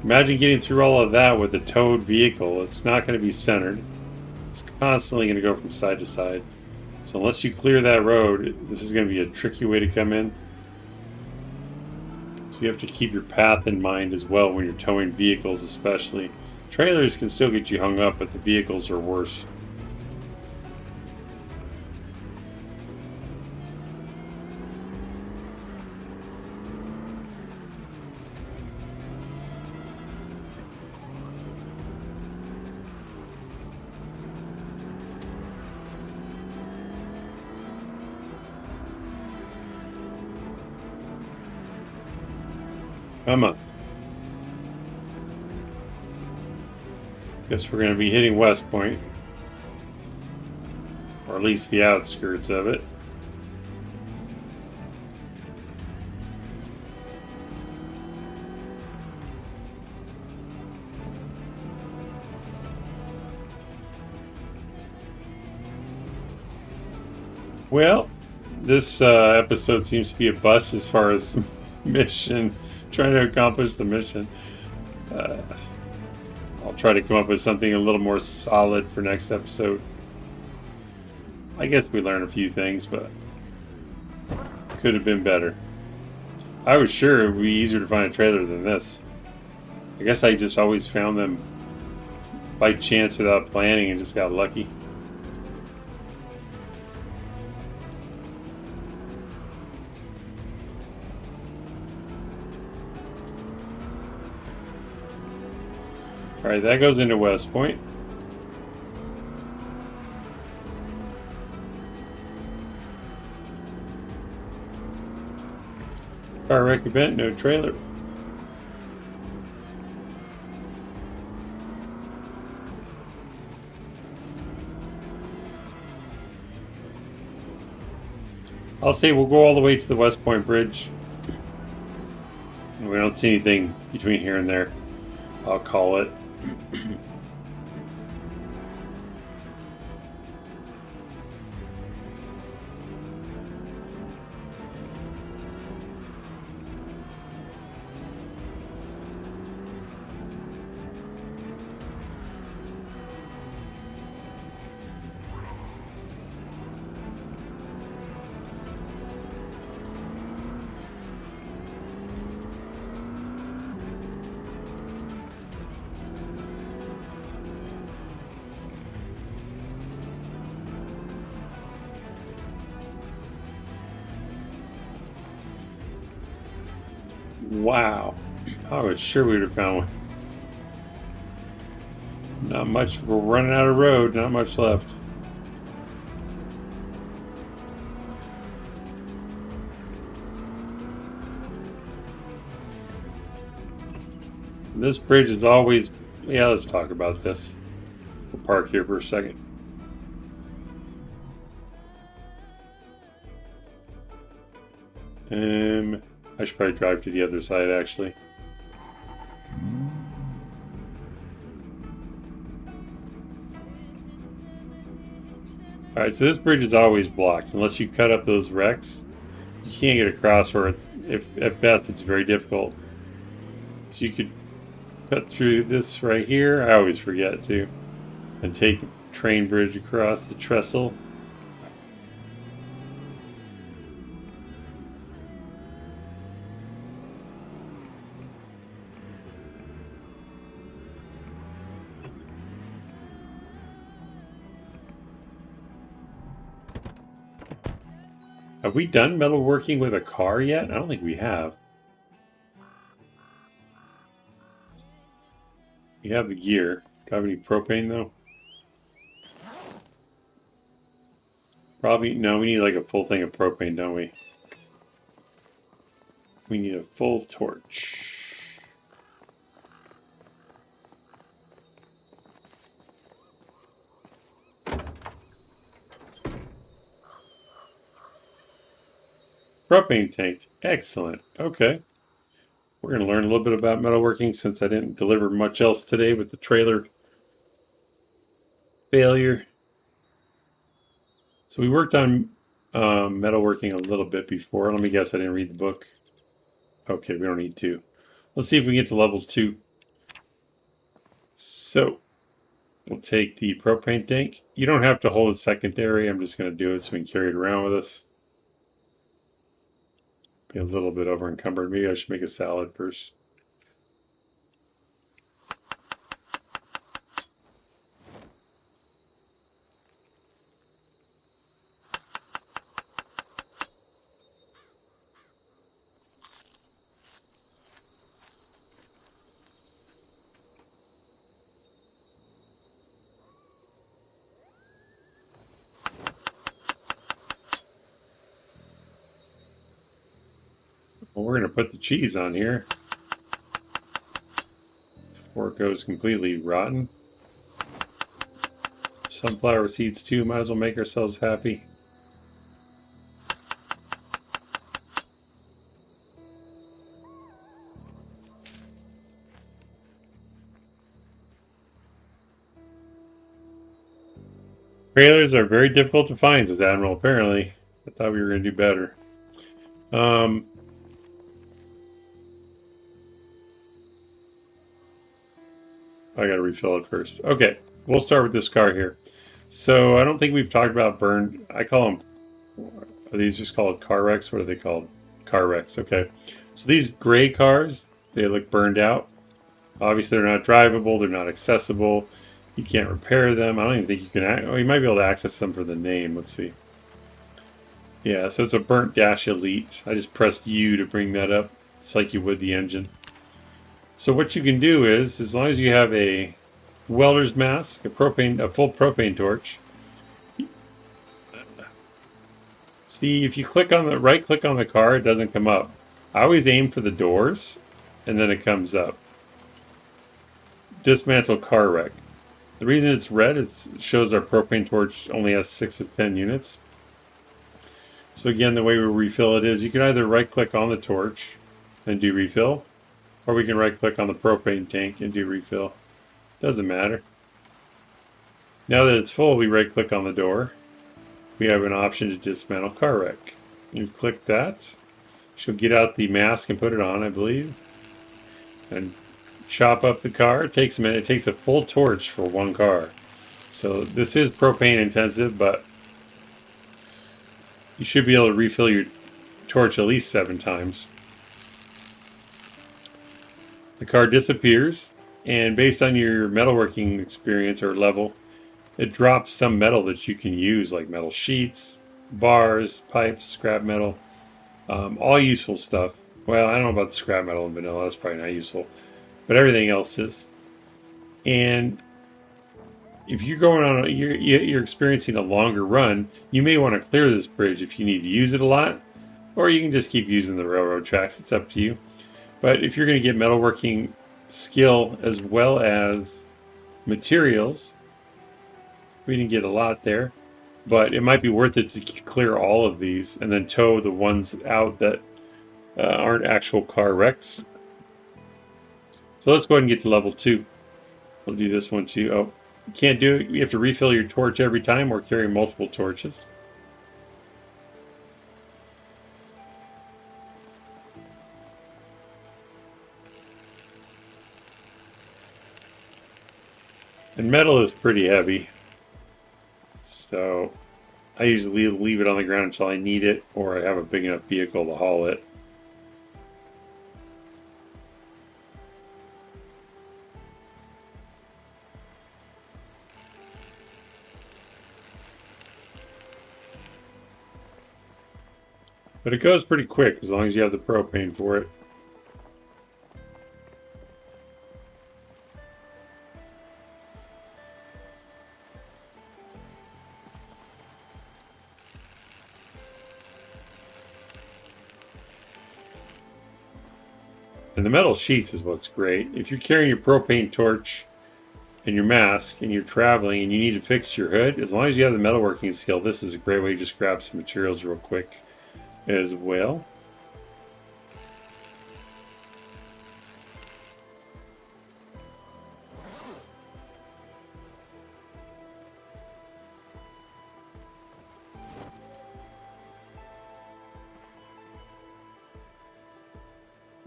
Imagine getting through all of that with a towed vehicle. It's not going to be centered. It's constantly going to go from side to side. So unless you clear that road, this is going to be a tricky way to come in. So you have to keep your path in mind as well when you're towing vehicles especially. Trailers can still get you hung up, but the vehicles are worse. Come on. Guess we're going to be hitting West Point. Or at least the outskirts of it. Well, this episode seems to be a bust as far as mission. Trying to accomplish the mission. I'll try to come up with something a little more solid for next episode. I guess we learned a few things, but could have been better. I was sure it would be easier to find a trailer than this. I guess I just always found them by chance without planning and just got lucky. Alright, that goes into West Point. Car wreck event, no trailer. I'll say we'll go all the way to the West Point Bridge. We don't see anything between here and there. I'll call it. Wow. I was sure we would have found one. Not much. We're running out of road. Not much left. This bridge is always... Yeah, let's talk about this. We'll park here for a second. I should probably drive to the other side, actually. Alright, so this bridge is always blocked. Unless you cut up those wrecks, you can't get across, or it's, if at best, it's very difficult. So you could cut through this right here. I always forget to. And take the train bridge across the trestle. Have we done metalworking with a car yet? I don't think we have. We have the gear. Do I have any propane though? Probably, no, we need like a full thing of propane, don't we? We need a full torch. Propane tank. Excellent. Okay. We're going to learn a little bit about metalworking since I didn't deliver much else today with the trailer failure. So we worked on metalworking a little bit before. Let me guess, I didn't read the book. Okay, we don't need to. Let's see if we can get to level 2. So, we'll take the propane tank. You don't have to hold it secondary. I'm just going to do it so we can carry it around with us. Be a little bit over encumbered. Maybe I should make a salad first. Well, we're going to put the cheese on here before it goes completely rotten. Sunflower seeds too. Might as well make ourselves happy. Trailers are very difficult to find, says Admiral, apparently. I thought we were going to do better. I gotta refill it first. Okay, we'll start with this car here. So I don't think we've talked about burned. I call them. Are these just called car wrecks? What are they called? Car wrecks. Okay. So these gray cars, they look burned out. Obviously, they're not drivable. They're not accessible. You can't repair them. I don't even think you can. Oh, you might be able to access them for the name. Let's see. Yeah. So it's a burnt dash elite. I just pressed U to bring that up. It's like you would the engine. So what you can do is, as long as you have a welder's mask, a full propane torch. See, if you click on the right click on the car, it doesn't come up. I always aim for the doors, and then it comes up. Dismantle car wreck. The reason it's red, it shows our propane torch only has 6 of 10 units. So again, the way we refill it is, you can either right click on the torch and do refill, or we can right-click on the propane tank and do refill. Doesn't matter. Now that it's full, we right-click on the door. We have an option to dismantle car wreck. You click that. She'll get out the mask and put it on, I believe. And chop up the car. It takes a minute. It takes a full torch for one car. So this is propane intensive, but you should be able to refill your torch at least 7 times. The car disappears, and based on your metalworking experience or level, it drops some metal that you can use, like metal sheets, bars, pipes, scrap metal, all useful stuff. Well, I don't know about the scrap metal and vanilla. That's probably not useful. But everything else is. And if you're going on, you're experiencing a longer run, you may want to clear this bridge if you need to use it a lot, or you can just keep using the railroad tracks. It's up to you. But if you're going to get metalworking skill as well as materials, we didn't get a lot there, but it might be worth it to clear all of these and then tow the ones out that aren't actual car wrecks. So let's go ahead and get to level 2. We'll do this one too. Oh, you can't do it. You have to refill your torch every time or carry multiple torches. And metal is pretty heavy, so I usually leave it on the ground until I need it or I have a big enough vehicle to haul it. But it goes pretty quick as long as you have the propane for it. And the metal sheets is what's great. If you're carrying your propane torch and your mask and you're traveling and you need to fix your hood, as long as you have the metalworking skill, this is a great way to just grab some materials real quick as well.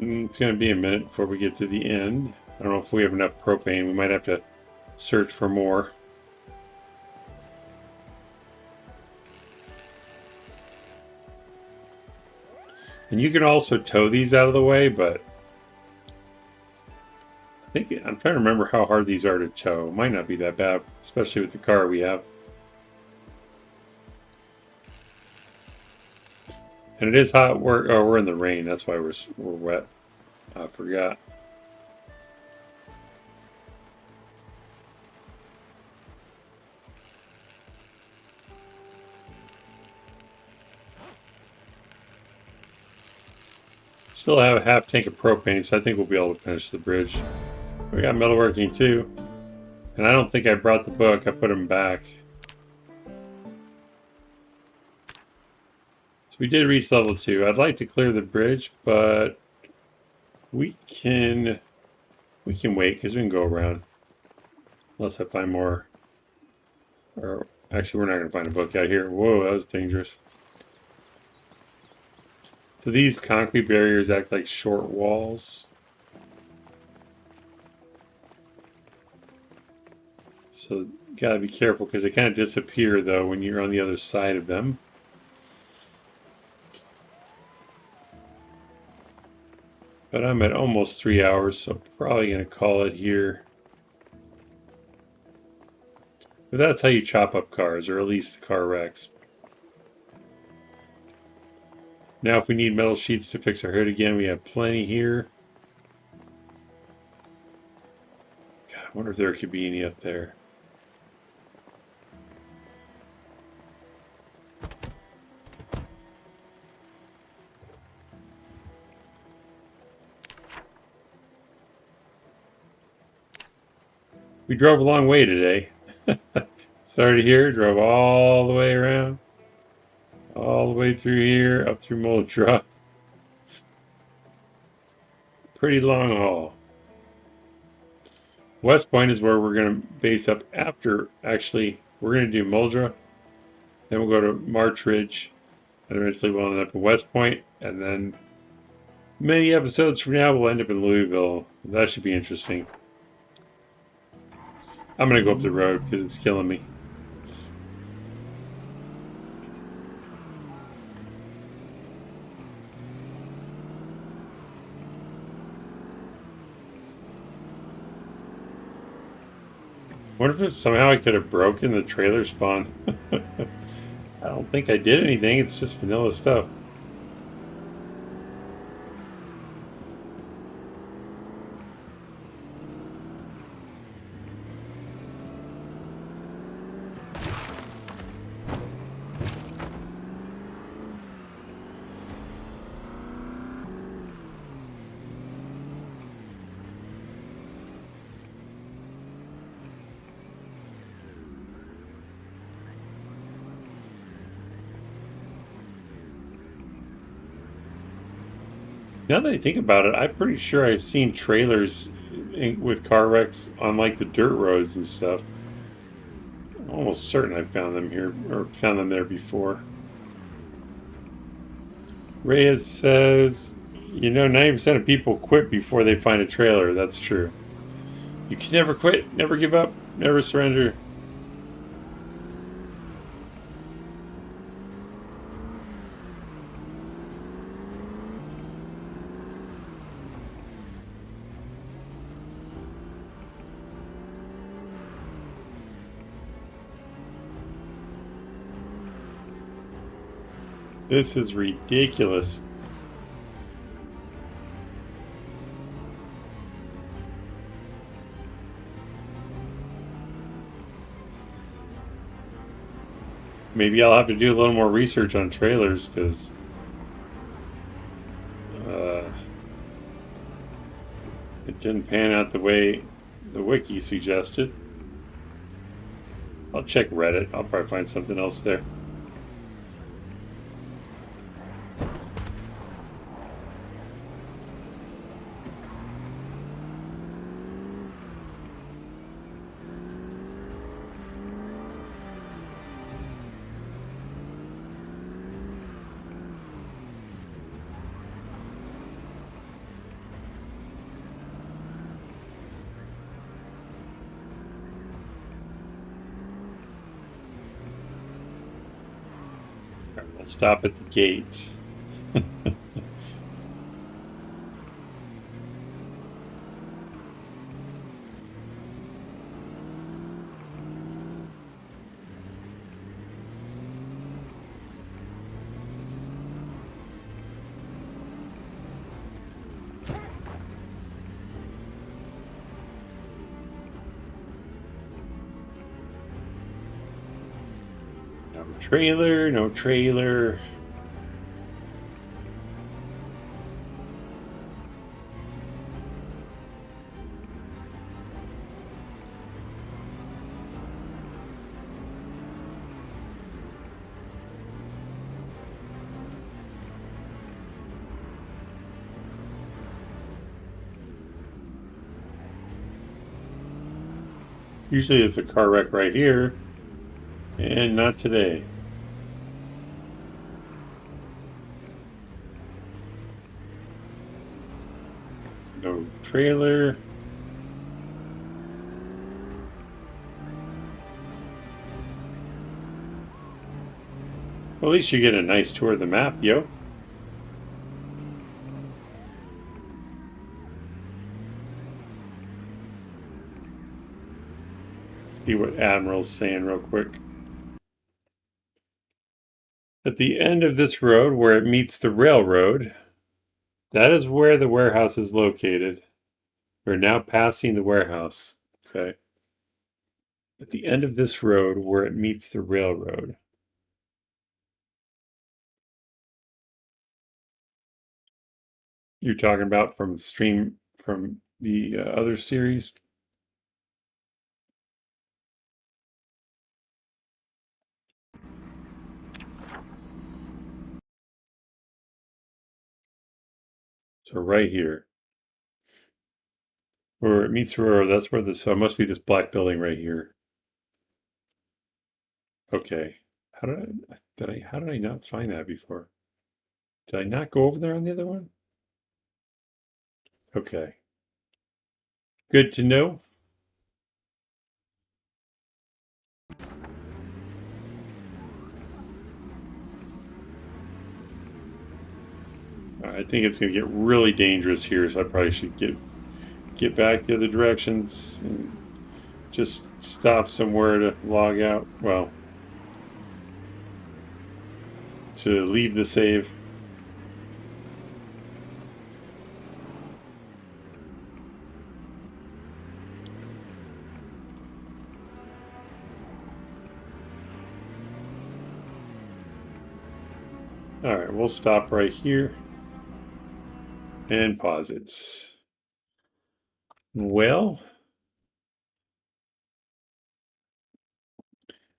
It's going to be a minute before we get to the end. I don't know if we have enough propane. We might have to search for more. And you can also tow these out of the way, but I'm trying to remember how hard these are to tow. It might not be that bad, especially with the car we have. And it is hot. We're in the rain. That's why we're wet. I forgot. Still have a half tank of propane, so I think we'll be able to finish the bridge. We got metalworking too. And I don't think I brought the book. I put them back. So we did reach level 2. I'd like to clear the bridge, but we can wait because we can go around. Unless I find more. Or actually, we're not going to find a book out here. Whoa, that was dangerous. So these concrete barriers act like short walls. So gotta be careful because they kind of disappear though when you're on the other side of them. But I'm at almost 3 hours, so probably gonna call it here. But that's how you chop up cars, or at least the car wrecks. Now if we need metal sheets to fix our hood again, we have plenty here. God, I wonder if there could be any up there. We drove a long way today. Started here, drove all the way around. All the way through here, up through Moltra. Pretty long haul. West Point is where we're going to base up after. Actually, we're going to do Muldra. Then we'll go to March Ridge. And eventually we'll end up in West Point. And then many episodes from now, we'll end up in Louisville. That should be interesting. I'm going to go up the road because it's killing me. Wonder if somehow I could have broken the trailer spawn. I don't think I did anything. It's just vanilla stuff. Now that I think about it, I'm pretty sure I've seen trailers with car wrecks on like the dirt roads and stuff. I'm almost certain I found them here or found them there before. Reyes says, 90% of people quit before they find a trailer. That's true. You can never quit, never give up, never surrender. This is ridiculous. Maybe I'll have to do a little more research on trailers because uh, it didn't pan out the way the wiki suggested. I'll check Reddit. I'll probably find something else there. I'll stop at the gate. No trailer, no trailer. Usually there's a car wreck right here, and not today. No trailer. Well, at least you get a nice tour of the map, yo. See what Admiral's saying real quick. At the end of this road, where it meets the railroad, that is where the warehouse is located. We're now passing the warehouse. Okay. At the end of this road, where it meets the railroad. You're talking about from the other series? So right here. Where it meets the railroad, that's where so it must be this black building right here. Okay. How did I not find that before? Did I not go over there on the other one? Okay. Good to know. I think it's going to get really dangerous here, so I probably should get back the other directions and just stop somewhere to log out. Well, to leave the save. All right, we'll stop right here and pause it. Well,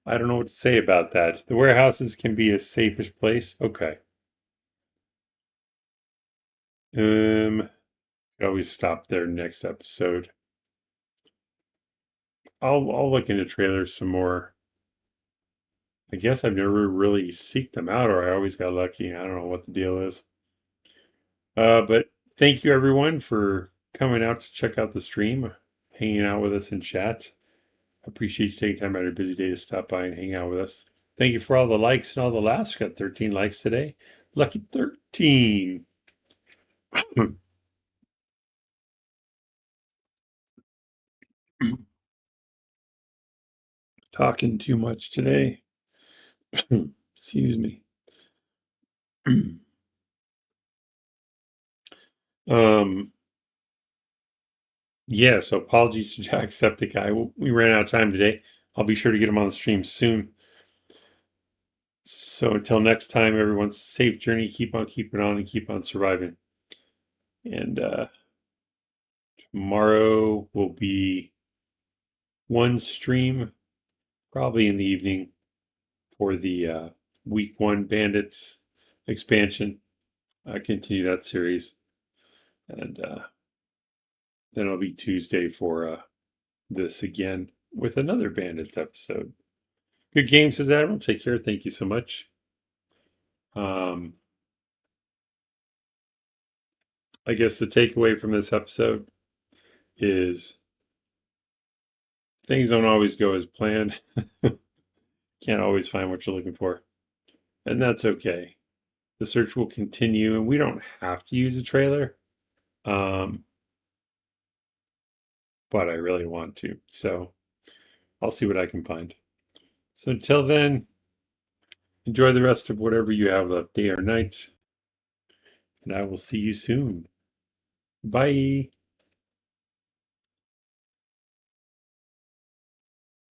I don't know what to say about that. The warehouses can be a safest place. Okay. Could always stop there next episode. I'll look into trailers some more. I guess I've never really seeked them out, or I always got lucky. I don't know what the deal is. But thank you everyone for coming out to check out the stream, hanging out with us in chat. I appreciate you taking time out of your busy day to stop by and hang out with us. Thank you for all the likes and all the laughs. We got 13 likes today. Lucky 13. Talking too much today. Excuse me. um, yeah, so apologies to Jacksepticeye. We ran out of time today. I'll be sure to get him on the stream soon. So until next time, everyone, safe journey. Keep on keeping on and keep on surviving. And tomorrow will be one stream, probably in the evening, for the week 1 Bandits expansion. Continue that series. And then it'll be Tuesday for this again with another Bandits episode. Good game, says Admiral. Take care. Thank you so much. I guess the takeaway from this episode is things don't always go as planned. Can't always find what you're looking for. And that's okay. The search will continue, and we don't have to use a trailer. But I really want to. So I'll see what I can find. So until then, enjoy the rest of whatever you have left, day or night. And I will see you soon. Bye.